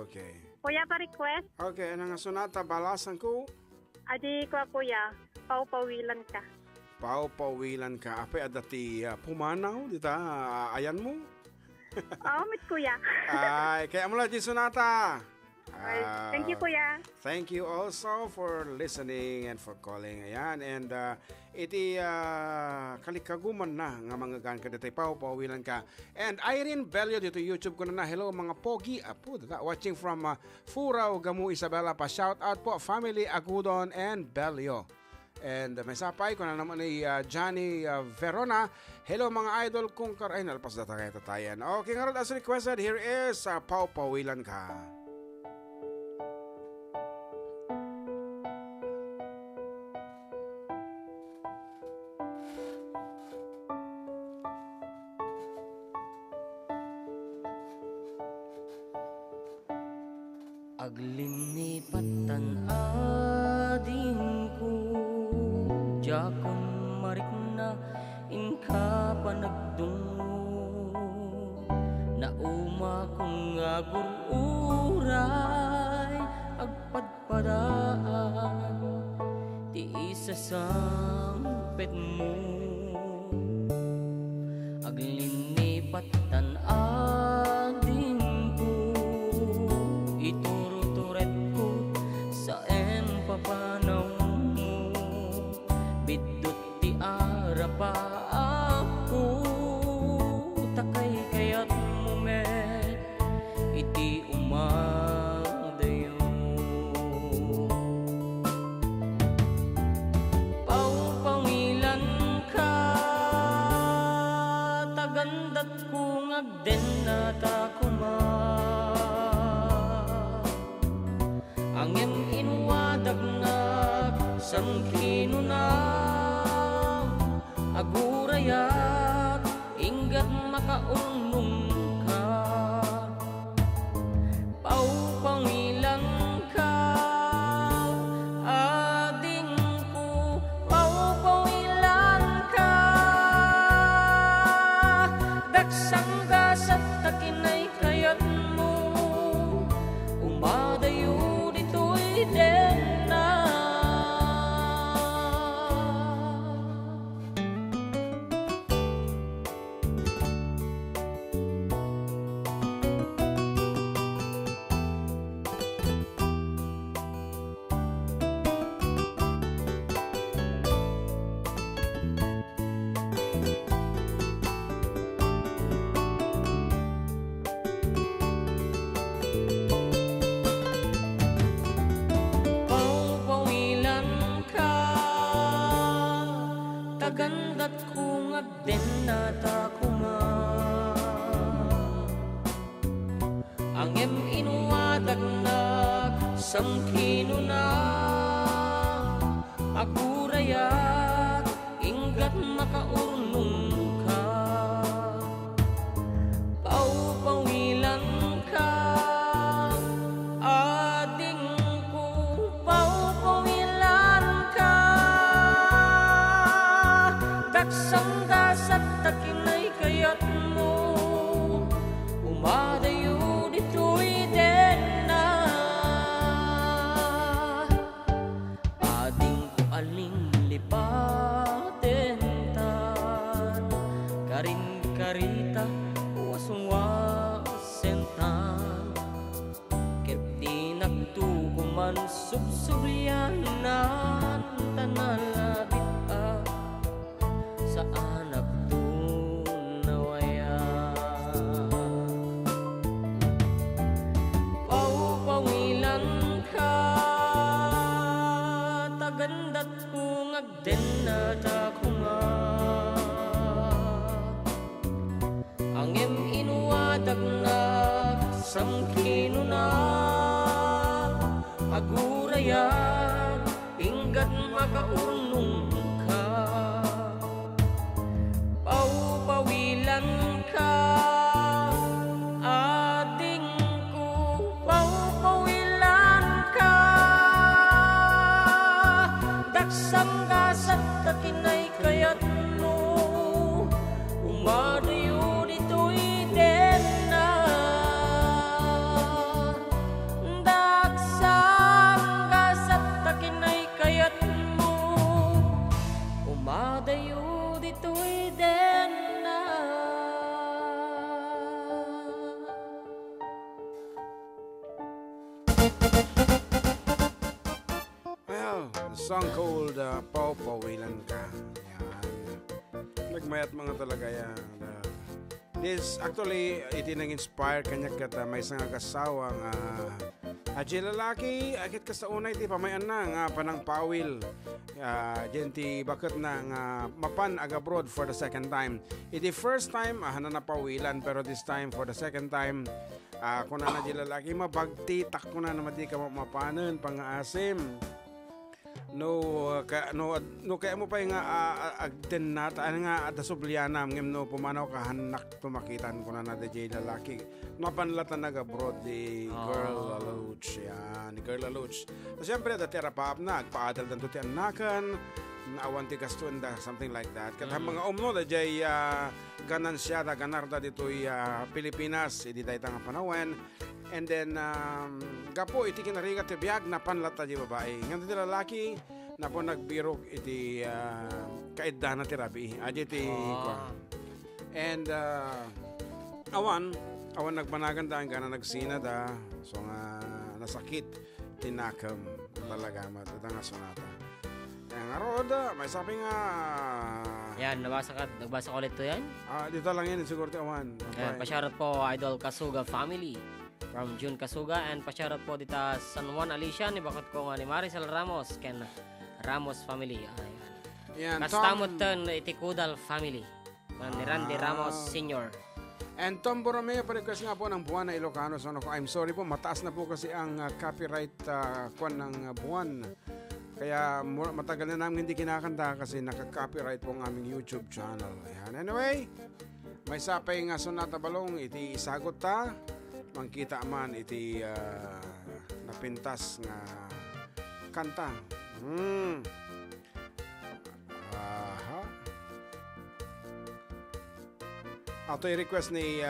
Okay. Kuya, pa-request. Okay, ano nga sonata, balasan ko? Adi ko, Kuya, pau-pawilan ka. Pau-pawilan ka. Apay, adati pumanaw, dita, ayan mo? Mit, Kuya. Ay, kaya mula di sonata. Thank you, Kuya. Thank you also for listening and for calling. Ayan, and iti kalikaguman na nga mga gan ka dito pawilan ka. And Irene Bello dito YouTube ko na. Hello mga pogi. Apo, watching from Furao, Gamu, Isabela pa. Shout out po family Agudon and Bello. And may sapay ko na naman ni Johnny Verona. Hello mga idol kung ay nalpas data kaya tatayan. Okay, nga as requested, here is pawilan ka. Aglinipatan ading ko jakon marik na inka panagdungo na uma kong agururay agpadpadaan ti isa sampet mo aglinipatan ading ko kung agden na takuma angem inwadag na sangkino na agurayat ingat makaunong ka paupangilan ka ading ko paupangilan ka daksang gasat takinay kayat mo umadayo dito'y den na paupawilan ka tagandat kung agden na takuma angem inuwadag na sangkino na agurayat ingat makaurnong ka paupawilan ka ading ko paupawilan ka daksang gasat takinay kayat mo umadayo dito'y den na ading ko aling lipaten tan karin karita wasong wasentan kepti nagtukuman subsubyanan tanalabit sa anak tunawaya paupawilan ka tagandat kung agden na takuma angem inuwadag na samkino na agurayan ingat makaunong ka paupawilan ka ading ko paupawilan ka daksang gasat takinay kayat mo umadayo dito'y den na daksang gasat takinay kayat mo umadayo dito'y den na. Well, the song called Paupawilan Ka. Yan. Nagmayat mga talaga yan. This actually, iti nang-inspire kanya kata may isang kasawang adya lalaki, akit ka sa unay ti pamayan na nga panang pawil. Diyan ti bakit na nga mapan abroad for the second time. Iti first time, napawilan, pero this time for the second time, kung na adya lalaki, mabagti, tak ko na naman di ka mapanan, pang-asim. No kaya mo pa yung agden na nga at subliana ngem no pumanaw ka hanak tumakitan ko na na DJ lalaki mapanlatan nag-abroad di girl aloch yan ni girl aloch so siyempre da therapap na agpaadal dan to ti anakan naawan ti kastunda something like that kat mga umno da jay ganansya da ganarda ditoy Pilipinas idi tay tanga panawen and then gapo iti kinarigat ti biag na panlata di babae ngam ti lalaki na po nagbirok iti kaedda na ti rabi aja ti and awan nagpanagan da nga na nagsina da so nga nasakit tinakam talaga matata nga sonata nga roda may sabi nga yan nagbasa ko ulit to yan dito lang yan siguro ti awan pasyarat po Idol Kasuga family from June Kasuga and pasyarat po dita San Juan Alicia ni bakit ko nga ni Marisol Ramos ken Ramos family yan kastamot ten iti Kudal family ni Randy Ramos Senior And Tom Borromeo, pa-request nga po ng buwan na Ilocano. So, I'm sorry po, mataas na po kasi ang copyright kwan ng buwan. Kaya matagal na namin hindi kinakanta kasi naka-copyright po ang aming YouTube channel. Ayan. Anyway, may sapay nga sonata balong, iti isagot ta. Mangkita man, iti napintas nga kanta. Aha. Ato i-request ni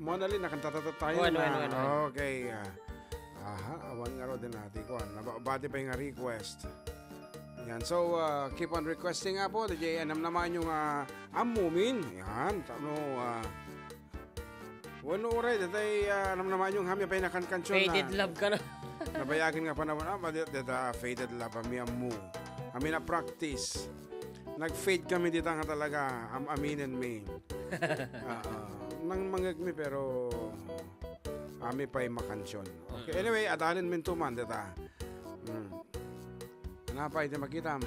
Monalyn, nakanta tayo na. Okay. Aha, awan nga ro din natin ko. Nababati pa yung request. Yan. So, keep on requesting nga po. DJ, anam naman yung amumin. Yan. Tano, wano oray. Datay, anam naman yung hamya pa yung nakankansyon na. Faded love ka na. Nabayagin nga pa naman. Faded love. Kami amu. Kami na practice. Nag-fade kami dito nga talaga. Aminin me. Nang mangagmi pero ami pa yung makansyon. Okay. Anyway, adalin min tuman dita. Anapa iti makita?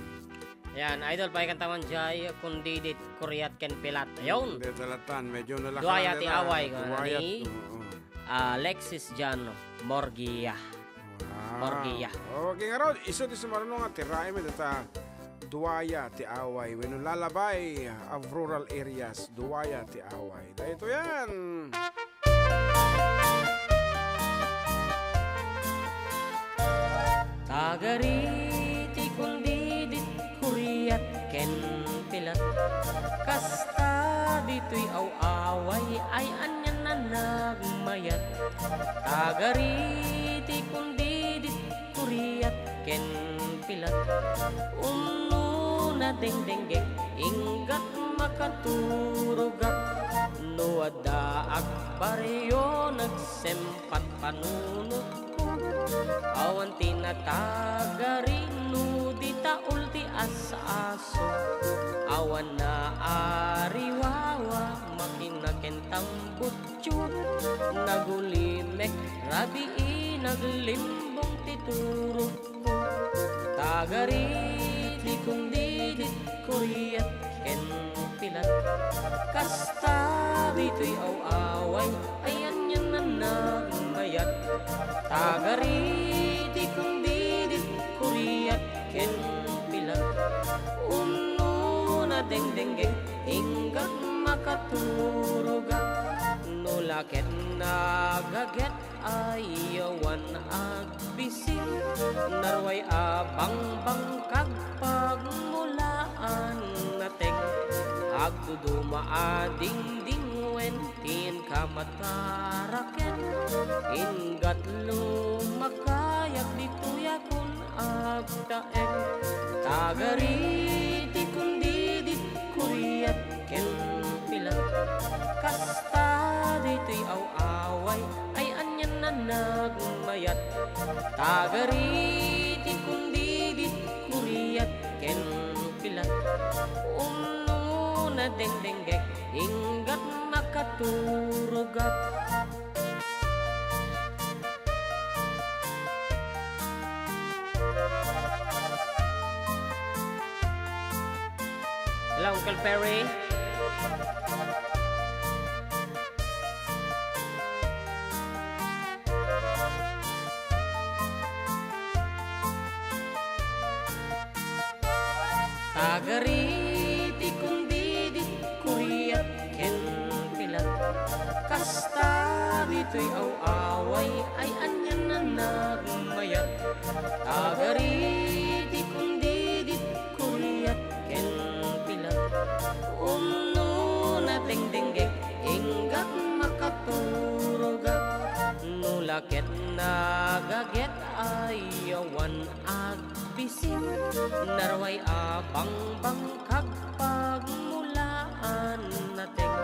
Yan, idol pa ikan taman jay kundi dit kuryat ken pilat. Ayun. Dito talatan, medyo nalakan. Duaya ti away ko Duaya. ni Alexis Jano Morgia. Morgia. Okay nga ron, iso ti sumarunong nga tirae mi dita duaya ti away. When lalabay of rural areas, duaya ti away. Dito yan. Tagariti kundi dit kuryat ken pilat. Kasta dito'y away ay anyan na nagmayat. Tagariti kundi dit kuryat ken pilat. Na dengdengge inggat makaturugat no ada akbaryo nagsempat panunot ko awan tinatagari no di taul ti asaso awan na ariwawa makinakentang butyo nagulimek rabii naglimbong titurog ko tagari di kundi dit kuryat ken pilat. Kasta dito'y away ayan yan na nagmayat. Tagari di kundi dit kuryat ken pilat. Uno na dengdengge hinggat makaturugat. Nulaket nagaget ayawan agbising narway abang bangkag pagmulaan nating agduduma ading wentin kamataraken ingat lumakayak dito yakun agtaeng tagari di kundi di kuryat ken pilat. Kasta dito'y away ay anyan na nagmayat. Tagari di kundi di kuryat ken pilat. Uno na dengdenggek inggat makaturugat. Hello, Uncle Perry. Tagariti kundi di kuryat ken pilat. Kasta dito'y away ay anyan na nagmayat. Tagariti kundi di kuryat ken pilat. Uno na dengdenggek inggat makaturugat. Nulaket nagaget ayawan agbising narway abang bangkag pagmulaan nating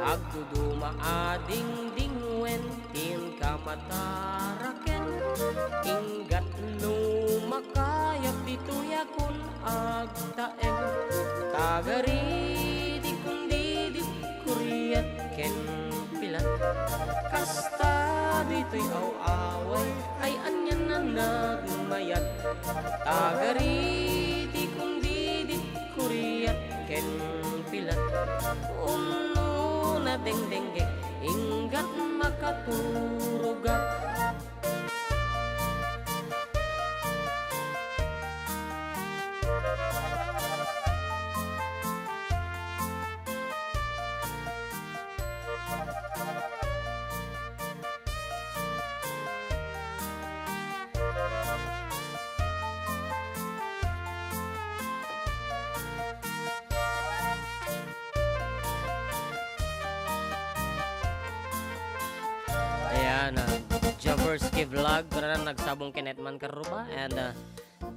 agduduma ading wentin kamataraken inggat lumakayap dito yakun agtaeng tagari di kundi di kuryat ken pilat. Kasta dito'y away ay anyan na nagmayat. Tagari di kundi di kuryat ken pilat. Uno ding-ding-gik, inggat makaturugak. Ayan, Jaworski Vlog, karena nagsabong kinetman karuba, and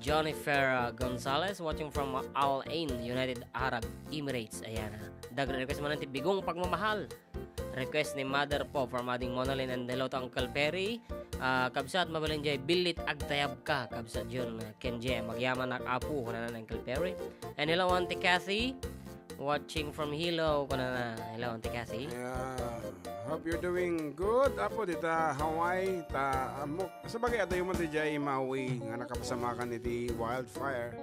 Jennifer Gonzalez watching from Al Ain, United Arab Emirates. Ayan, dagra request man natin bigong pagmamahal. Request ni Mother po from Ading Monolin and hello to Uncle Perry. Kabsat mabalinjay bilit agtayab ka. Kabsat yun Kenje magyaman ak apu kuna na Uncle Perry. And hello Auntie Cathy watching from Hilo kuna na. Hello Auntie Cathy. Yeah. Hope you're doing good. Apo dita Hawaii ta amok. Sabagay ato yung matijay Maui nga nakapasama ka ni di wildfire.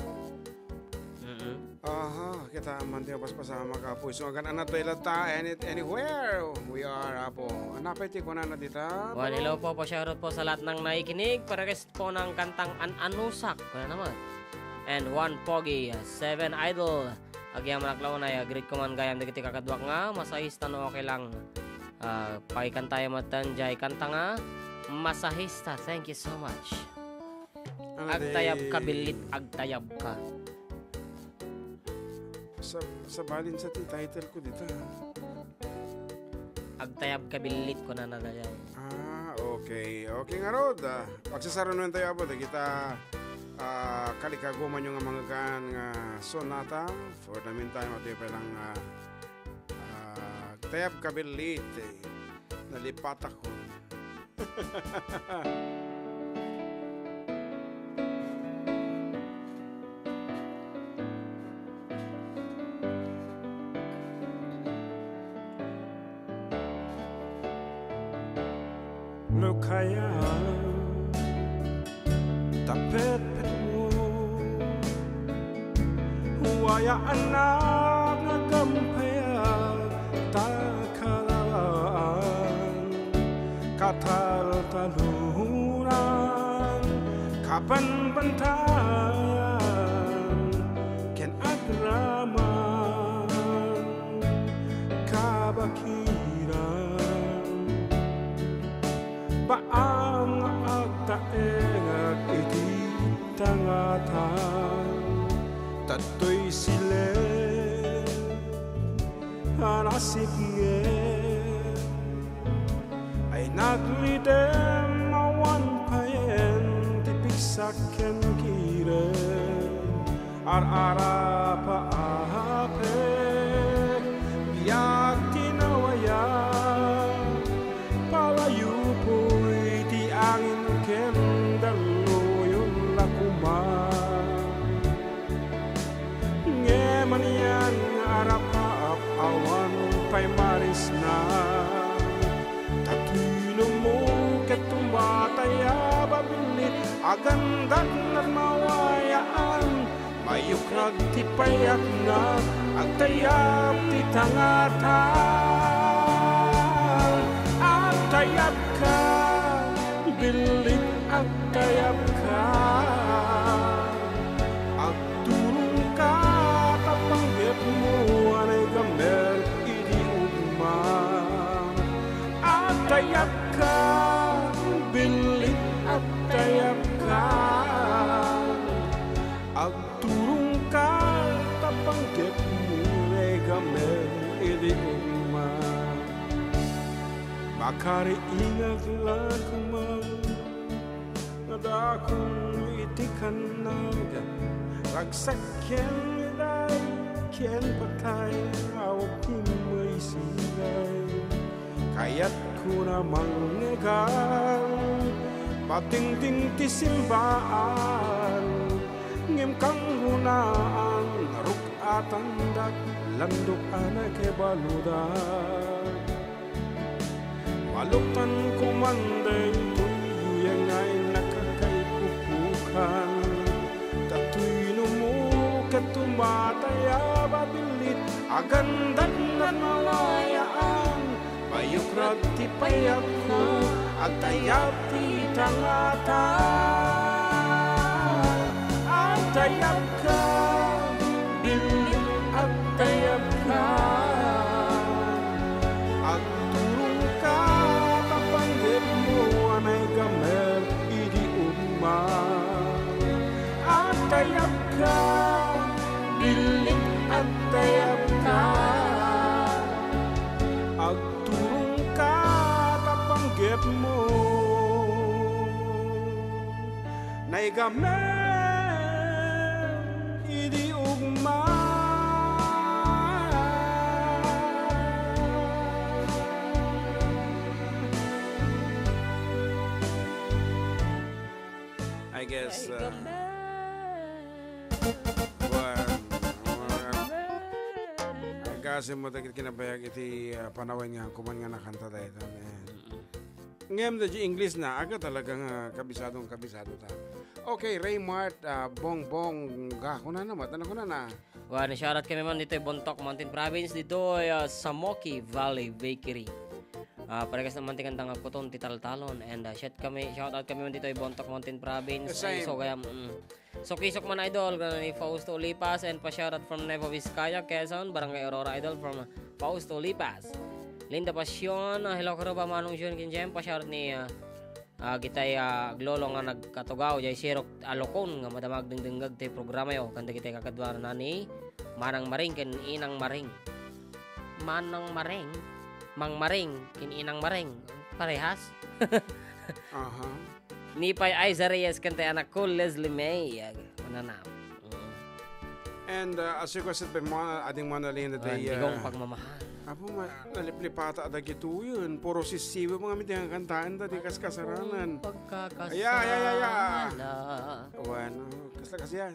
Aha, kita man tayo pasama ka po. So gan ana tayo ta anywhere we are apo. Anapay ti kunan na dita. Well, hello po shoutout po sa lahat ng nakikinig. Para-request po ng kantang An-Anusak. Kuna naman. And one Pogi, 7 Idol. Agyang manaklaw na great command gayam dagiti kakadwak nga masahista no okay lang. Paikan tayo matanjay kanta nga masahista. Thank you so much. Agtayab ka bilit, agtayab ka. Sa balin sa title ko dito. Agtayab ka bilit ko na nadayay. Okay. Okay nga rod. Pagsasarunan tayo abo kita kalikaguman yung mga gan nga sonata. For the meantime ito pa lang agtayab ka bilit. Nalipat ako. Kaya tapet mo huwaya anak nagampaya takalaan katal-talunan kapanbantayan ken agraman kabakiran paang agtaeng at iti tangatan tatoy sile hanasip nge ay naglidem awan payen tipik saken kire ar-ara paape biyak tinawaya palayu angin kendalo yung lakuma ngeman yan arap-ap awan pa'y maris na tatino mo ketumbataya babilit agandat na mawayaan mayukrag tipayak na agtayap ti tangatan agtayap ka bilit agtayap ka agturong ka tapanggit mo anay gamer idi ugma agtayap ka bilit agtayap ka agturong ka tapanggit mo anay gamer idi ugma bakari ingat lang kumang nadakong itikan naga ragsakyan niday kyan patay awak may silay kaya't ko namang negan patingting ti simbaan ngem kang hunaan rukatan dak landok anak kebaludan maluktan kumanday tuyang ay nakakaipupukan tatuino mo katumataya babilit agandat na mawayaan payag ko at tayap ti tangata at tayap ka bilit at tayap ka at tulong ka tapanggit mo anay gamer idi ugma at tayap ka bilit at tayap ka at tulong ka tapanggit mo nay gamer idi ugma. I guess kasi mo takit kinabayag iti panawin nga kuman nga nakanta tayo ngem da English na aga talagang kabisado ta. Okay, Raymart bongbong ga kuna na matan ko na. Wala, shoutout kami man dito Bontoc Mountain Province dito Samoki Valley Bakery. Parekas naman tingantang puton ti taltalon and shoutout kami man dito Bontoc Mountain Province. So kaya so kisok man idol ni Fausto Lipas and pa-shoutout from Nueva Vizcaya, Quezon, Barangay Aurora idol from Fausto Lipas. Linda Pasyon, hello karo ba manong June Kinjem, pa-shoutout ni kitay glolo nga nagkatugaw jay sirok alokon nga madamag dingdingag ti programa yo kanda kitay kakadwar na ni Manang Maring ken Inang Maring. Manang Maring, Mang Maring ken Inang Maring. Parehas. Nipay Aiza Reyes kanta anak ko Leslie May. Ano na. And as requested by ading Manalin the day. Bigong pagmamahal. Apo naliplipata ada gitu yun. Puro sisiwe mga mitang kantaan tadi kas-kasaranan. Pagkakasala. Bueno, kasi yan.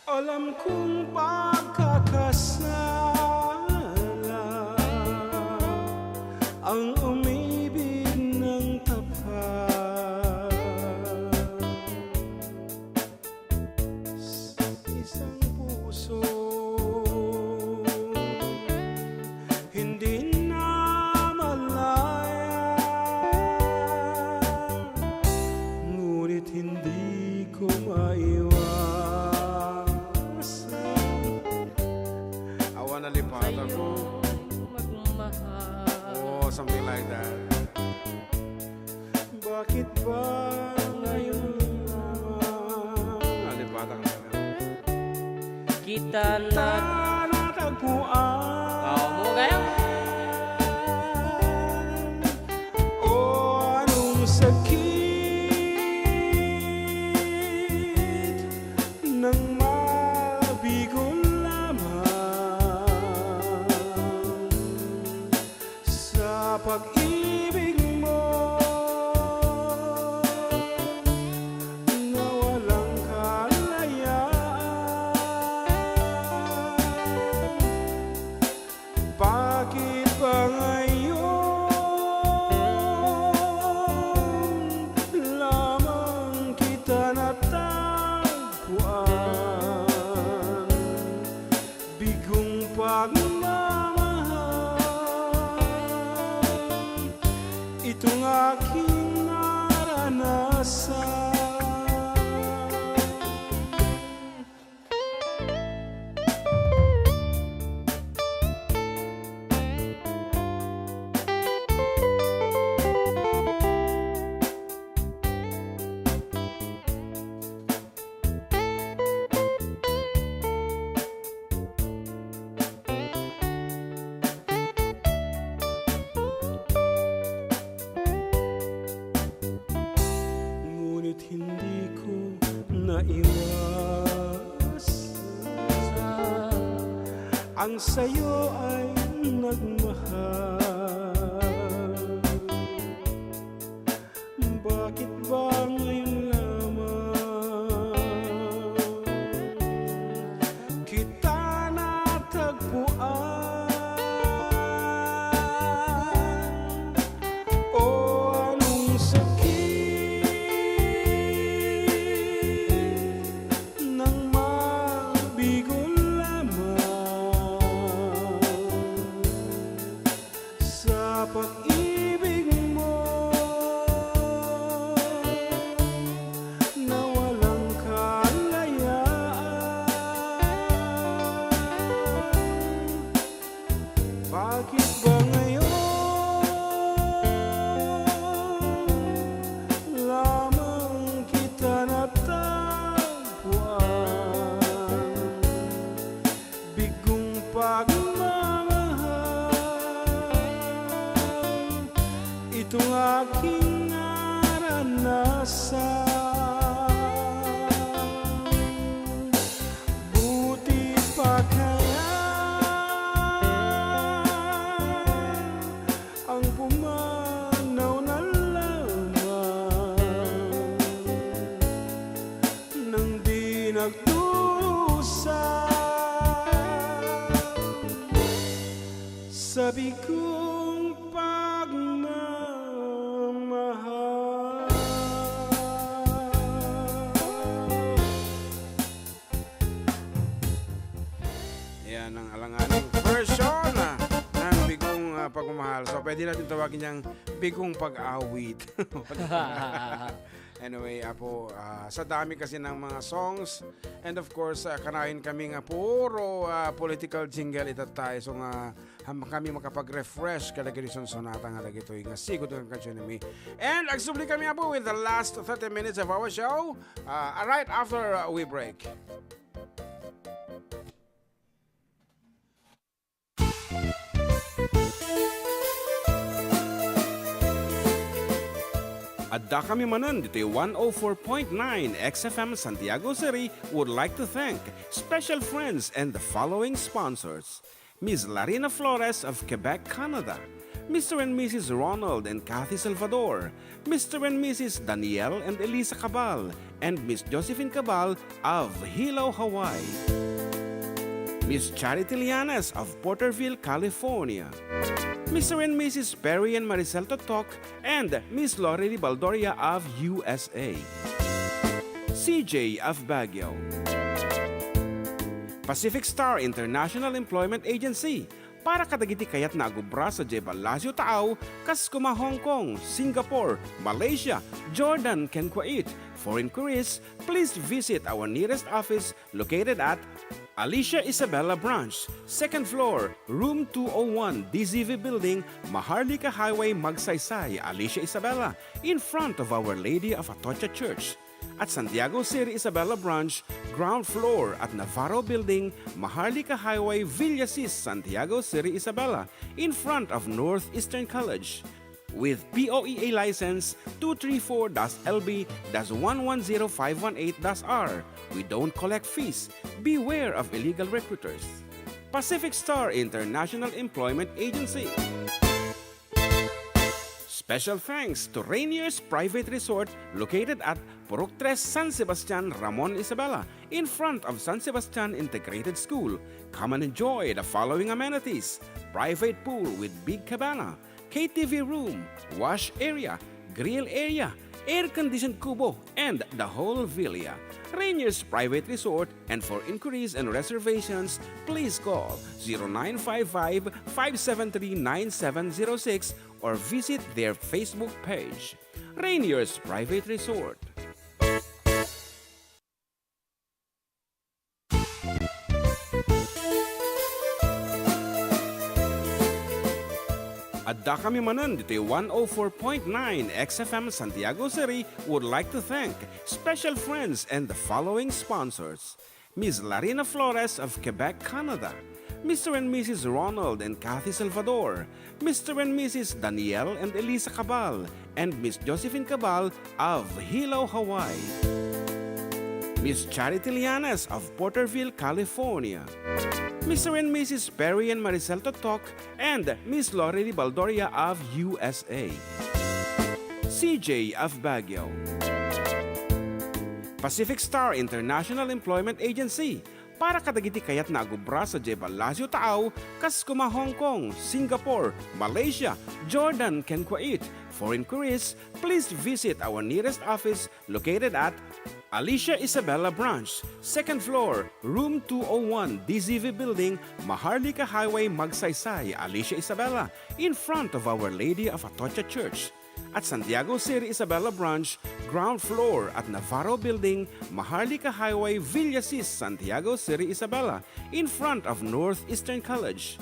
Alam kong pagkakasala ang umibig ng tapat sa isang puso hindi na malaya ngunit hindi ko nalipata ko something like that. Bakit ba ngayon nalipata ka na kita na natagpuan mo kayo o anong sakit ng mabigol pag-ibig mo na walang kalayaan. Bakit ba ngayon lamang kita natagpuan? Bigong itong aking naranasan. Hindi ko naiwasan ang sayo ay nagmahal. Bakit ba ngayon lamang kita natagpuan? O anong sakit ng mabigol lamang itong aking naranasan. Buti pa kaya ang pumanaw na lamang nang di nagtusa. Sabi kong pagmamahal. Yan ang alanganing version ng bigong pagmamahal. So pwede natin tawagin niyang bigong pag-awit. Anyway, sa dami kasi ng mga songs, and of course, kanain kami nga puro political jingle itat tayo. So nga, kami makapag-refresh kadagiti sonata nga dagito nga sigod ng kansyon ni. And agsubli kami with the last 30 minutes of our show right after we break. Adda kami Manen dito 104.9 XFM Santiago City would like to thank special friends and the following sponsors. Ms. Larina Flores of Quebec, Canada. Mr. and Mrs. Ronald and Kathy Salvador. Mr. and Mrs. Danielle and Elisa Cabal. And Miss Josephine Cabal of Hilo, Hawaii. Miss Charity Lianes of Porterville, California. Mr. and Mrs. Perry and Maricel Totok, and Miss Lorely Baldoria of USA. CJ of Baguio. Pacific Star International Employment Agency, para kadagiti kayat na agubra sa Jebalasyo Taaw, Kaskuma, Hong Kong, Singapore, Malaysia, Jordan, ken Kuwait. For inquiries, please visit our nearest office located at Alicia Isabella Branch, 2nd floor, room 201, DZV Building, Maharlika Highway, Magsaysay, Alicia Isabella, in front of Our Lady of Atocha Church. At Santiago City Isabella Branch, ground floor at Navarro Building, Maharlika Highway, Villasis, Santiago City Isabella, in front of Northeastern College. With POEA license 234-LB-110518-R. We don't collect fees. Beware of illegal recruiters. Pacific Star International Employment Agency. Special thanks to Rainier's Private Resort located at Purok 3, San Sebastian, Ramon Isabela, in front of San Sebastian Integrated School. Come and enjoy the following amenities: private pool with big cabana, KTV room, wash area, grill area, air-conditioned kubo, and the whole villa. Rainier's Private Resort, and for inquiries and reservations, please call 0955-573-9706 or visit their Facebook page. Rainier's Private Resort. Adda kami Manen dito 104.9 XFM Santiago City would like to thank special friends and the following sponsors. Ms. Larina Flores of Quebec, Canada. Mr. and Mrs. Ronald and Kathy Salvador. Mr. and Mrs. Danielle and Elisa Cabal. And Miss Josephine Cabal of Hilo, Hawaii. Miss Charity Lianes of Porterville, California. Mr. and Mrs. Perry and Maricel Totok, and Miss Lorely Baldoria of USA. CJ of Baguio. Pacific Star International Employment Agency, para kadagiti kayat na agubra sa Jebalasyo Taaw, Kaskuma, Hong Kong, Singapore, Malaysia, Jordan, ken Kuwait. For inquiries, please visit our nearest office located at Alicia Isabella Branch, 2nd floor, room 201, DZV Building, Maharlika Highway, Magsaysay, Alicia Isabella, in front of Our Lady of Atocha Church. At Santiago City Isabella Branch, ground floor at Navarro Building, Maharlika Highway, Villasis, Santiago City Isabella, in front of Northeastern College.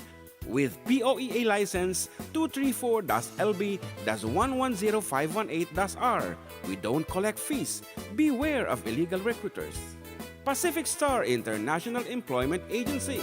With POEA license 234-LB-110518-R. We don't collect fees. Beware of illegal recruiters. Pacific Star International Employment Agency.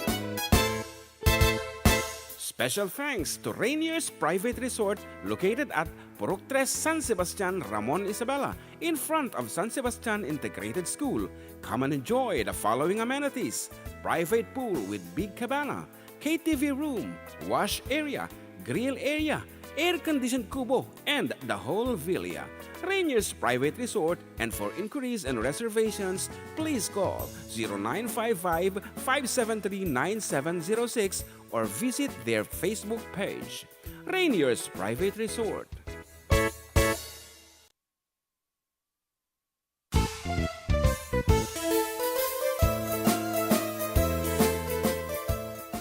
Special thanks to Rainier's Private Resort located at Purok 3 San Sebastian, Ramon Isabela, in front of San Sebastian Integrated School. Come and enjoy the following amenities: private pool with big cabana, KTV room, wash area, grill area, air-conditioned kubo, and the whole villa. Rainier's Private Resort, and for inquiries and reservations, please call 0955-573-9706 or visit their Facebook page. Rainier's Private Resort.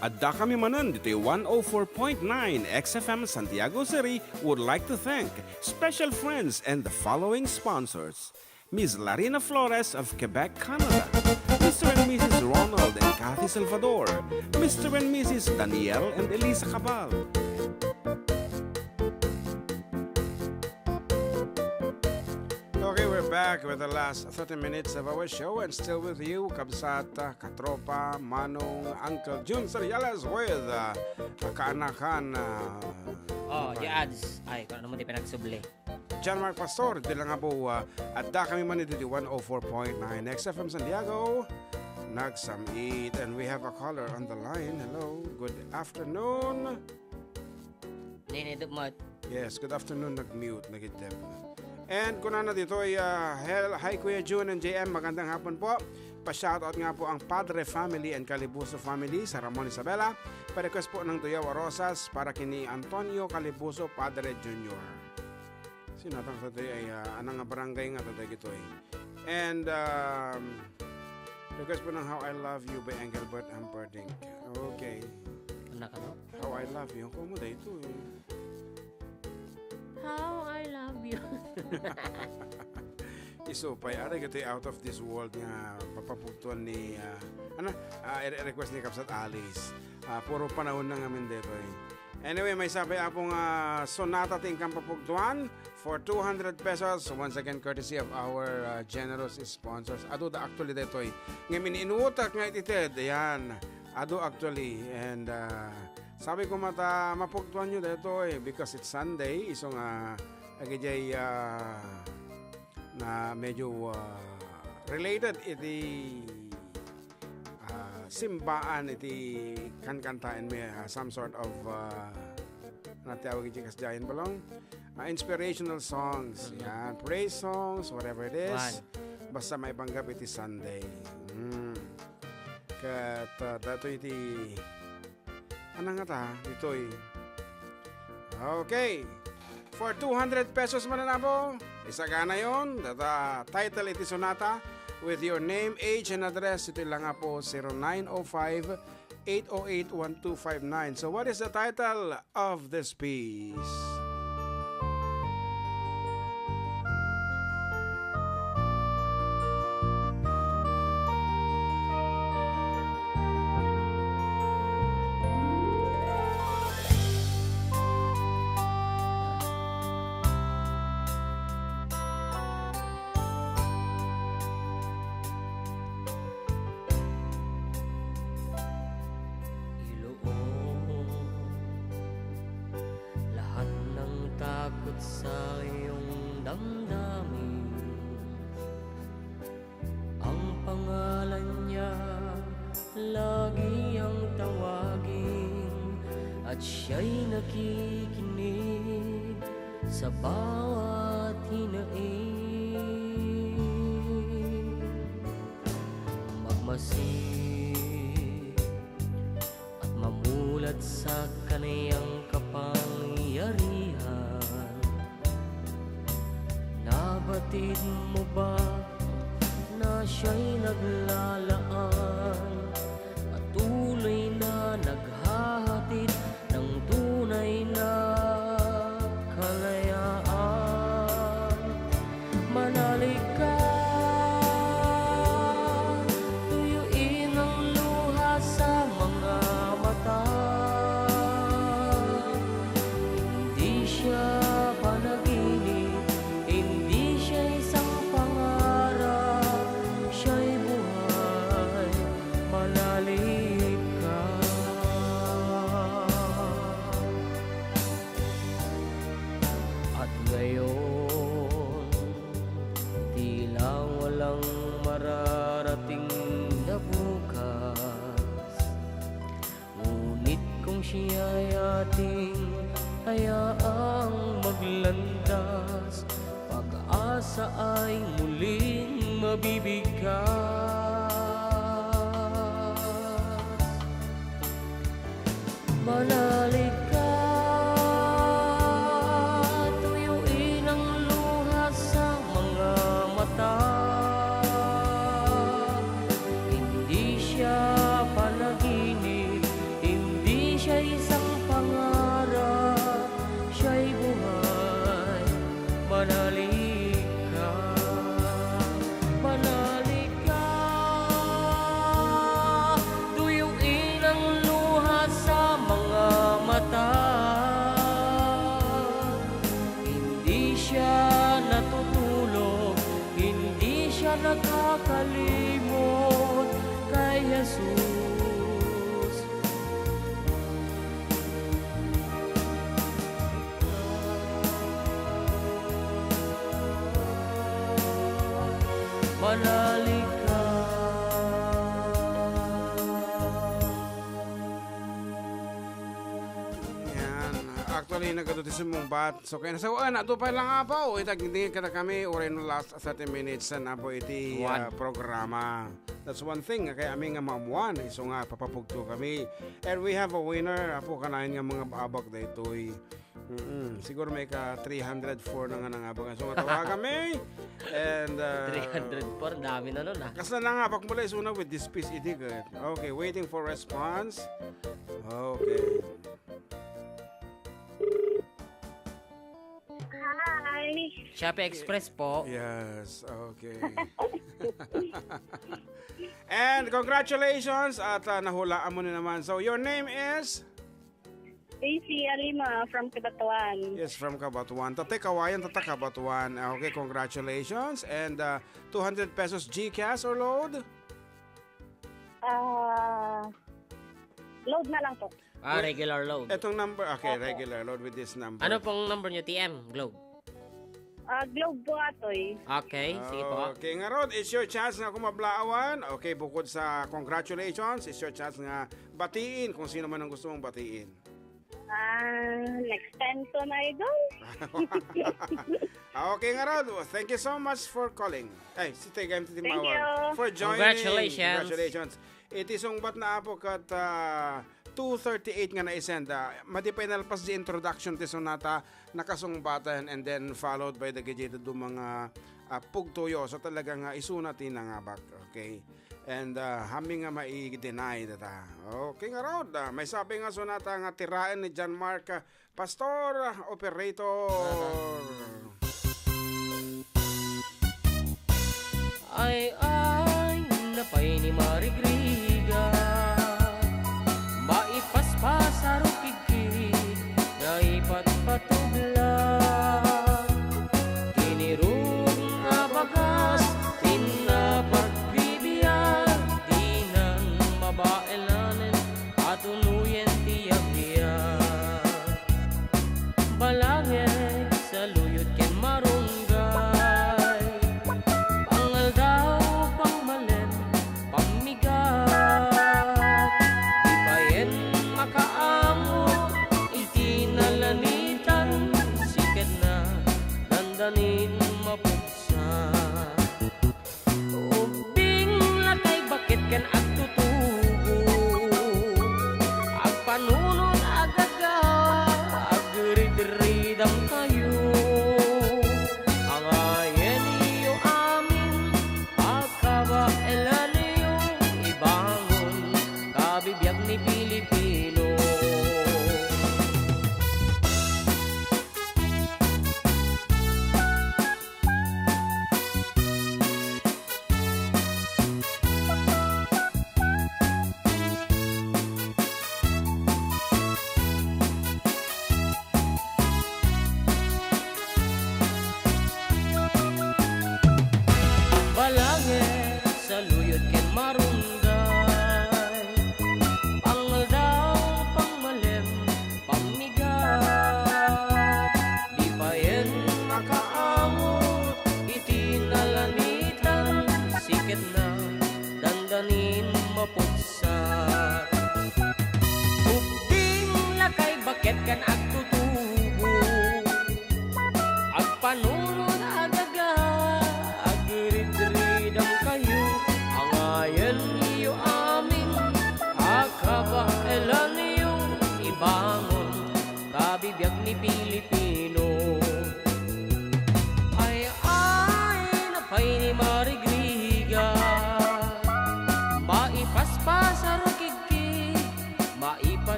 Adda kami Manen dito 104.9 XFM Santiago City would like to thank special friends and the following sponsors: Ms. Larina Flores of Quebec, Canada, Mr. and Mrs. Ronald and Kathy Salvador, Mr. and Mrs. Daniel and Elisa Cabal. Okay, we're back with the last 30 minutes of our show and still with you, Kabsata, Katropa, Manong, Uncle Jun Sarialas with kaanakan. The ads. Ay, kung ano mo di pinagsubli. John Mark Pastor, di lang nga po, Adda kami man dito 104.9 XFM Santiago, Nagsamit, and we have a caller on the line. Hello, good afternoon. Ninidop mo. Yes, good afternoon, nag-mute, nag-idep. And kung na dito ay hi Kuya June and JM, magandang hapon po. Pa-shoutout nga po ang Padre family and Calibuso family sa Ramon Isabela. Pa-request po ng Tuyaw Rosas para kini Antonio Calibuso Padre Jr. Sinatang sa tayo ay anang barangay nga tayo gito eh. And request po ng How I Love You by Engelbert Amperdink. Okay. Anak ano? How I Love You. Kung mo da ito eh. How I love you. Isupay, aray gato'y out of this world nga papapugtuan ni request ni Kapsat Alice. Puro panahon na ngamin dito eh. Anyway, may sabi apong sonata tingkang papugtuan for 200 pesos. Once again, courtesy of our generous sponsors. Ado da actually dito eh. Ngayon inuutak nga itited. Ayan. Ado actually. And sabi ko mapugtuan nyo dito eh. Because it's Sunday. Isong agajay na medyo related iti simbaan iti kankantain may some sort of natawag iti kasdayan balong inspirational songs, yan, praise songs, whatever it is. Basta may panggap iti Sunday. Kat dato iti anang nga ta dito'y okay. For 200 pesos mananabo, isagana yon. Data title iti sonata with your name, age, and address. Ito lang nga po 0905-808-1259. So what is the title of this piece? Sa iyong damdamin, ang pangalan niya lagi ang tawagin, at siya'y nakikinig sa bawat hinaing. Magmasid at mamulat sa kaniyang kapangyarihan. Nabatid mo ba na siya'y naglalaan at tuloy na naghahatid ng tunay na kalayaan? Manalig ka, tuyuin ang luha sa mga mata. Hindi siya panaginip, hindi siya isang pangarap, siya'y buhay siya'y ating hayaang maglandas, pag-asa ay muling mabibigkas. Manalig ka, tuyuin ang luha sa mga mata. Hindi siya panaginip, hindi siya isang pangarap, siya'y buhay. Manalig ka, manalig ka, tuyuin ang luha sa mga mata. Hindi siya natutulog, hindi siya nakakalimot kay Jesus. Manalig ka. Yan. Actually, nagkatutis mong bat. So, kaya nasawaan, ato pa lang nga pa. O, itagindingin ka na kami. Or in the last 30 minutes na po iti programa. That's one thing. Kaya aming nga maamuan. So nga, papapugto kami. And we have a winner. Apo kanain nga mga abak na ito'y. Siguro may ka 304 na nga nangabagan. So nga tawa kami. And 304, dami na nun ah. kas na nangapak mula isuna with this piece itigat. Okay, waiting for response. Okay. Hi. Shopee Express po. Yes, okay. And congratulations at nahulaan mo na naman. So your name is? Daisy Alima from Kibatuan. Yes, from Cabatuan. Tate Kawayan, Tata Cabatuan. Okay, congratulations. And 200 pesos GCash or load? Load na lang po. Regular load. Etong number, okay, regular load with this number. Ano pong number nyo, TM? Globe. Globe po atoy. Okay, sige po. Okay nga Rod, it's your chance nga kumablaawan. Okay, bukod sa congratulations, it's your chance nga batiin kung sino man ang gusto mong batiin. Next time to na idol. Okay nga Rod, thank you so much for calling. Ay, si Tegay Thank you. for joining. Congratulations. Congratulations. Itisong bat na apo kat 238 nga na-isend. Matipay nalpas di introduction ti sonata nakasongbatan and then followed by the gadget do mga pugtuyo. So talagang isuna tinangabak. Okay. And hami nga mai-deny data. Okay nga Rod. May sabi nga sonata nga tirain ni John Mark Pastor, Operator. Ay, napay ni Marigriga, maipaspas arukigig, naipatpatublan, kinirong abagas, tinapagbibiyan, di nang mabaelanin, atunuyen tiyak-tiyak. Balangit sa luyot ken marunggay, pangal daw pangmalen, pamigas,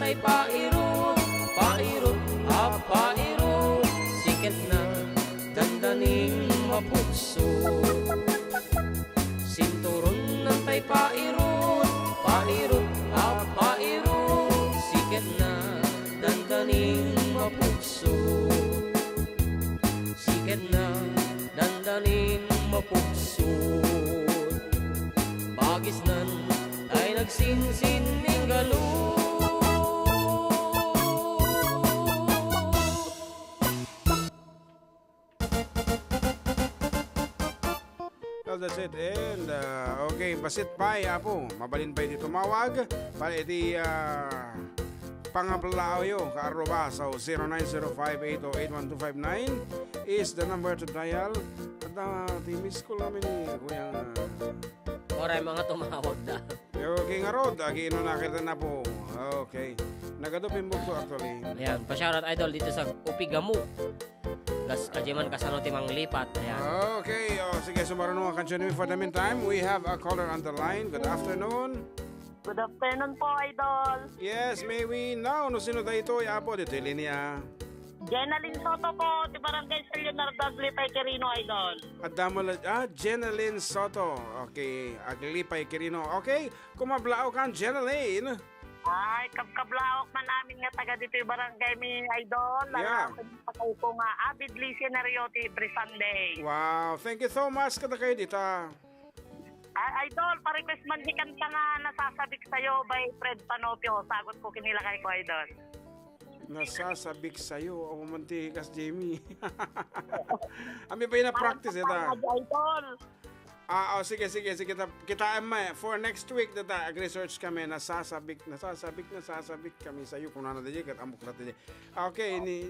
tay pairot, pairot, pairot, siket na dandaning mapukso. Sinturon ng tay pairot, pairot, pairot, siket na dandaning mapukso. Siket na dandaning mapukso. Bagis nan ay nagsinsin ning galo. Well, that's it. And, okay, basit pa'y, apo. Mabalin pa'y di tumawag. Para iti, pangaplao yo, kaaroba. So, 0905-808-1259 is the number to dial. At, miss ko namin ni Kuyang, Oray mga tumawag na. okay nga rod. Ino nakita na po. Okay. Nagadupin mo po actually. Ayan, pa-shoutout idol dito sa Upigamu. Gas kajiman kasano timang lipat. Ayan. Okay, sige, sumarunong ang kansyon for the meantime. We have a caller on the line. Good afternoon. Good afternoon po, Idol. Yes, may we know. No, sino tayo ito? Apo, dito yung linya. Jenalyn Soto po, di Barangay Salionar Aglipay Quirino, Idol. At damo Jenalyn Soto. Okay, Aglipay Quirino. Okay, kumablao ka, Jenalyn. Ay, kablaok man namin nga taga dito yung barangay mi, Idol. Yeah. Patay ko nga, avid listener yo every Sunday. Wow, thank you so much kada kayo dito. Idol, pa-request man di kanta nga nasasabik sa'yo by Fred Panopio. Sagot ko kinila kay ko, Idol. Nasasabik sa'yo. O mantikas, Jamie. Ami pa yun na-practice ito. Idol. Sige. Kita for next week data ag-research kami nasasabik kami sa iyo kung ano dito kat amok natin. Okay, ni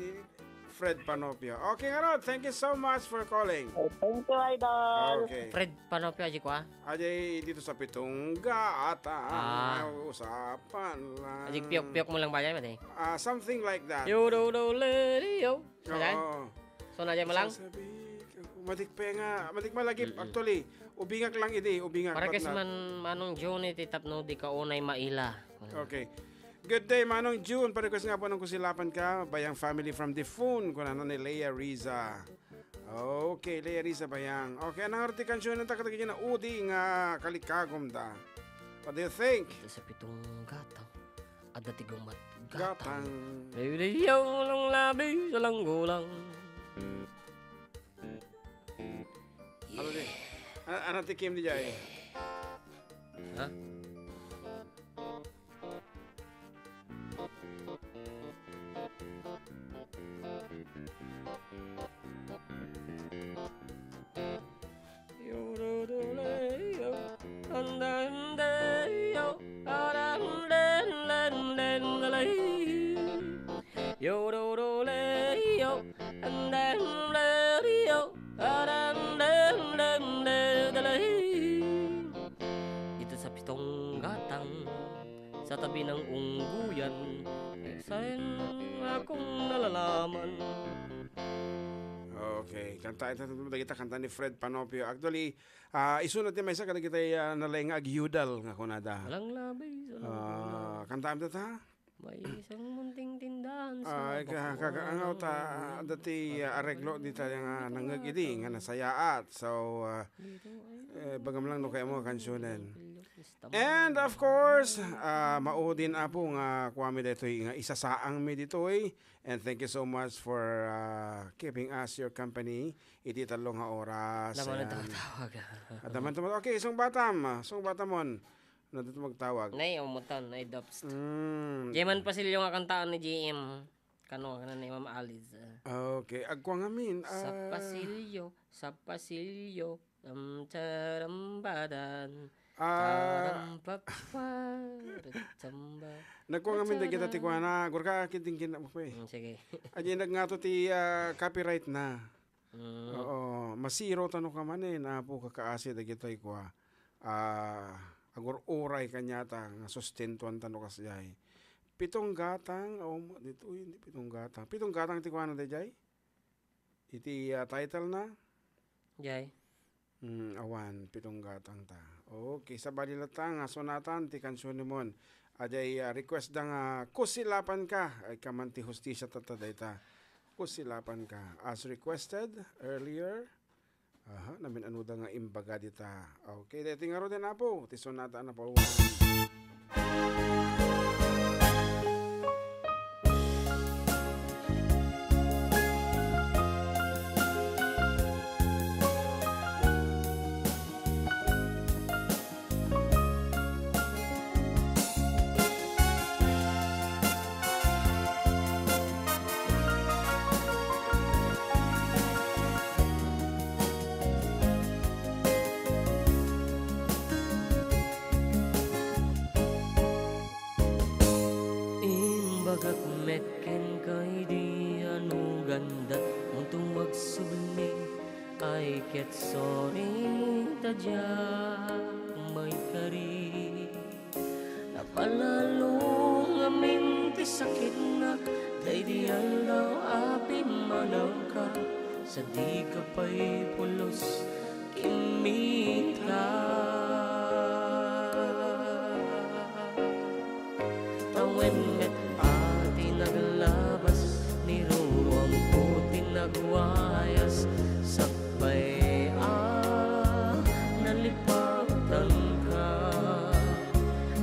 Fred Panopio. Okay, Arod, thank you so much for calling. Thank you, Idol. Okay. Fred, paano aji ko ah? Ajay dito sa Pitungga ata usapan lang. Aji piyok-piyok mo lang ba yan, mate? Something like that. Yo do do lady yo. So na mo lang. Matik malagi actually. Ubingak lang iti, ubingak. Para kasi manong June iti tapno di ka unay maila. Okay. Good day, Manong June. Parekas nga po nung kusilapan ka. Bayang family from the phone. Kung ano ni Leia Riza. Okay, Leia Riza bayang. Okay, anong artikansyon ng takatagin na udi nga kalikagom da? What do you think? Sa pitong gatang. Adda tigong mat. Gatang. Baby, yung lang labi sa langgulang. Ano di? Ano tikim di jay? Ha? Dito sa pitong gatang sa tabi ng ungguyan saan akong nalalaman. Okay, kanta kita kanta ni Fred Panopio. Actually, isunod ni Maysa kada kita nalay nga agyudal nga kunada. Walang labay sa langgulang. Kanta am ta? May isang munting tindahan sa Ay, kakaangaw ta dati areglo di tayo nga nangagidi nga nasayaat. So, bagam lang no kayo mo kansyonen. And of course, maudin apo nga kuwami dito nga isasaang mi dito and thank you so much for keeping us your company. Iti talong nga oras. Laman na tawag. At naman tumawag. Okay, isang batamon. Ano dito magtawag? Nay, umutan, nay dubst. Jeman pa sila yung kantaan ni GM. Kano ka na ni Mama Aliz. Okay, agkwang amin. Sa pasilyo, tarambadan. Nagkwang amin na kita tikwana. Gurka kitingkin na mo pa Sige. Aji nagngato ti copyright na. Oo, masiro tanong ka man na po kakaasi da kita ikwa. Agor oray kanyata nga sustentuan tanong ka siya. Pitong gatang, dito hindi pitong gatang. Pitong gatang tikwana da jay? Iti title na? Jay. Awan, pitong gatang ta. Okay, sa balilatang, sonatan, ti kansyon mon. Aday request da nga kusilapan ka ay kamanti hustisya tatadayta. Kusilapan ka as requested earlier. Namin ano da nga imbaga dita. Okay, dito nga ro din na po. Tison nata na po. Imbagak mekken kay di anu ganda Muntong magsubli ay ket sorry tadya may kari Napalalong amin ti sakit na Day di alaw api manaw ka Sa di ka pa'y pulos kimita Tawen met ati naglabas Ni ruang puti nagwayas Sakbay nalipatan ka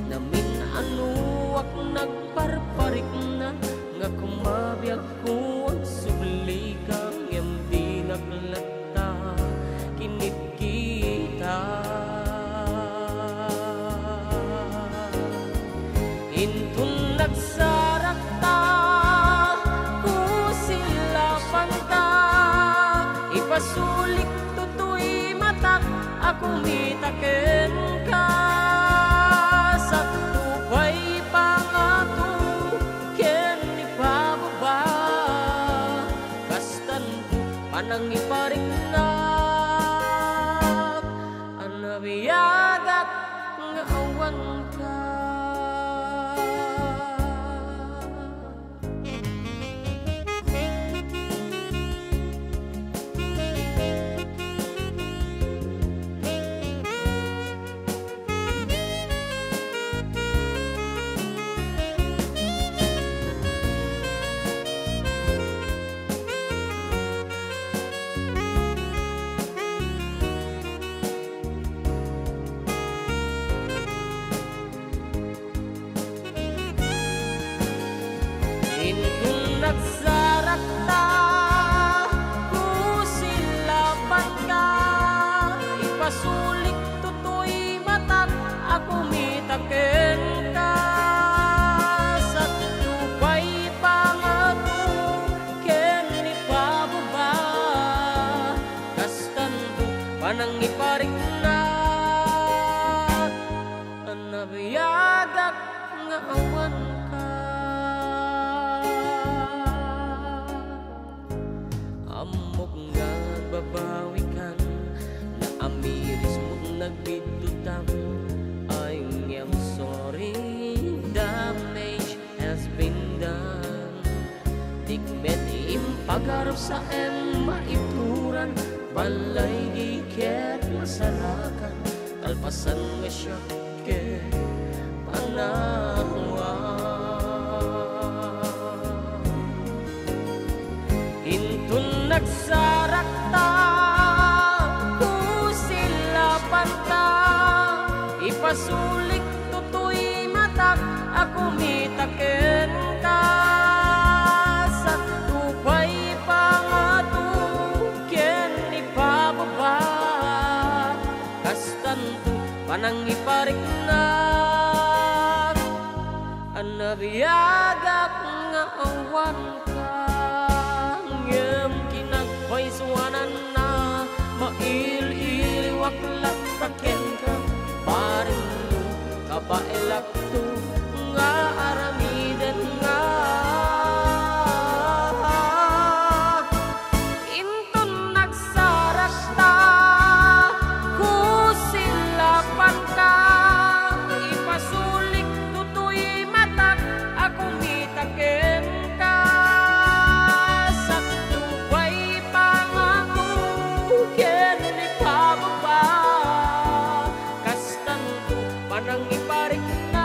Namin anuak nagparparik na Nga kumabiyag ko ang subli kang di naglata Kinit kita Intun nagsarak ta Kusilapan ta Ipasulik tutoy matak Ako mitaken ka Sa tupay pangato Ken ipababa Kastan panang iparik na Anabiyagat nga awan ka Intun nagsarak ta Kusilapan ka Ipasulik tutoy matak Ako mitaken ka Sa tupay pangato Ken ipababa Kastan to panang iparik na Anabiyadak nga awan ka Amok nga babawi kan Na amiris mo't nagbitutam I'm sorry Damage has been done Tigmet impagarap sa maipuran Balay giket masarakan Kalpasan nga siya ke panahwa Intun nagsarak ta Kusilapan ta Ipasulik tutoy matak Ako mitaken ka Sa tupay pangato Ken ipababa Kastan to panang iparik na Anabiyagak nga awan ka Ngem kinagpay suwanan na Mail-iliwak lang kaken ka Paring mo kapailak to Nga aramiden nga Intun nagsarak ta Kusilapan ka Ipasulik tutoy matak Ako mitaken ka Sa tupay pangato Ken ipababa Kastan to panang iparik na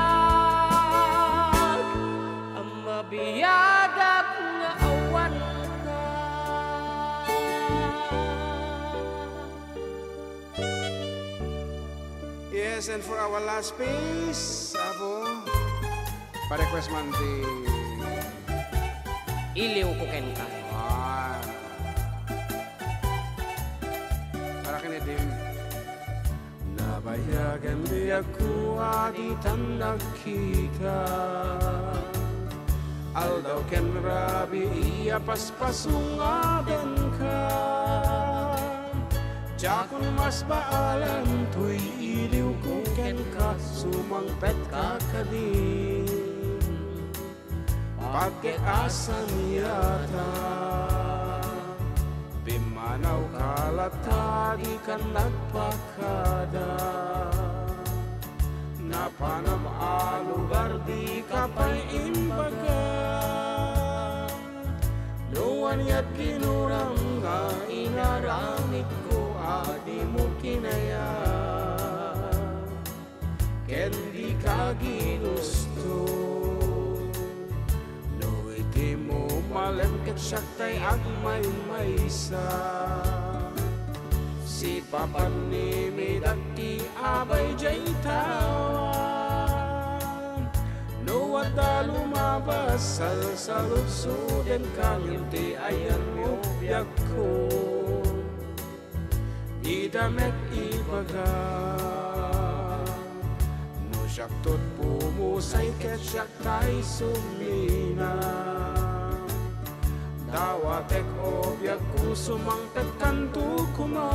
and for our last piece, Abo, pa-request man di... Iliw ko ken ka. Para kinidim. Nabayagan di ako aditan nakita. Aldaw ken rabi iya paspasungaden ka. Jakon mas baalan tuy iliw ko ken ka sumangpet ka kadin. Pagkeasan yata Bimanaw kalata di ka nagpakada Napanam alugar di ka paimbaga Luwan yat kinuram nga inaramit ko adi mo kinaya Ken di ka ginusto Di mo malengket siya tay agmay maysa Si papan ni midati abay jay tawan Nuwat da lumabas sa lutsuden kalimti ayan mo biyak ko Idamet ibaga No siyak tot pumusay ket siyak tay sumina Dawatek obyak ko sumangkat kanto kuma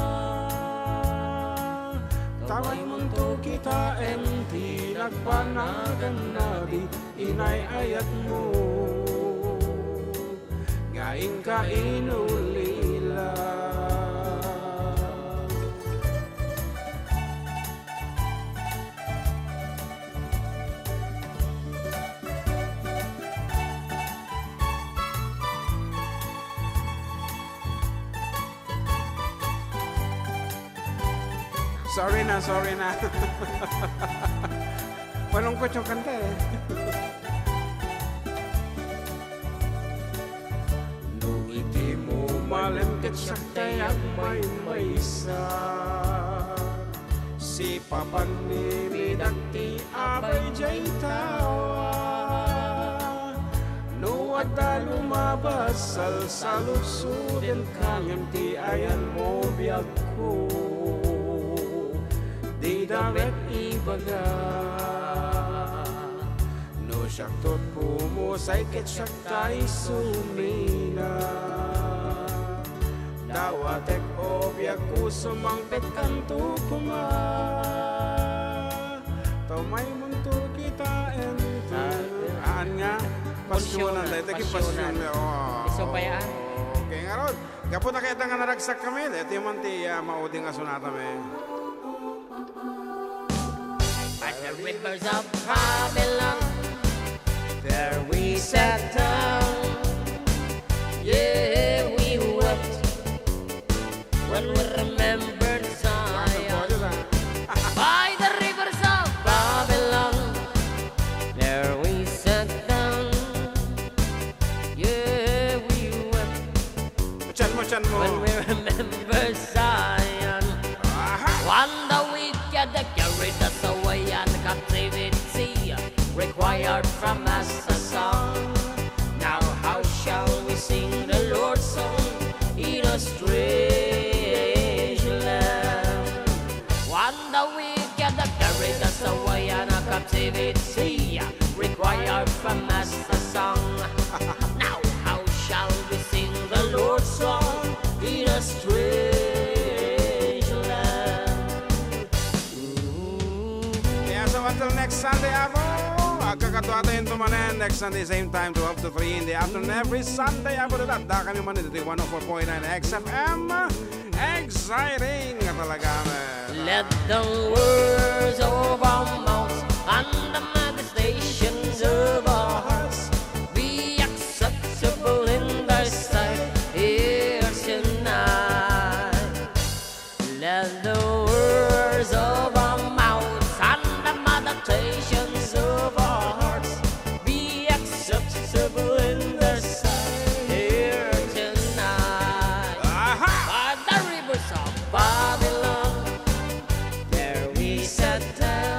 Taway munto kita enti nagpanagan nabi inay ayat mo Ngaing ka inulila Sorry na. Malungkot yung kanta eh. Nung iti mo malengket siya kaya may maysa Si papan ni midati abay jay tawa Nuwat da lumabas sa lutsuden kanyang ti ayan mo biyak ko Di damet ibaga No siyak tot pumusay ket siyak tay sumina Dawatek obyak ko sumangpet kanto kuma Tomay munto kita enti. Nga, pasyonan dahil. Tagi pasyon. Iso pa yan. Okay nga ron. Kapot na kaya nga naragsak kami. Ito yung manti mauding nga sunata me. By the rivers of Babylon, there we sat down. Yeah, we wept when we remembered Zion. By the rivers of Babylon, there we sat down. Yeah, we wept Machan mo. when we remembered Zion. When the wicked carried us away and captivity required from us a song. Now how shall we sing the Lord's song in a strange land? When the wicked carried us away and captivity required from us a song. Now how shall we sing the Lord's song in a strange land? Yeah, so until next Sunday, Abo. Kakatuwa tayo yung Manen. Next Sunday, same time, 12 to 3 in the afternoon. Every Sunday, Abo na da kami man dito, 104.9 XFM. Exciting nga talaga, man. Let the words of our mouths and the manifestations of our hearts be acceptable in thy sight here tonight. Let the words of our mouths and the meditations of our hearts be acceptable in thy sight here tonight. By the rivers of Babylon, there we sat down.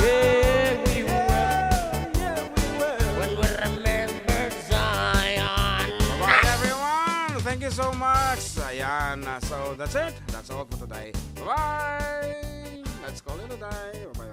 Yeah, we will. When we remember Zion. Bye everyone. Thank you so much. Ayan. So that's it. That's all for today. Bye. Let's call it a day. Bye.